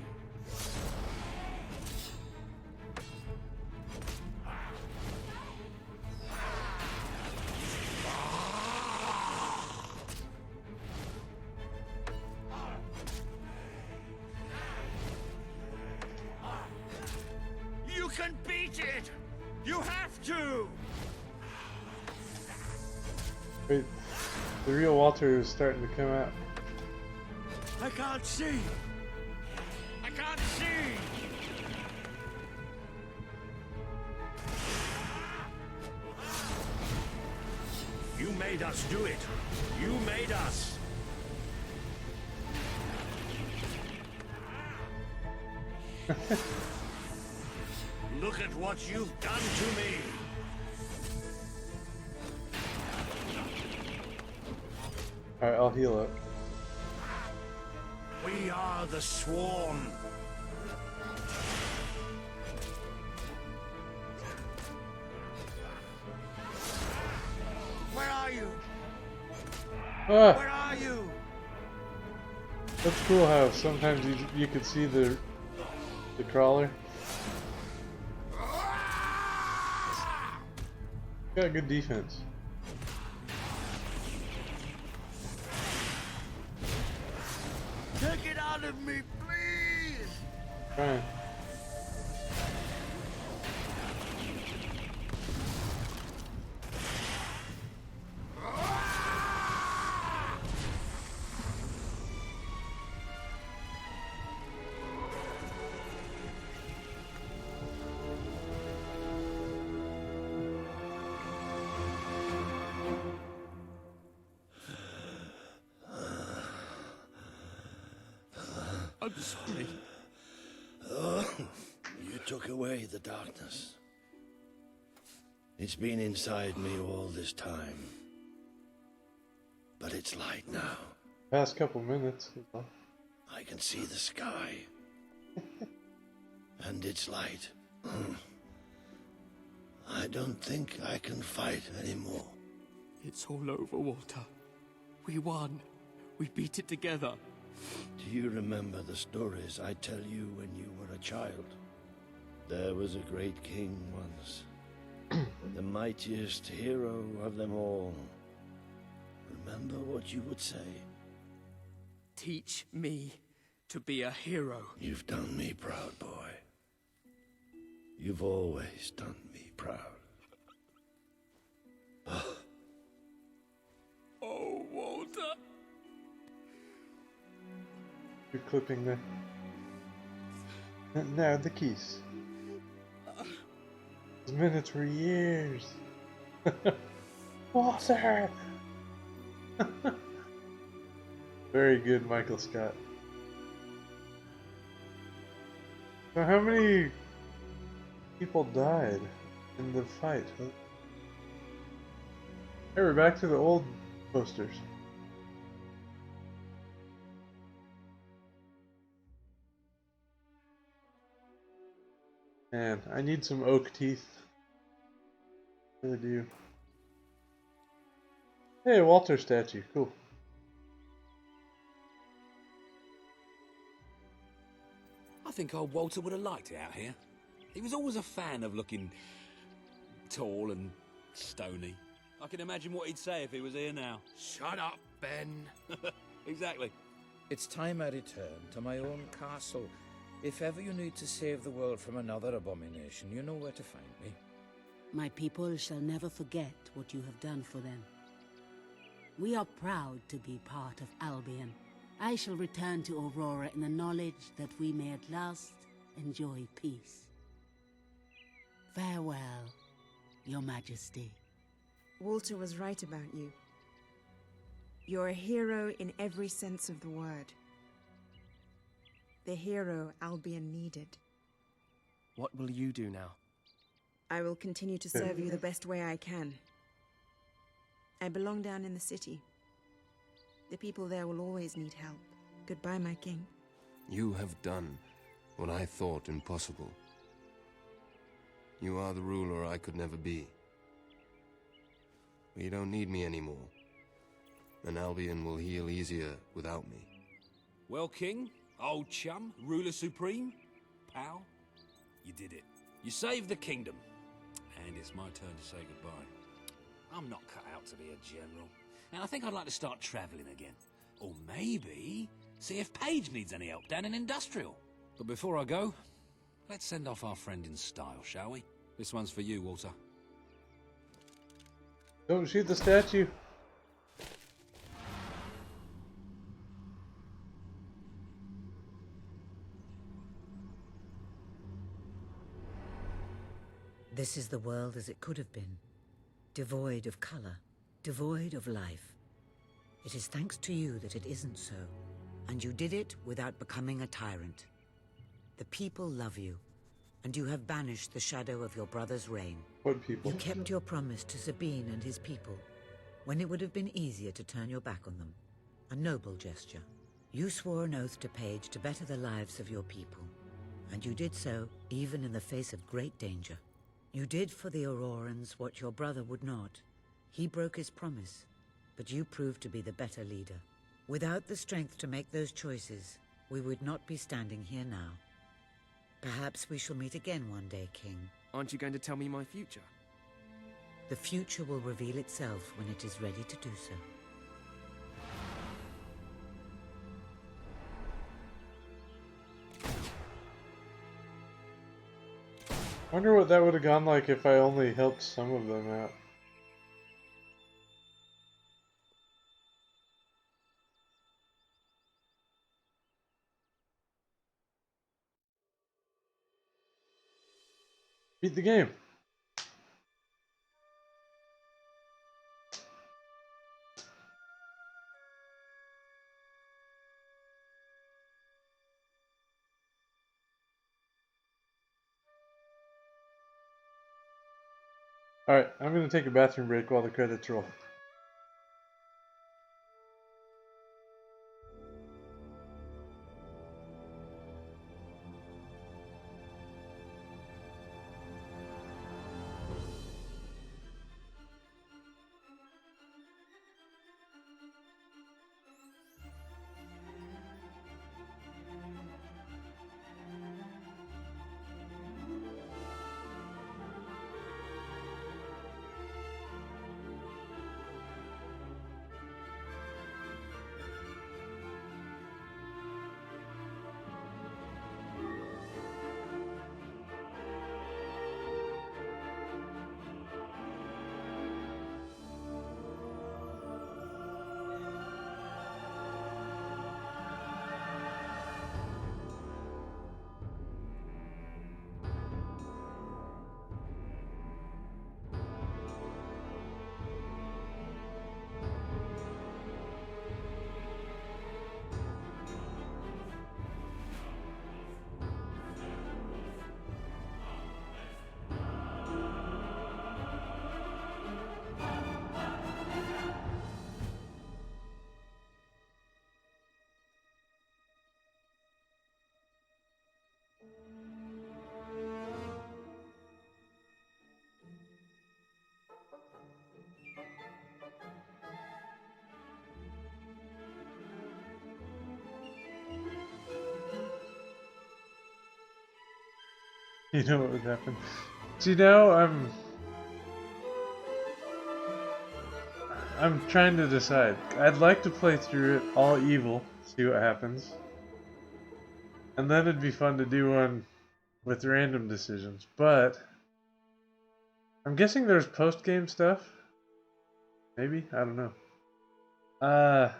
You can beat it! You have to! Wait, the real Walter is starting to come out. I can't see! I can't see! You made us do it! You made us! Look at what you've done to me! Alright, I'll heal up. We are the Swarm. Where are you? Ah! Where are you? That's cool how sometimes you could see the crawler. Got good defense. Take it out of me, please! Trying. I'm sorry. You took away the darkness. It's been inside me all this time. But it's light now. Past couple minutes. I can see the sky. And it's light. I don't think I can fight anymore. It's all over, Walter. We won. We beat it together. Do you remember the stories I tell you when you were a child? There was a great king once. The mightiest hero of them all. Remember what you would say? Teach me to be a hero. You've done me proud, boy. You've always done me proud. Oh, Walter. You're clipping there. And now the keys. These minutes were years. Walter! Very good, Michael Scott. So how many people died in the fight? Hey, we're back to the old posters. Man, I need some oak teeth. I really do. Hey, Walter statue. Cool. I think old Walter would have liked it out here. He was always a fan of looking tall and stony. I can imagine what he'd say if he was here now. Shut up, Ben. Exactly. It's time I return to my own castle. If ever you need to save the world from another abomination, you know where to find me. My people shall never forget what you have done for them. We are proud to be part of Albion. I shall return to Aurora in the knowledge that we may at last enjoy peace. Farewell, Your Majesty. Walter was right about you. You're a hero in every sense of the word. The hero Albion needed. What will you do now? I will continue to serve you the best way I can. I belong down in the city. The people there will always need help. Goodbye, my king. You have done what I thought impossible. You are the ruler I could never be. But you don't need me anymore. And Albion will heal easier without me. Well, King, old chum, ruler supreme, pal, you did it. You saved the kingdom. And it's my turn to say goodbye. I'm not cut out to be a general. And I think I'd like to start travelling again. Or maybe see if Paige needs any help down in Industrial. But before I go, let's send off our friend in style, shall we? This one's for you, Walter. Don't shoot the statue. This is the world as it could have been. Devoid of color, devoid of life. It is thanks to you that it isn't so. And you did it without becoming a tyrant. The people love you, and you have banished the shadow of your brother's reign. What people? You kept your promise to Sabine and his people, when it would have been easier to turn your back on them. A noble gesture. You swore an oath to Paige to better the lives of your people, and you did so even in the face of great danger. You did for the Aurorans what your brother would not. He broke his promise, but you proved to be the better leader. Without the strength to make those choices, we would not be standing here now. Perhaps we shall meet again one day, King. Aren't you going to tell me my future? The future will reveal itself when it is ready to do so. Wonder what that would have gone like if I only helped some of them out. Beat the game. Alright, I'm going to take a bathroom break while the credits roll. You know what would happen. See, now I'm trying to decide. I'd like to play through it all evil, see what happens. And then it'd be fun to do one with random decisions. But I'm guessing there's post-game stuff. Maybe? I don't know. But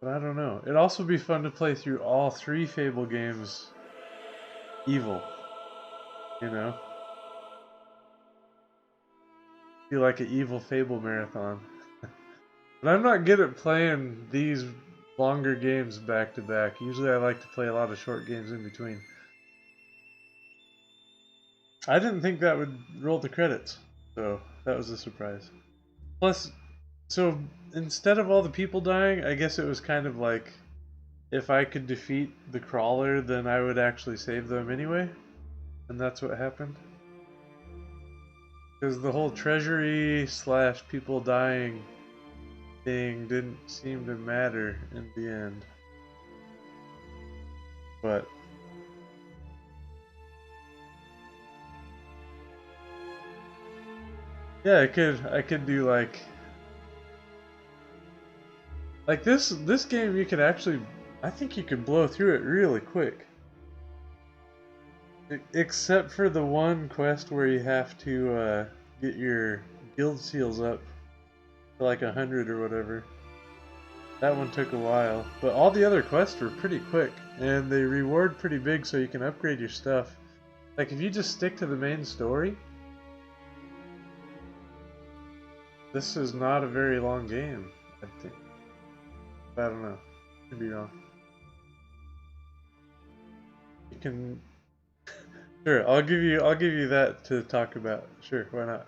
I don't know. It'd also be fun to play through all 3 Fable games evil. You know? Be like an evil Fable marathon. But I'm not good at playing these longer games back to back. Usually I like to play a lot of short games in between. I didn't think that would roll the credits, so that was a surprise. Plus, so instead of all the people dying, I guess it was kind of like if I could defeat the crawler, then I would actually save them anyway. And that's what happened. Because the whole treasury / people dying thing didn't seem to matter in the end. But yeah, I could do like this game you could actually, I think you could blow through it really quick. Except for the one quest where you have to get your guild seals up to like 100 or whatever. That one took a while, but all the other quests were pretty quick, and they reward pretty big so you can upgrade your stuff. Like if you just stick to the main story, this is not a very long game, I think. I don't know. Could be wrong. You can sure, I'll give you that to talk about. Sure, why not?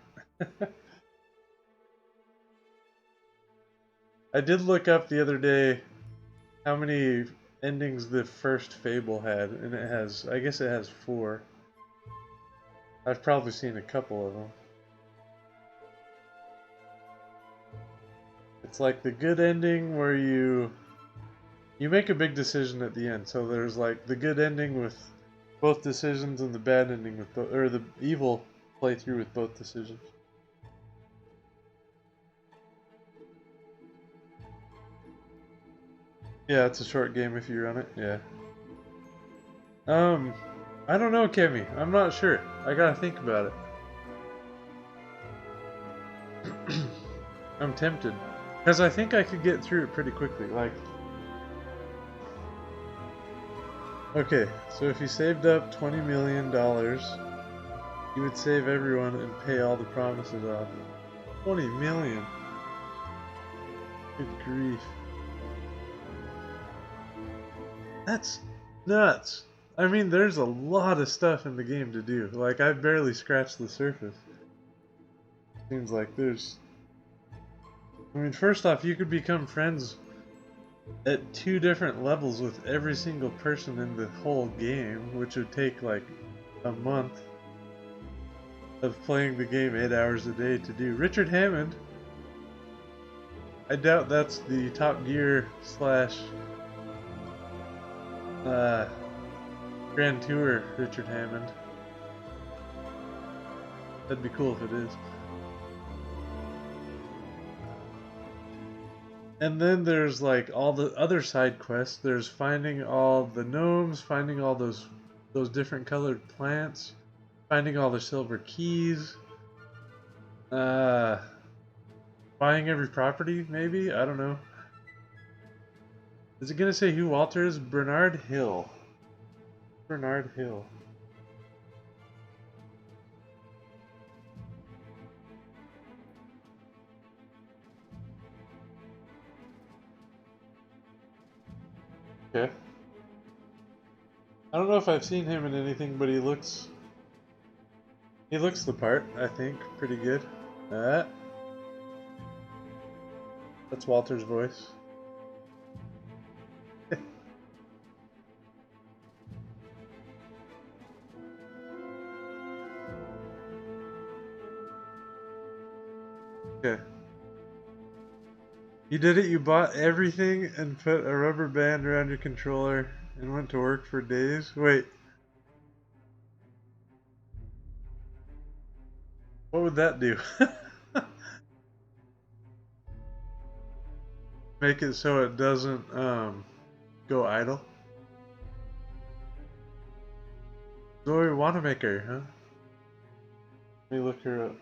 I did look up the other day how many endings the first Fable had, and it has, I guess it has 4. I've probably seen a couple of them. It's like the good ending where you make a big decision at the end. So there's like the good ending with both decisions and the bad ending with both, or the evil playthrough with both decisions. Yeah, it's a short game if you run it. Yeah. I don't know, Kemi. I'm not sure. I gotta think about it. I'm tempted. Because I think I could get through it pretty quickly. Like, okay, so if you saved up $20 million, you would save everyone and pay all the promises off. 20 million. Good grief. That's nuts. I mean, there's a lot of stuff in the game to do. Like, I've barely scratched the surface. Seems like there's... I mean, first off, you could become friends at 2 different levels with every single person in the whole game, which would take like a month of playing the game 8 hours a day to do. Richard Hammond. I doubt that's the Top Gear / Grand Tour Richard Hammond. That'd be cool if it is. And then there's like all the other side quests. There's finding all the gnomes, finding all those different colored plants, finding all the silver keys, buying every property, maybe? I don't know. Is it gonna say who Walter is? Bernard Hill. Bernard Hill. Okay. I don't know if I've seen him in anything, but he looks the part, I think. Pretty good. That's Walter's voice. Okay. You did it, you bought everything and put a rubber band around your controller and went to work for days? Wait. What would that do? Make it so it doesn't go idle? Zoe Wanamaker, huh? Let me look her up.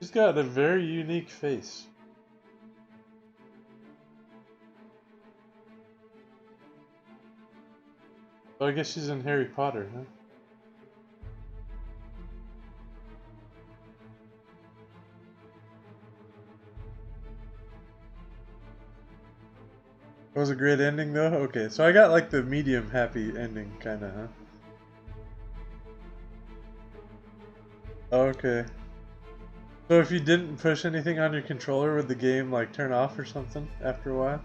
She's got a very unique face. Oh, I guess she's in Harry Potter, huh? It was a great ending though? Okay, so I got like the medium happy ending kinda, huh? Okay. So if you didn't push anything on your controller, would the game like turn off or something after a while?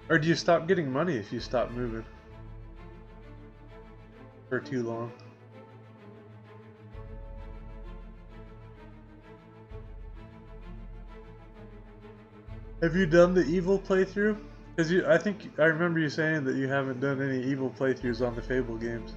Or do you stop getting money if you stop moving? For too long? Have you done the evil playthrough? Because I think I remember you saying that you haven't done any evil playthroughs on the Fable games.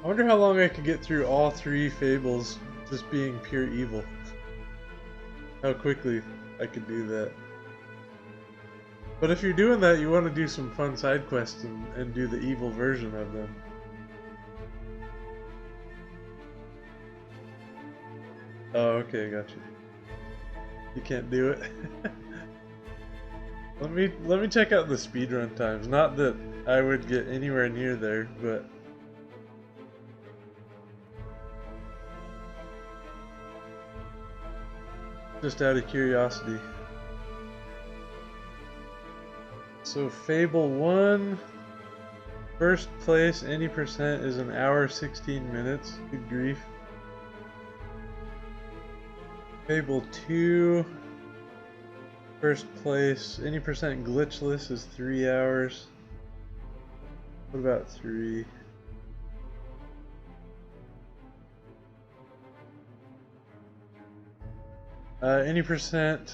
I wonder how long I could get through all 3 Fables just being pure evil. How quickly I could do that. But if you're doing that, you want to do some fun side quests and do the evil version of them. Oh, okay, gotcha. You can't do it. Let me check out the speedrun times. Not that I would get anywhere near there, but just out of curiosity. So Fable 1, first place, any percent is an hour 16 minutes. Good grief. Fable 2, first place, any percent glitchless is 3 hours. What about 3? Any percent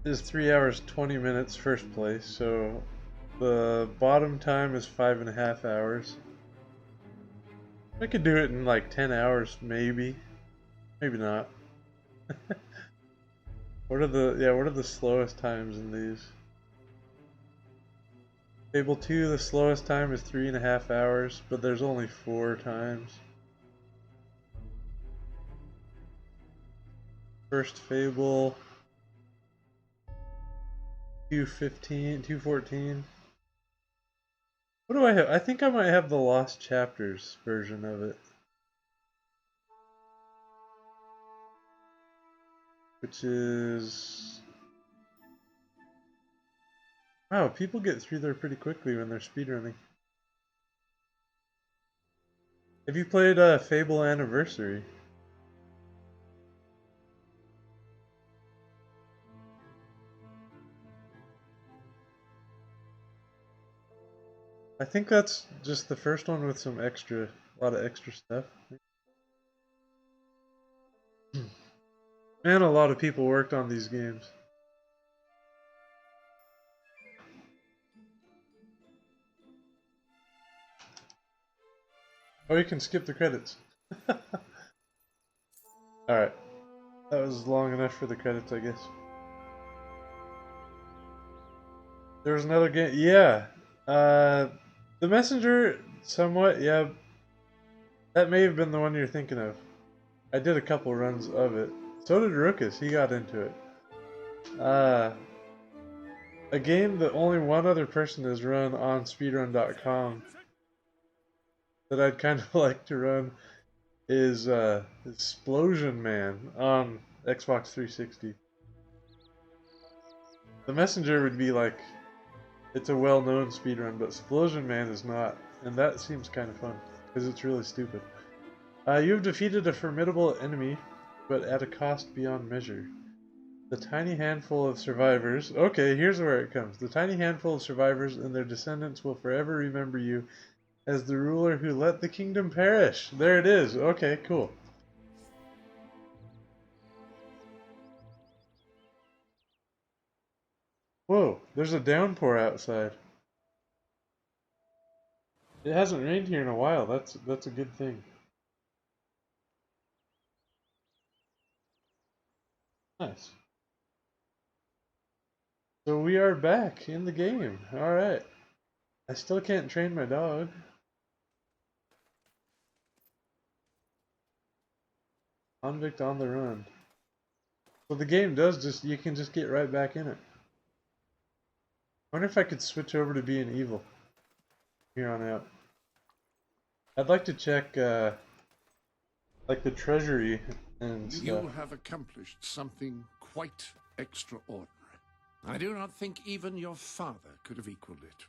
is 3 hours 20 minutes first place, so the bottom time is 5.5 hours. I could do it in like 10 hours, maybe. Maybe not. What are the slowest times in these? Fable 2, the slowest time is 3.5 hours, but there's only 4 times. First Fable 2:15, 2:14. What do I have? I think I might have the Lost Chapters version of it. Which is... Wow, people get through there pretty quickly when they're speedrunning. Have you played Fable Anniversary? I think that's just the first one with some extra, a lot of extra stuff. Man, a lot of people worked on these games. Oh, you can skip the credits. Alright. That was long enough for the credits, I guess. There was another game. Yeah. The Messenger, somewhat, yeah. That may have been the one you're thinking of. I did a couple runs of it. So did Ruckus, he got into it. A game that only one other person has run on speedrun.com that I'd kind of like to run is Explosion Man on Xbox 360. The Messenger would be like, it's a well-known speedrun, but Explosion Man is not, and that seems kind of fun, because it's really stupid. You have defeated a formidable enemy, but at a cost beyond measure. The tiny handful of survivors... Okay, here's where it comes. The tiny handful of survivors and their descendants will forever remember you as the ruler who let the kingdom perish. There it is. Okay, cool. Whoa, there's a downpour outside. It hasn't rained here in a while. That's a good thing. Nice. So we are back in the game. Alright. I still can't train my dog. Convict on the run. So the game does just, you can just get right back in it. I wonder if I could switch over to being evil here on out. I'd like to check, like the treasury and stuff. You have accomplished something quite extraordinary. I do not think even your father could have equaled it.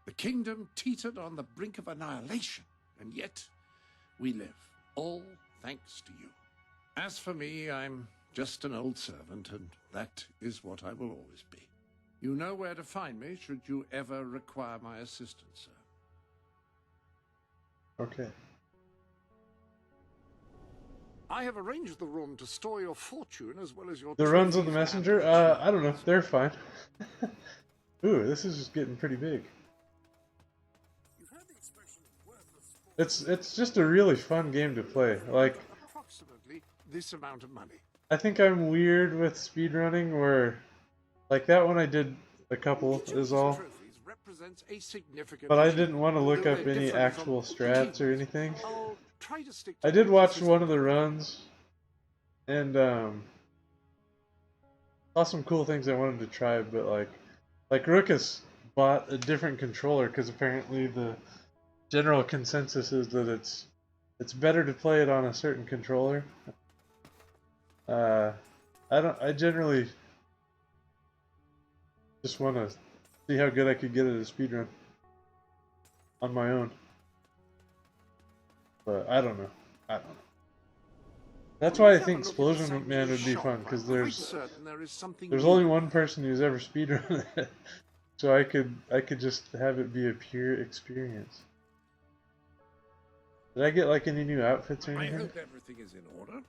The kingdom teetered on the brink of annihilation, and yet we live, all thanks to you. As for me, I'm just an old servant, and that is what I will always be. You know where to find me should you ever require my assistance, sir. Okay. I have arranged the room to store your fortune as well as your The runs of the trophies and messenger? I don't know. They're fine. Ooh, this is just getting pretty big. It's just a really fun game to play. Like, approximately this amount of money. I think I'm weird with speedrunning where, like that one I did a couple is all. Represents a significant But I didn't want to look Though up they're any different actual from strats or anything. I'll try to stick to I did my watch consistent- one of the runs and saw some cool things I wanted to try, but like Ruckus bought a different controller because apparently the general consensus is that it's better to play it on a certain controller. I generally just want to see how good I could get at a speedrun on my own. But I don't know. That's why I think Explosion Man would be fun, because there's only one person who's ever speedrun it. So I could just have it be a pure experience. Did I get like any new outfits or I anything? hope everything is in order.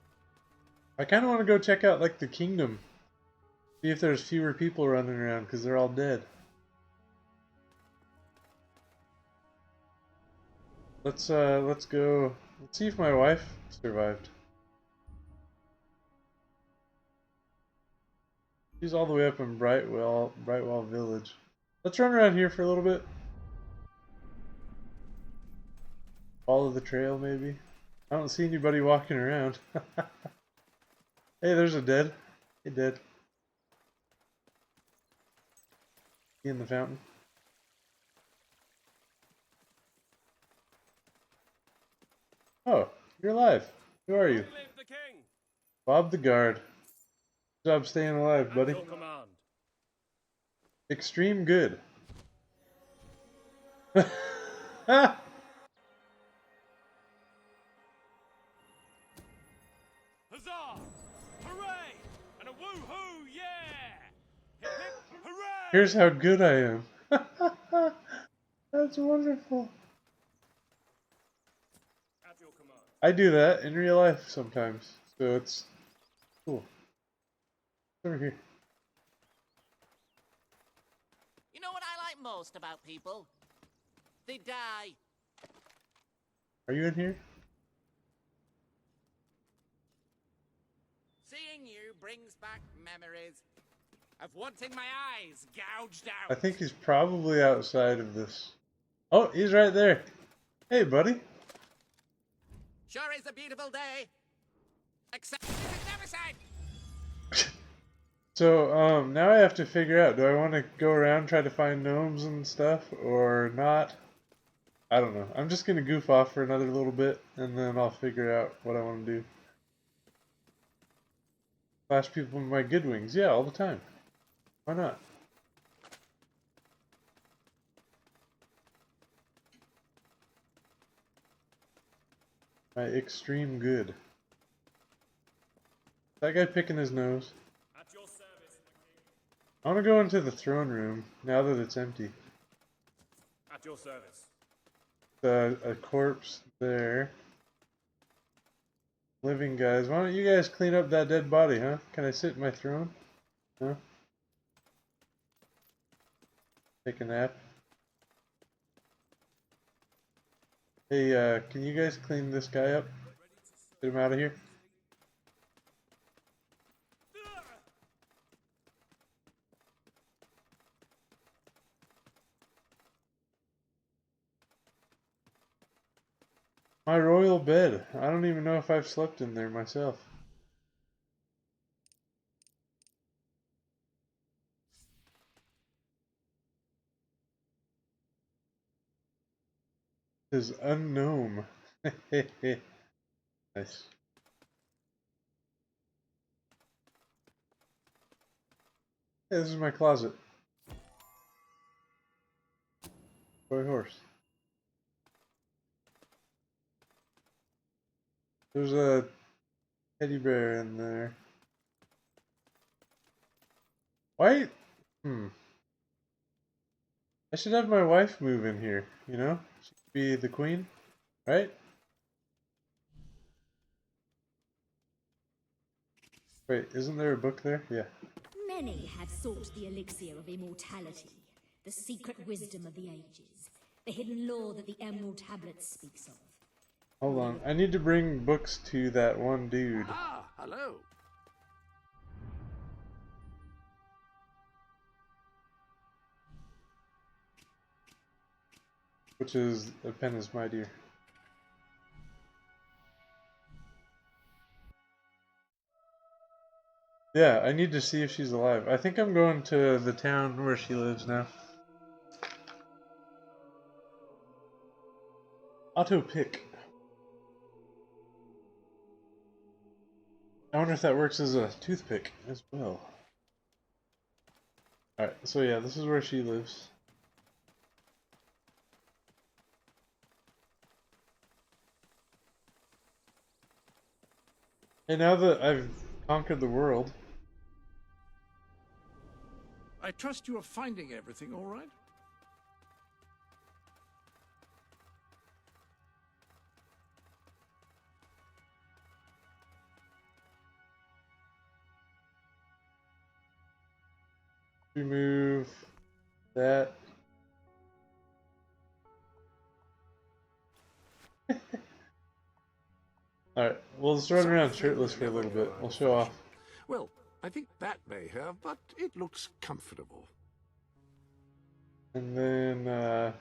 I kind of want to go check out like the kingdom. See if there's fewer people running around because they're all dead. Let's go. Let's see if my wife survived. She's all the way up in Brightwell Village. Let's run around here for a little bit. Follow the trail, maybe. I don't see anybody walking around. Hey, there's a dead. Hey, dead. In the fountain. Oh, you're alive. Who are you? Bob the guard. Good job staying alive, buddy. Extreme good. Huzzah! Hooray! And a woo-hoo, yeah! Hip hip, hooray! Here's how good I am. That's wonderful. At your command. I do that in real life sometimes, so it's cool. Over here. You know what I like most about people? They die. Are you in here? Seeing you brings back memories of wanting my eyes gouged out. I think he's probably outside of this. Oh, he's right there. Hey, buddy. Sure is a beautiful day. Except this is Neverside. So, now I have to figure out, do I want to go around try to find gnomes and stuff, or not? I don't know. I'm just going to goof off for another little bit, and then I'll figure out what I want to do. Flash people with my good wings. Yeah, all the time. Why not? My extreme good. That guy picking his nose. At your service, I want to go into the throne room now that it's empty. At your service. A corpse there. Living guys. Why don't you guys clean up that dead body, huh? Can I sit in my throne? Huh? Take a nap. Hey, can you guys clean this guy up? Get him out of here. My royal bed. I don't even know if I've slept in there myself. Is unknown. Nice. Hey, this is my closet. Toy horse. There's a teddy bear in there. Why? I should have my wife move in here, you know? She could be the queen, right? Wait, isn't there a book there? Yeah. Many have sought the elixir of immortality, the secret wisdom of the ages, the hidden lore that the Emerald Tablet speaks of. Hold on. I need to bring books to that one dude. Ah, hello. Which is a pen is mightier. Yeah, I need to see if she's alive. I think I'm going to the town where she lives now. Auto pick. I wonder if that works as a toothpick as well. Alright, so yeah, this is where she lives. And now that I've conquered the world... I trust you are finding everything all right? Remove that. Alright, we'll just run around shirtless for a little bit. We'll show off. Well, I think that may have, but it looks comfortable. And then,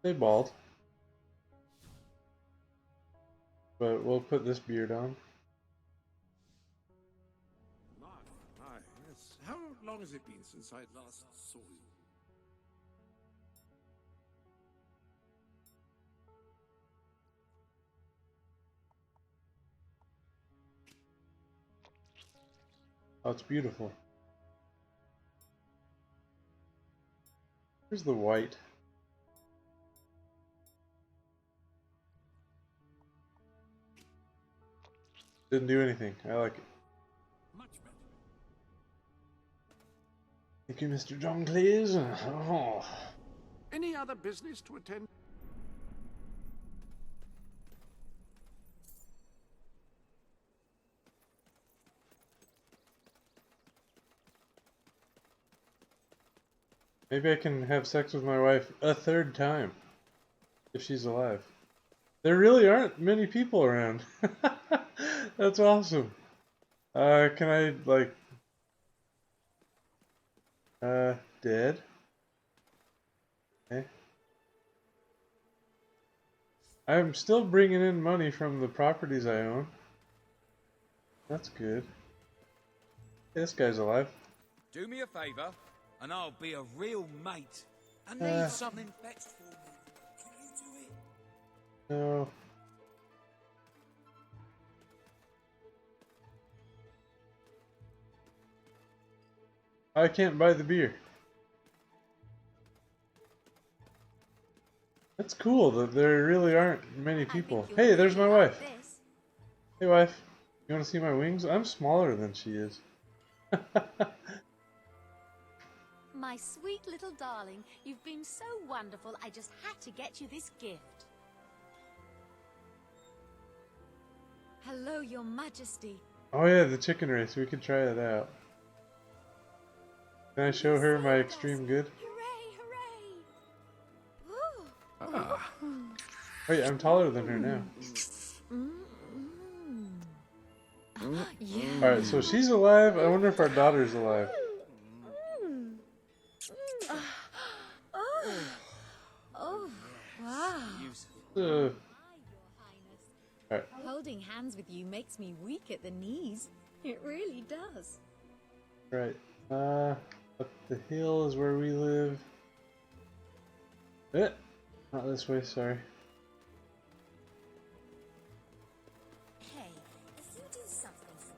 stay bald. But we'll put this beard on. My, yes. How long has it been since I last saw you? Oh, it's beautiful. Here's the white. Didn't do anything. I like it. Much better. Thank you, Mr. John Cleese. Oh. Any other business to attend? Maybe I can have sex with my wife a third time. If she's alive. There really aren't many people around. That's awesome. Can I, like... dead? Okay. I'm still bringing in money from the properties I own. That's good. Hey, this guy's alive. Do me a favour, and I'll be a real mate. I need something fetched for me. Can you do it? No. I can't buy the beer. That's cool that there really aren't many people. Hey, there's my wife. Hey, wife. You want to see my wings? I'm smaller than she is. My sweet little darling, you've been so wonderful, I just had to get you this gift. Hello, Your Majesty. Oh yeah, the chicken race. We could try that out. Can I show her my extreme good? Hooray, hooray! Wait, I'm taller than her now. Yeah. Alright, so she's alive. I wonder if our daughter's alive. Oh, wow. Alright. Holding hands with you makes me weak at the knees. It really does. Right. Up the hill is where we live. Not this way, sorry. Hey, if you do something for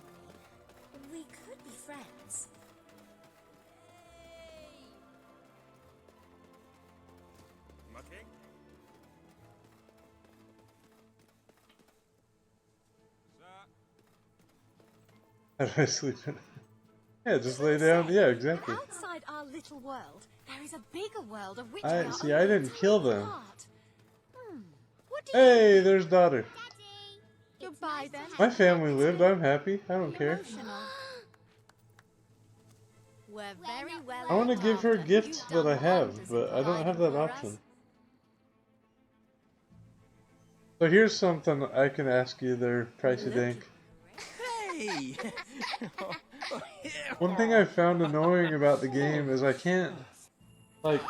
me, we could be friends. My king? How do I sleep in? Yeah, just lay down. Yeah, exactly. Outside our little world, there is a bigger world of which we I are see. only I didn't kill them. part. What do you Hey, there's daughter. Goodbye then. My family lived. I'm happy. I don't care. We're very well. I want to looked give her after. gifts You've that done I have, wonders but I don't providing have that for us. option. So here's something I can ask you there, Pricey Dank. Hey! One thing I found annoying about the game is I can't, like,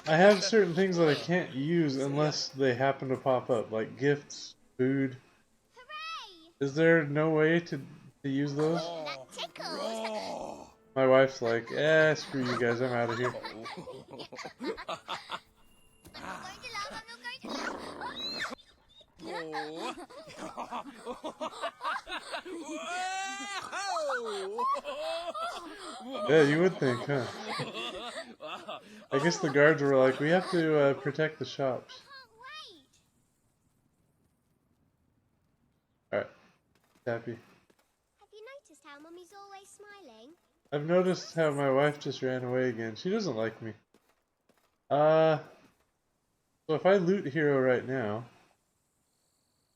I have certain things that I can't use unless they happen to pop up, like gifts, food. Is there no way to use those? My wife's like, screw you guys, I'm out of here. Yeah, you would think, huh? I guess the guards were like, we have to protect the shops. Alright. Happy. Have you noticed how Mummy's always smiling? I've noticed how my wife just ran away again. She doesn't like me. So if I loot Hero right now,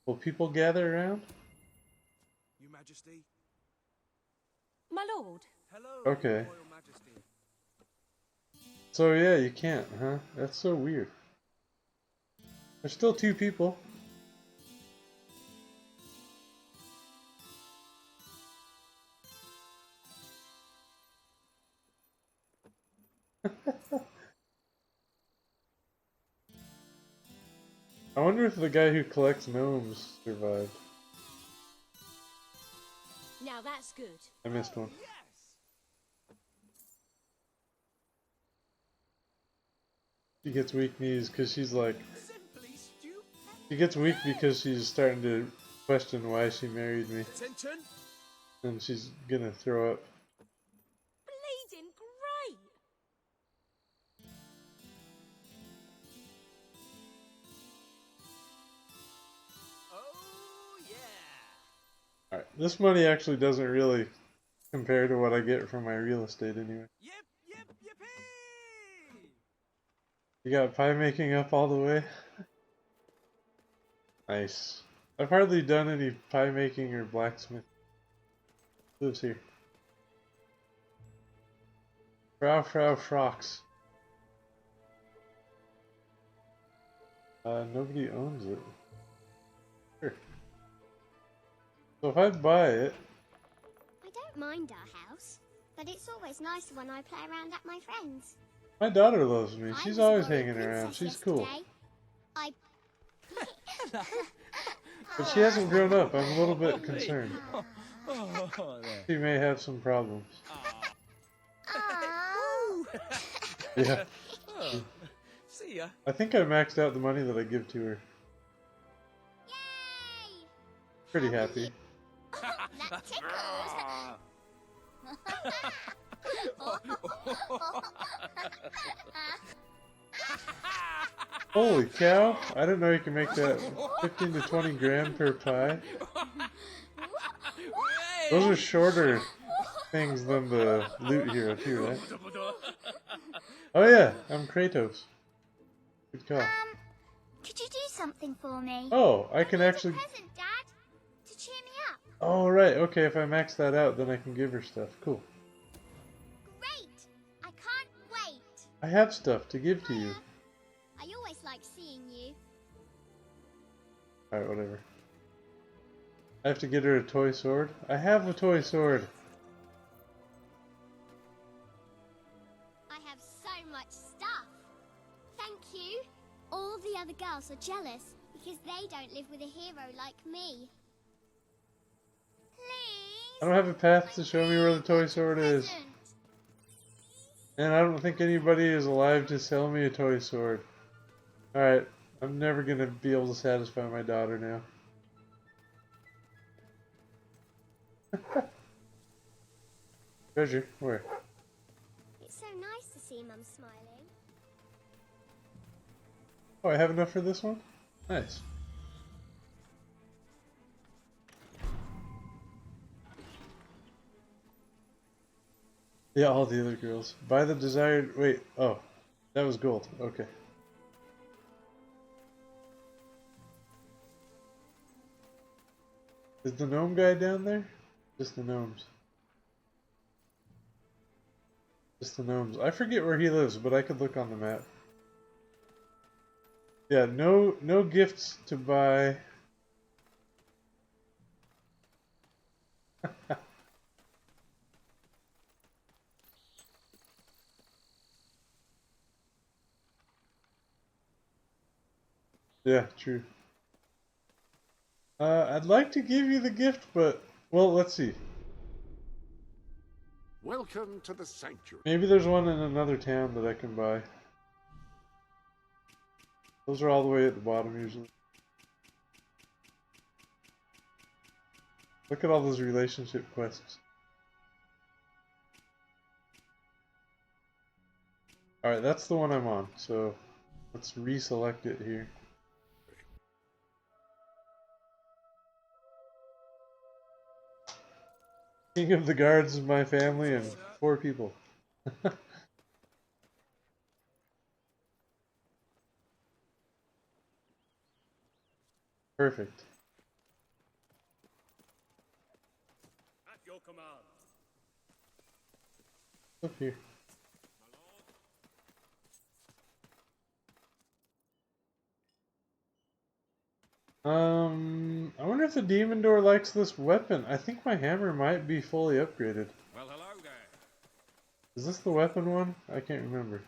will people gather around? Your Majesty. My lord. Hello, Okay. Royal Majesty. So yeah, you can't, huh? That's so weird. There's still 2 people. I wonder if the guy who collects gnomes survived. Now that's good. I missed one. She gets weak knees because she's like... She gets weak because she's starting to question why she married me. Attention! And she's gonna throw up. Bleeding great. Oh yeah. Alright, this money actually doesn't really compare to what I get from my real estate anyway. You got pie making up all the way? Nice. I've hardly done any pie making or blacksmith. Who lives here? Frau Frocks. Nobody owns it. Sure. So if I buy it... I don't mind our house, but it's always nicer when I play around at my friends. My daughter loves me. She's I was always a royal hanging around. princess She's cool. yesterday. I... But she hasn't grown up. I'm a little bit concerned. She may have some problems. Yeah. See ya. I think I maxed out the money that I give to her. Yay! Pretty happy. That tickles! Holy cow! I didn't know you can make that 15 to 20 gram per pie. Those are shorter things than the loot hero too, right? Oh yeah, I'm Kratos. Good call. Could you do something for me? Oh, I can actually... Present, Dad, to cheer me up. Oh right, okay, if I max that out, then I can give her stuff. Cool. Great! I can't wait. I have stuff to give to you. I always like seeing you. Alright, whatever. I have to get her a toy sword. I have a toy sword. I have so much stuff. Thank you. All the other girls are jealous because they don't live with a hero like me. Please? I don't have a path to show me where the toy sword is. And I don't think anybody is alive to sell me a toy sword. Alright, I'm never gonna be able to satisfy my daughter now. Treasure? Where? It's so nice to see Mum smiling. Oh, I have enough for this one? Nice. Yeah, all the other girls. Buy the desired... Wait, oh. That was gold. Okay. Is the gnome guy down there? Just the gnomes. Just the gnomes. I forget where he lives, but I could look on the map. Yeah, no gifts to buy. Yeah, true. I'd like to give you the gift, but... Well, let's see. Welcome to the sanctuary. Maybe there's one in another town that I can buy. Those are all the way at the bottom, usually. Look at all those relationship quests. Alright, that's the one I'm on, so let's reselect it here. King of the guards of my family and 4 people. Perfect. At your command. Up here. I wonder if the demon door likes this weapon. I think my hammer might be fully upgraded. Well, hello there. Is this the weapon one? I can't remember.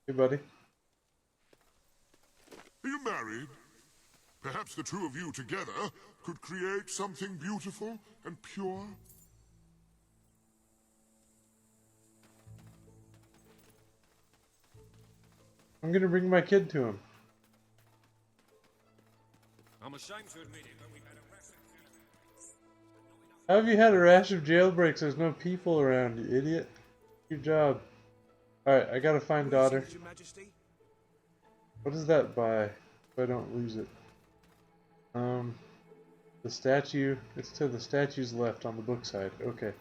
Hey, buddy. Are you married? Perhaps the two of you together could create something beautiful and pure? I'm gonna bring my kid to him. I'm ashamed to admit it, but we've had a rash of jailbreaks. How have you had a rash of jailbreaks? There's no people around, you idiot. Good job. Alright, I gotta find daughter. Your Majesty? What does that buy? If I don't lose it. The statue. It's to the statue's left on the book side. Okay.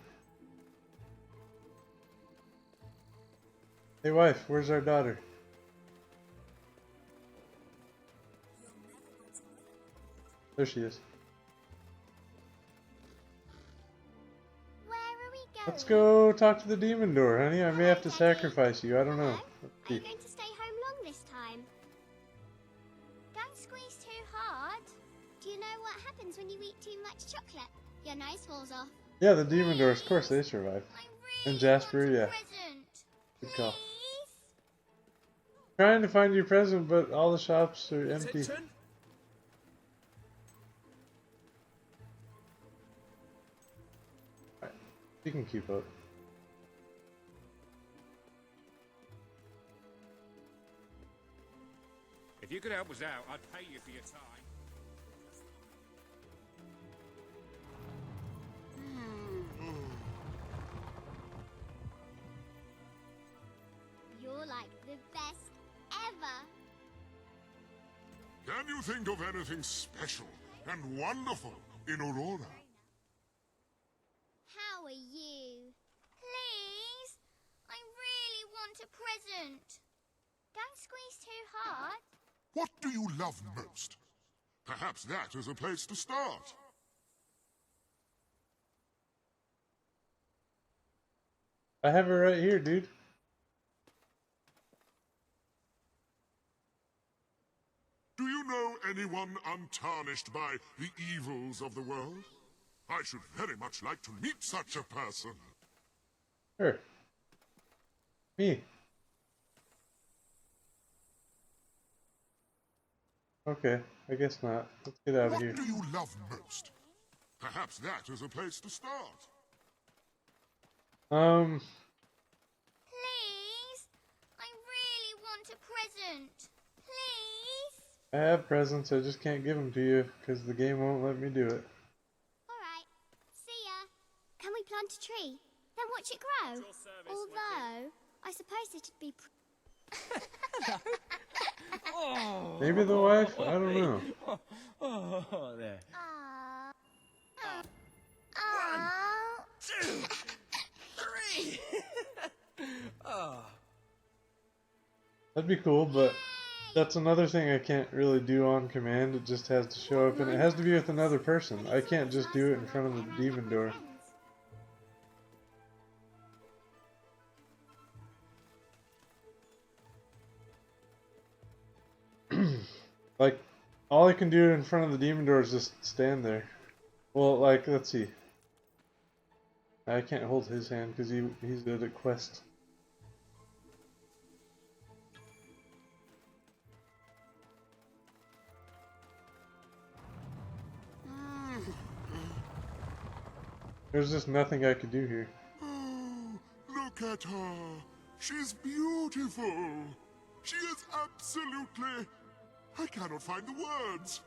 Hey wife, where's our daughter? There she is. Where are we going? Let's go talk to the demon door, honey. I may have to sacrifice you. I don't know. Let's Are you see. going to stay home long this time? Don't squeeze too hard. Do you know what happens when you eat too much chocolate? Your nose falls off. Yeah, the demon doors. Of course, they survive. And Jasper, yeah. Good call. Trying to find your present, but all the shops are empty. You can keep up. If you could help us out, I'd pay you for your time. You're like the best ever. Can you think of anything special and wonderful in Aurora? How are you? Please? I really want a present. Don't squeeze too hard. What do you love most? Perhaps that is a place to start. I have it right here, dude. Do you know anyone untarnished by the evils of the world? I should very much like to meet such a person. Sure. Me. Okay, I guess not. Let's get out of What here. do you love most? Perhaps that is a place to start. Please? I really want a present. Please? I have presents, I just can't give them to you because the game won't let me do it. Alright. See ya. Can we plant a tree? Then watch it grow? Although, I suppose it'd be... Maybe the wife? I don't know. Oh, there. Aww. 2, 3. Oh. That'd be cool, but that's another thing I can't really do on command. It just has to show up, and it has to be with another person. I can't just do it in front of the demon door. Like, all I can do in front of the demon door is just stand there. Well, like, let's see. I can't hold his hand because he's good at quest. There's just nothing I could do here. Oh, look at her. She's beautiful. She is absolutely... I cannot find the words.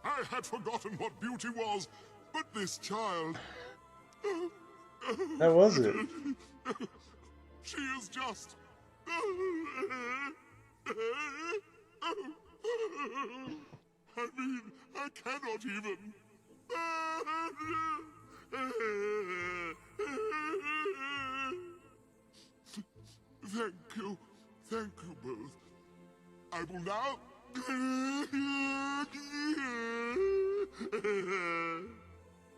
I had forgotten what beauty was, but this child... That was it. She is just... I mean, I cannot even... Thank you both. I will now...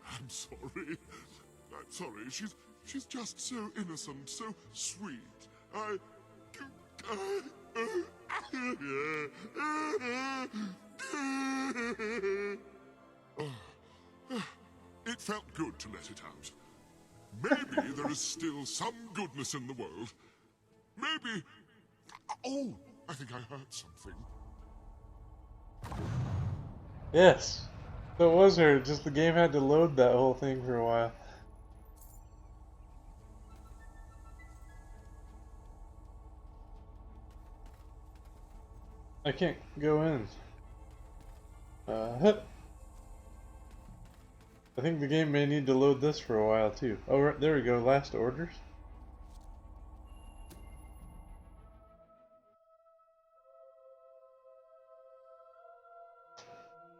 I'm sorry. She's just so innocent, so sweet. It felt good to let it out. Maybe there is still some goodness in the world. Maybe... Oh, I think I heard something. Yes. So it was her, just the game had to load that whole thing for a while. I can't go in. I think the game may need to load this for a while too. Oh, right, there we go, last orders.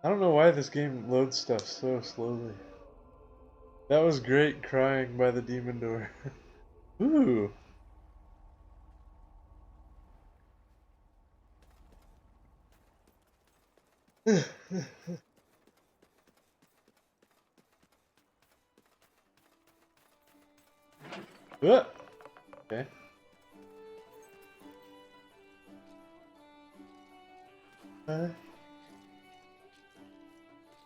I don't know why this game loads stuff so slowly. That was great crying by the demon door. Ooh. Okay.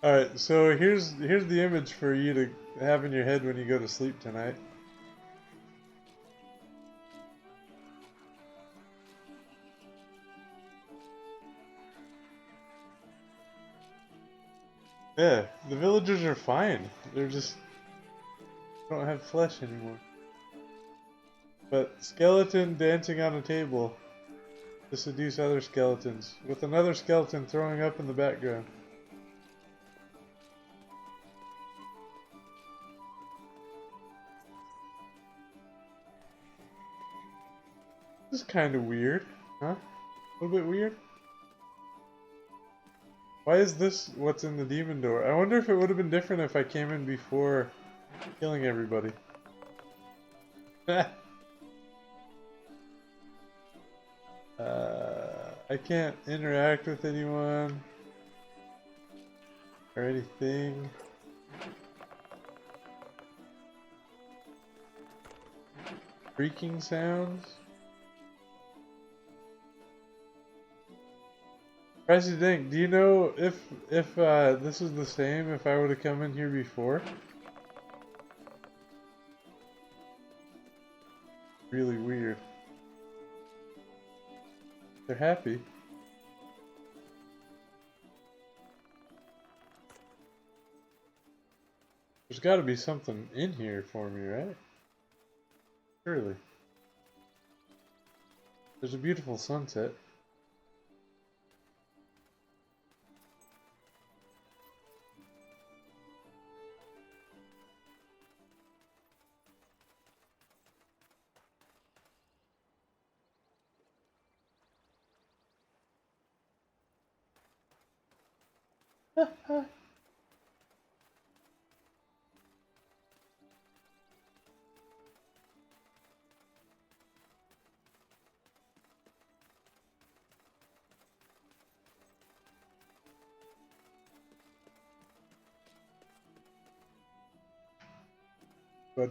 Alright, so here's the image for you to have in your head when you go to sleep tonight. Yeah, the villagers are fine. They're just don't have flesh anymore. But skeleton dancing on a table to seduce other skeletons, with another skeleton throwing up in the background. This is kind of weird, huh? A little bit weird. Why is this what's in the demon door? I wonder if it would have been different if I came in before killing everybody. I can't interact with anyone or anything. Creaking sounds. President, do you know if this is the same if I would have come in here before? Really weird. They're happy. There's got to be something in here for me, right? Surely. There's a beautiful sunset. But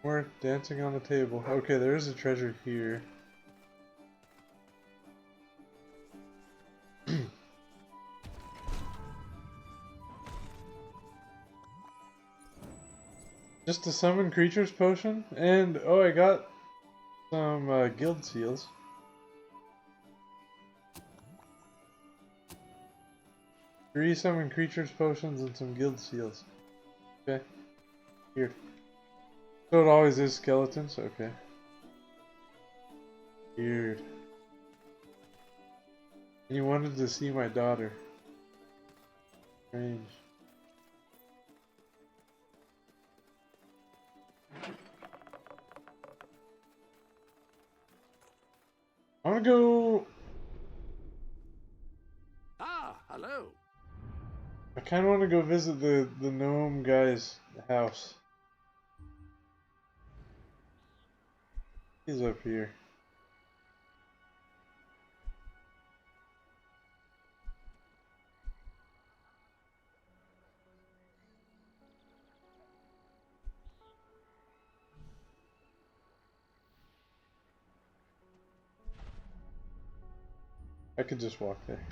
we're dancing on the table. Okay, there is a treasure here. Just a summon creatures potion, and oh, I got some guild seals. 3 summon creatures potions and some guild seals. Okay. Weird. So it always is skeletons? Okay. Weird. And you wanted to see my daughter. Strange. I wanna go... Ah, hello. I kinda wanna go visit the gnome guy's house. He's up here. I could just walk there.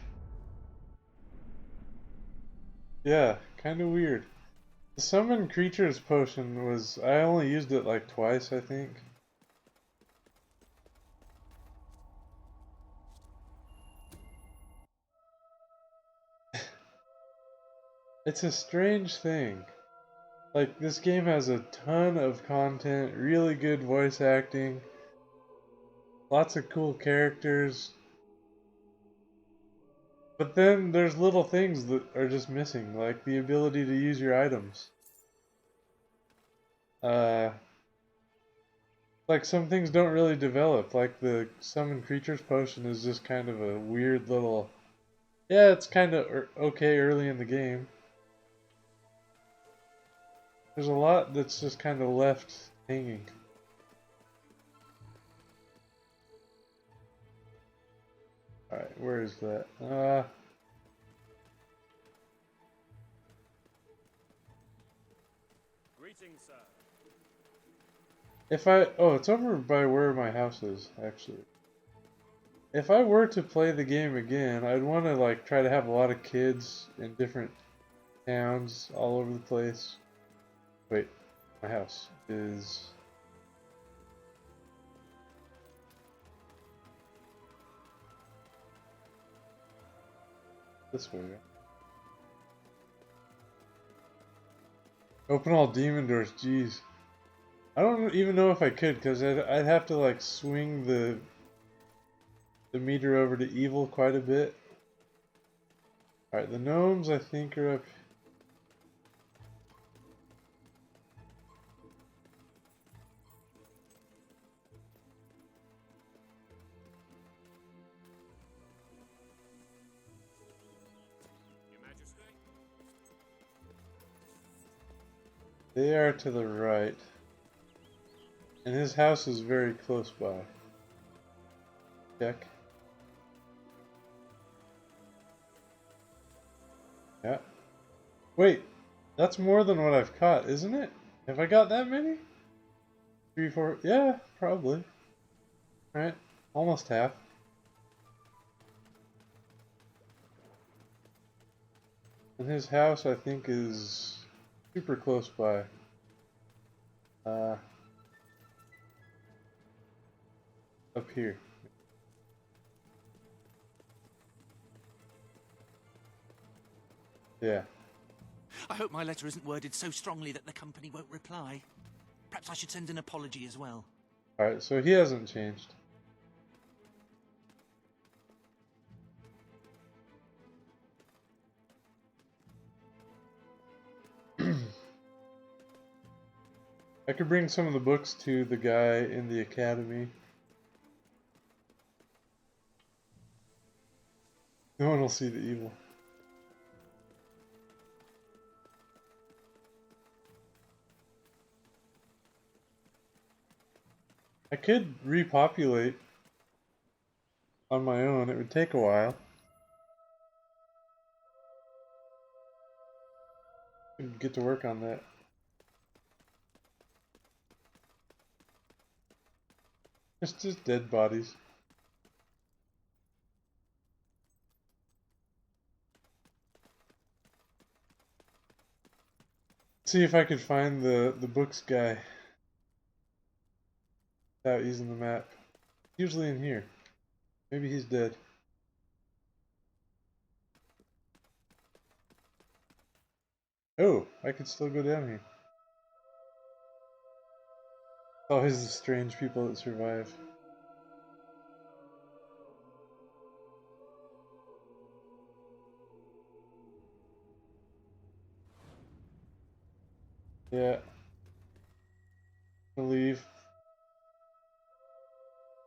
Yeah, kinda weird. The summon creatures potion was... I only used it like twice, I think. It's a strange thing. Like, this game has a ton of content, really good voice acting, lots of cool characters. But then there's little things that are just missing, like the ability to use your items. Like some things don't really develop, like the summon creatures potion is just kind of a weird little... Yeah, it's kind of okay early in the game. There's a lot that's just kind of left hanging. Alright, where is that? Greetings, sir. If I... Oh, it's over by where my house is, actually. If I were to play the game again, I'd want to, like, try to have a lot of kids in different towns all over the place. Wait, my house is... this way, right? Open all demon doors, jeez. I don't even know if I could, because I'd have to, like, swing the meter over to evil quite a bit. Alright, the gnomes, I think, are up... Your Majesty? They are to the right. And his house is very close by. Check. Yeah. Wait, that's more than what I've caught, isn't it? Have I got that many? 3, 4, yeah, probably. Right, almost half. And his house, I think, is super close by. Up here. Yeah. I hope my letter isn't worded so strongly that the company won't reply. Perhaps I should send an apology as well. Alright, so he hasn't changed. I could bring some of the books to the guy in the academy. No one will see the evil. I could repopulate on my own. It would take a while. I'd get to work on that. It's just dead bodies. See if I could find the books guy without using the map. Usually in here. Maybe he's dead. Oh, I could still go down here. Always the strange people that survive. Yeah. I'll leave.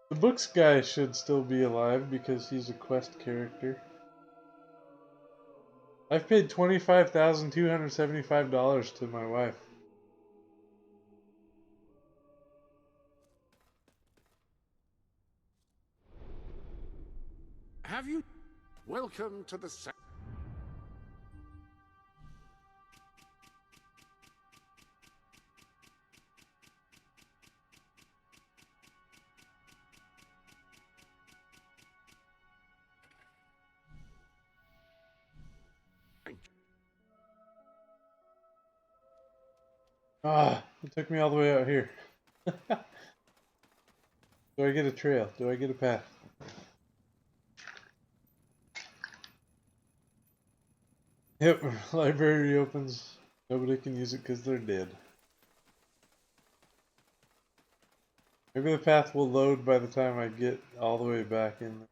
The books guy should still be alive because he's a quest character. I've paid $25,275 to my wife. Have you? Welcome to the... Ah, it took me all the way out here. Do I get a trail? Do I get a path? Yep, library reopens. Nobody can use it because they're dead. Maybe the path will load by the time I get all the way back in.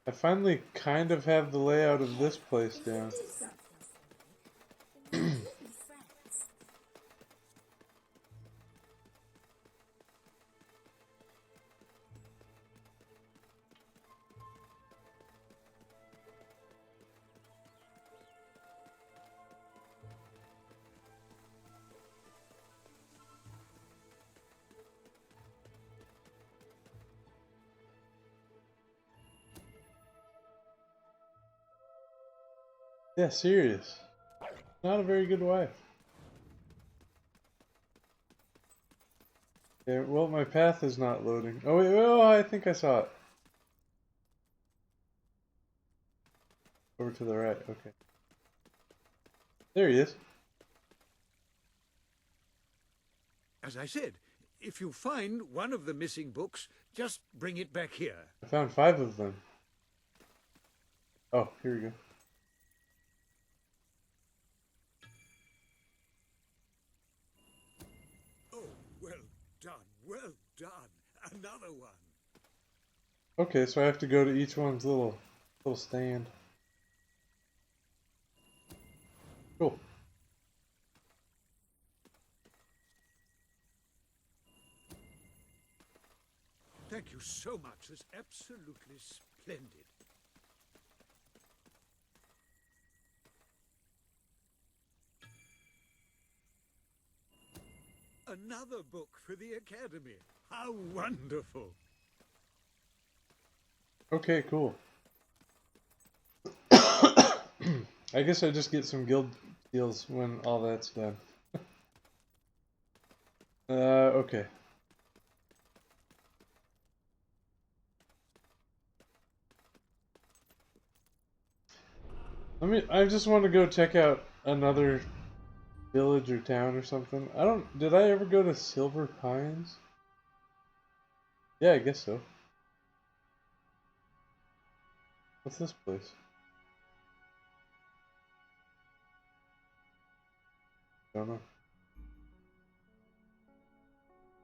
I finally kind of have the layout of this place down. Yeah, serious. Not a very good wife. Yeah, well, my path is not loading. Oh, wait, oh, I think I saw it. Over to the right, okay. There he is. As I said, if you find one of the missing books, just bring it back here. I found 5 of them. Oh, here we go. Oh, well done, well done. Another one. Okay, so I have to go to each one's little stand. Cool. Thank you so much. It's absolutely splendid. Another book for the Academy. How wonderful. Okay, cool. I guess I just get some guild deals when all that's done. Okay. I just want to go check out another village or town or something. I don't. Did I ever go to Silver Pines? Yeah, I guess so. What's this place? Don't know.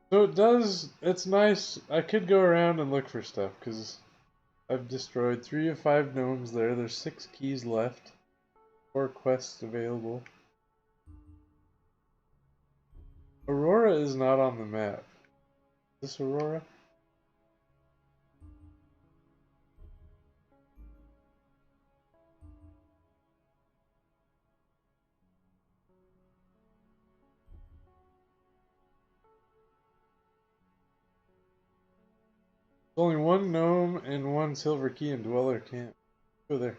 So it does. It's nice. I could go around and look for stuff because I've destroyed 3 of 5 gnomes there. There's 6 keys left. 4 quests available. Aurora is not on the map. Is this Aurora? There's only 1 gnome and 1 silver key in Dweller Camp. Go there.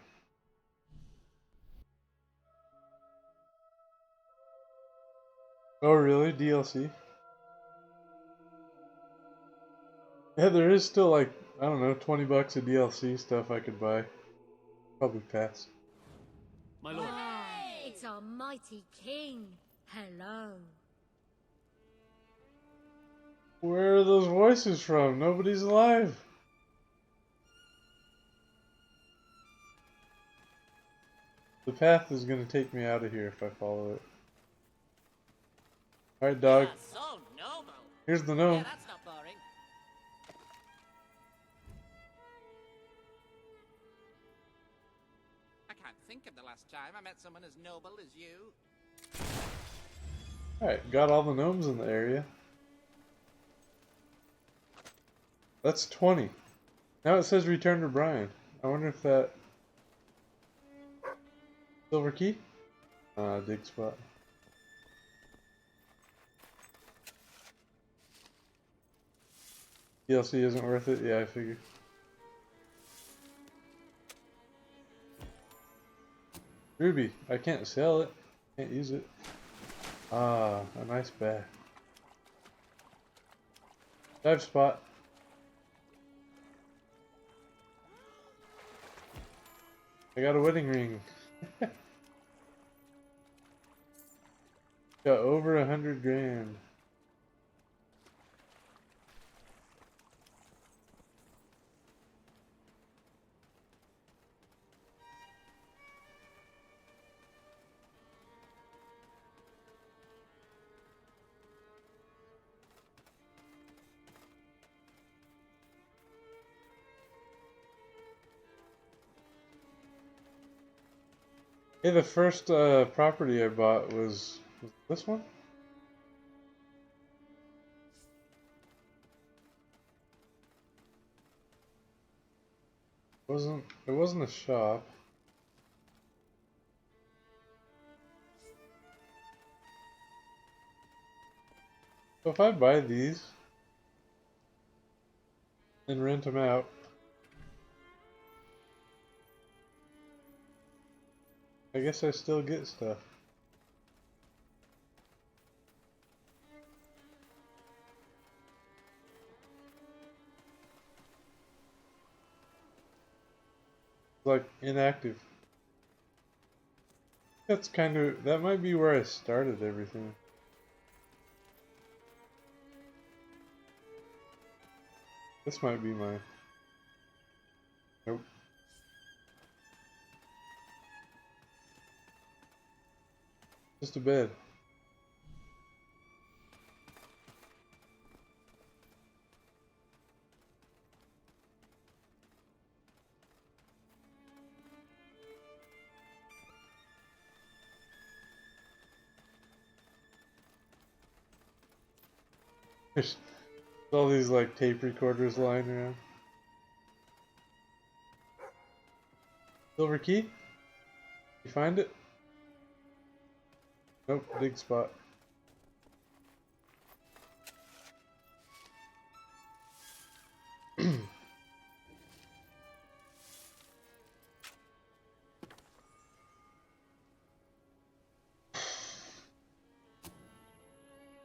Oh really? DLC? Yeah, there is still like, I don't know, 20 bucks of DLC stuff I could buy. Probably pass. My lord. It's our mighty king. Hello. Where are those voices from? Nobody's alive. The path is gonna take me out of here if I follow it. Alright, dog. So noble. Here's the gnome. Yeah, that's not boring. I can't think of the last time I met someone as noble as you. Alright, got all the gnomes in the area. That's 20. Now it says return to Brian. I wonder if that... Silver key? Dig spot. DLC isn't worth it? Yeah, I figured. Ruby. I can't sell it. Can't use it. Ah, a nice bat. Dive spot. I got a wedding ring. Got over 100 grand. Hey, the first property I bought was this one? It wasn't a shop. So if I buy these and rent them out, I guess I still get stuff. Like inactive. That's kind of, that might be where I started everything. This might be mine. Nope. Just a bed. There's all these like tape recorders lying around. Silver key? You find it? Nope, dig spot.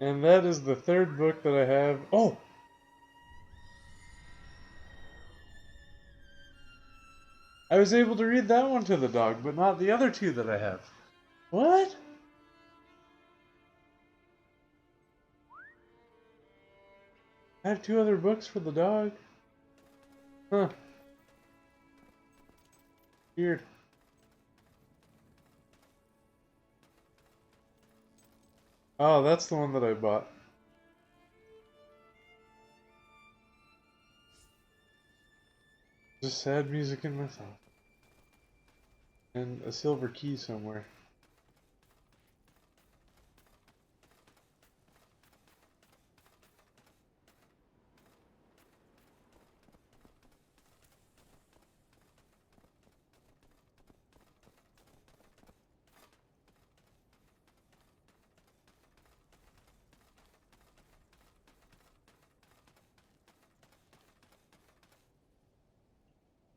And that is the 3rd book that I have. Oh! I was able to read that one to the dog, but not the other 2 that I have. What? I have 2 other books for the dog. Huh. Weird. Oh, that's the one that I bought. Just sad music in my thought. And a silver key somewhere.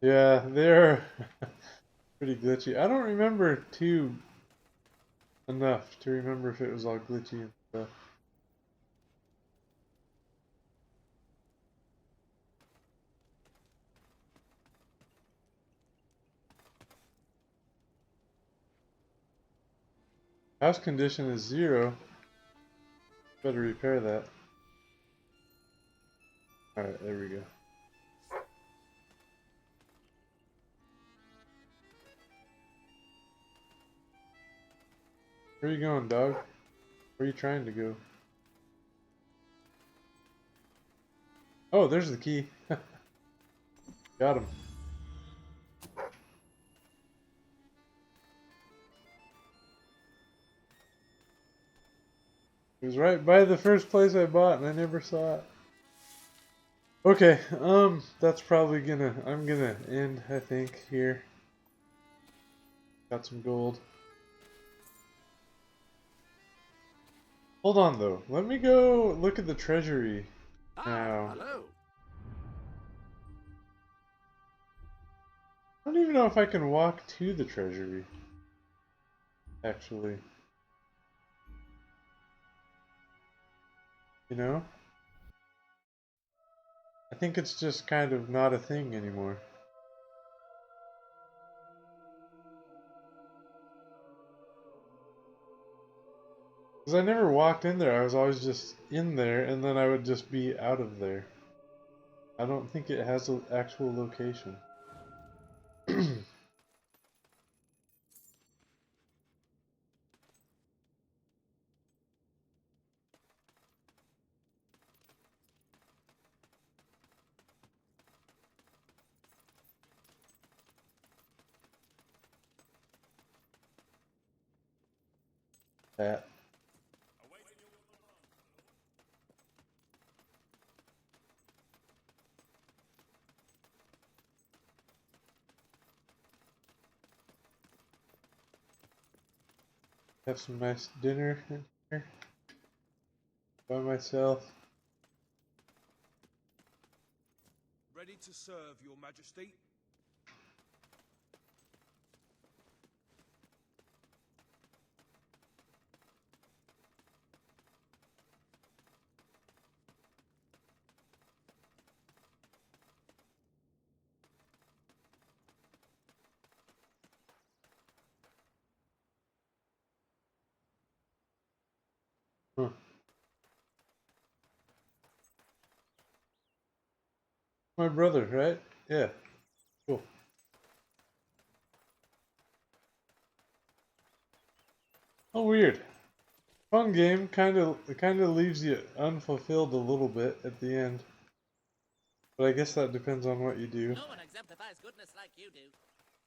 Yeah, they're pretty glitchy. I don't remember too enough to remember if it was all glitchy and stuff. House condition is 0. Better repair that. Alright, there we go. Where are you going, dog? Where are you trying to go? Oh, there's the key. Got him. It was right by the first place I bought and I never saw it. Okay, that's probably I'm gonna end, I think, here. Got some gold. Hold on though, let me go look at the treasury now. Hello. I don't even know if I can walk to the treasury, actually. You know? I think it's just kind of not a thing anymore. Because I never walked in there, I was always just in there, and then I would just be out of there. I don't think it has an actual location. That. Have some nice dinner in here by myself. Ready to serve, Your Majesty. Huh. My brother, right? Yeah. Cool. Oh, weird. Fun game. It kind of leaves you unfulfilled a little bit at the end. But I guess that depends on what you do. No one exemplifies goodness like you do.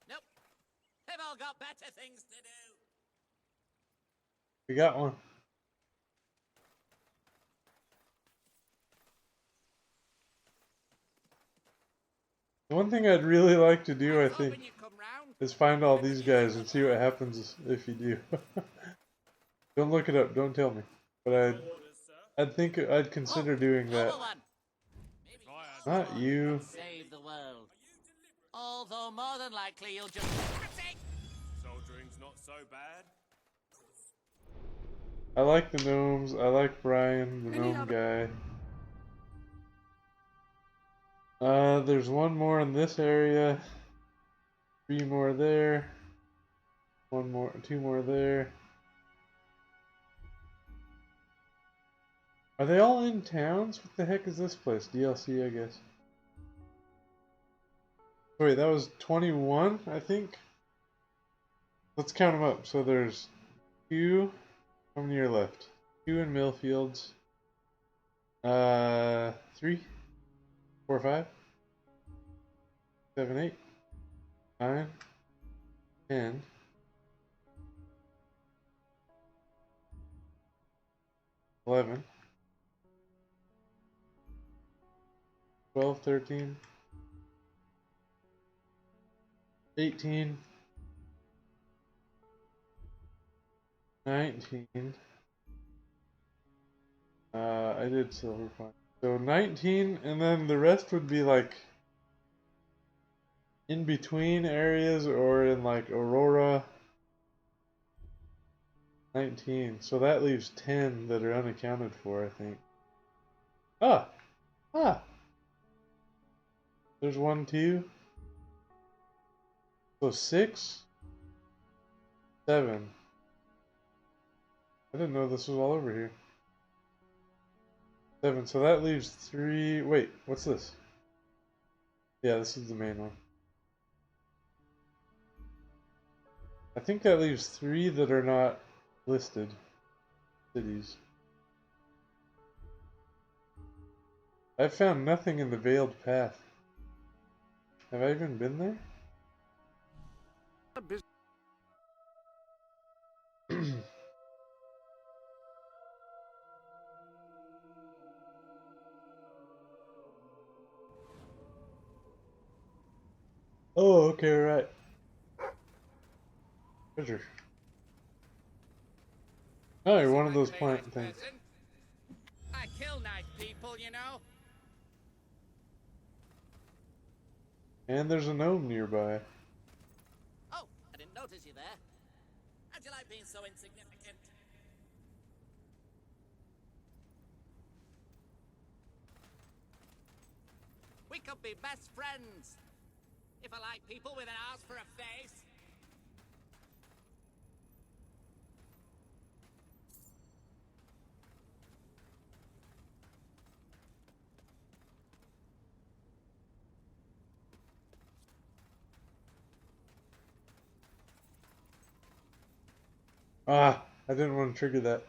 Nope. They've all got better things to do. We got one. The one thing I'd really like to do, I think, is find all these guys and see what happens if you do. Don't look it up, don't tell me. But I'd consider doing that. Not you. Save the world. Although more than likely you'll just... Soldiering's not so bad. I like the gnomes, I like Brian, the gnome guy. There's one more in this area. 3 more there. 2 more there. Are they all in towns? What the heck is this place? DLC, I guess. Wait, that was 21, I think? Let's count them up. So there's 2. How many are left? 2 in Millfields. 3, 4, 5, 7, 8, 9, 10. 11, 12, 13, 18, 19. I did silver pine. So 19, and then the rest would be like in between areas or in like Aurora. 19. So that leaves 10 that are unaccounted for, I think. Ah! There's 1, 2. So 6, 7. I didn't know this was all over here. 7. So that leaves 3. Wait, what's this? Yeah, this is the main one. I think that leaves 3 that are not listed cities. I've found nothing in the Veiled Path. Have I even been there? Oh, okay, right. Treasure. Oh, you're one of those plant things. I kill nice people, you know. And there's a gnome nearby. Oh, I didn't notice you there. How'd you like being so insignificant? We could be best friends. If I like people with an ass for a face. Ah, I didn't want to trigger that.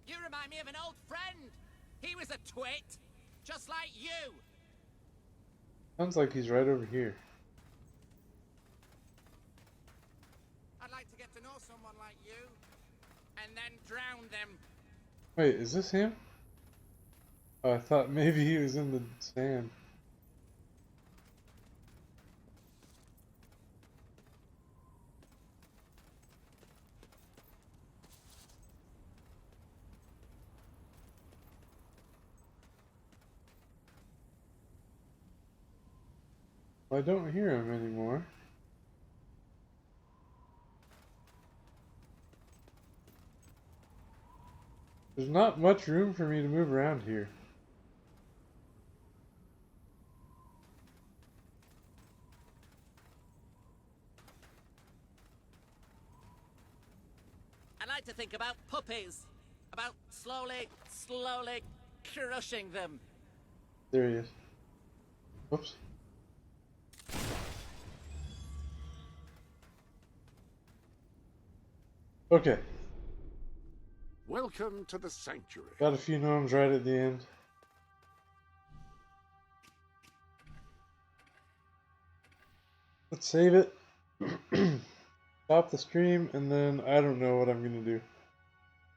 You remind me of an old friend. He was a twit, just like you. Sounds like he's right over here. I'd like to get to know someone like you, and then drown them. Wait, is this him? Oh, I thought maybe he was in the sand. Well, I don't hear him anymore. There's not much room for me to move around here. I like to think about puppies. About slowly crushing them. There he is. Whoops. Okay. Welcome to the sanctuary. Got a few gnomes right at the end. Let's save it. Stop the stream, and then I don't know what I'm gonna do.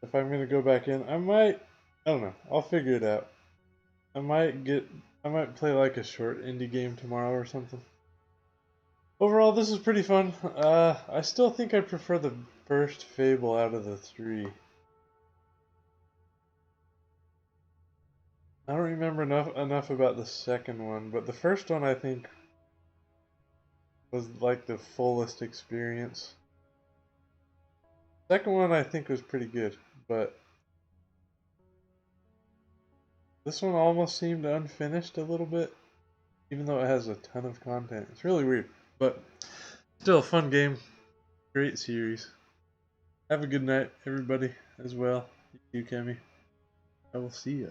If I'm gonna go back in, I might I don't know. I'll figure it out. I might play like a short indie game tomorrow or something. Overall, this is pretty fun. I still think I prefer the first Fable out of the three. I don't remember enough about the second one, but the first one I think was like the fullest experience. Second one I think was pretty good, but this one almost seemed unfinished a little bit, even though it has a ton of content. It's really weird, but still a fun game. Great series. Have a good night, everybody, as well. You, Kemi. I will see you.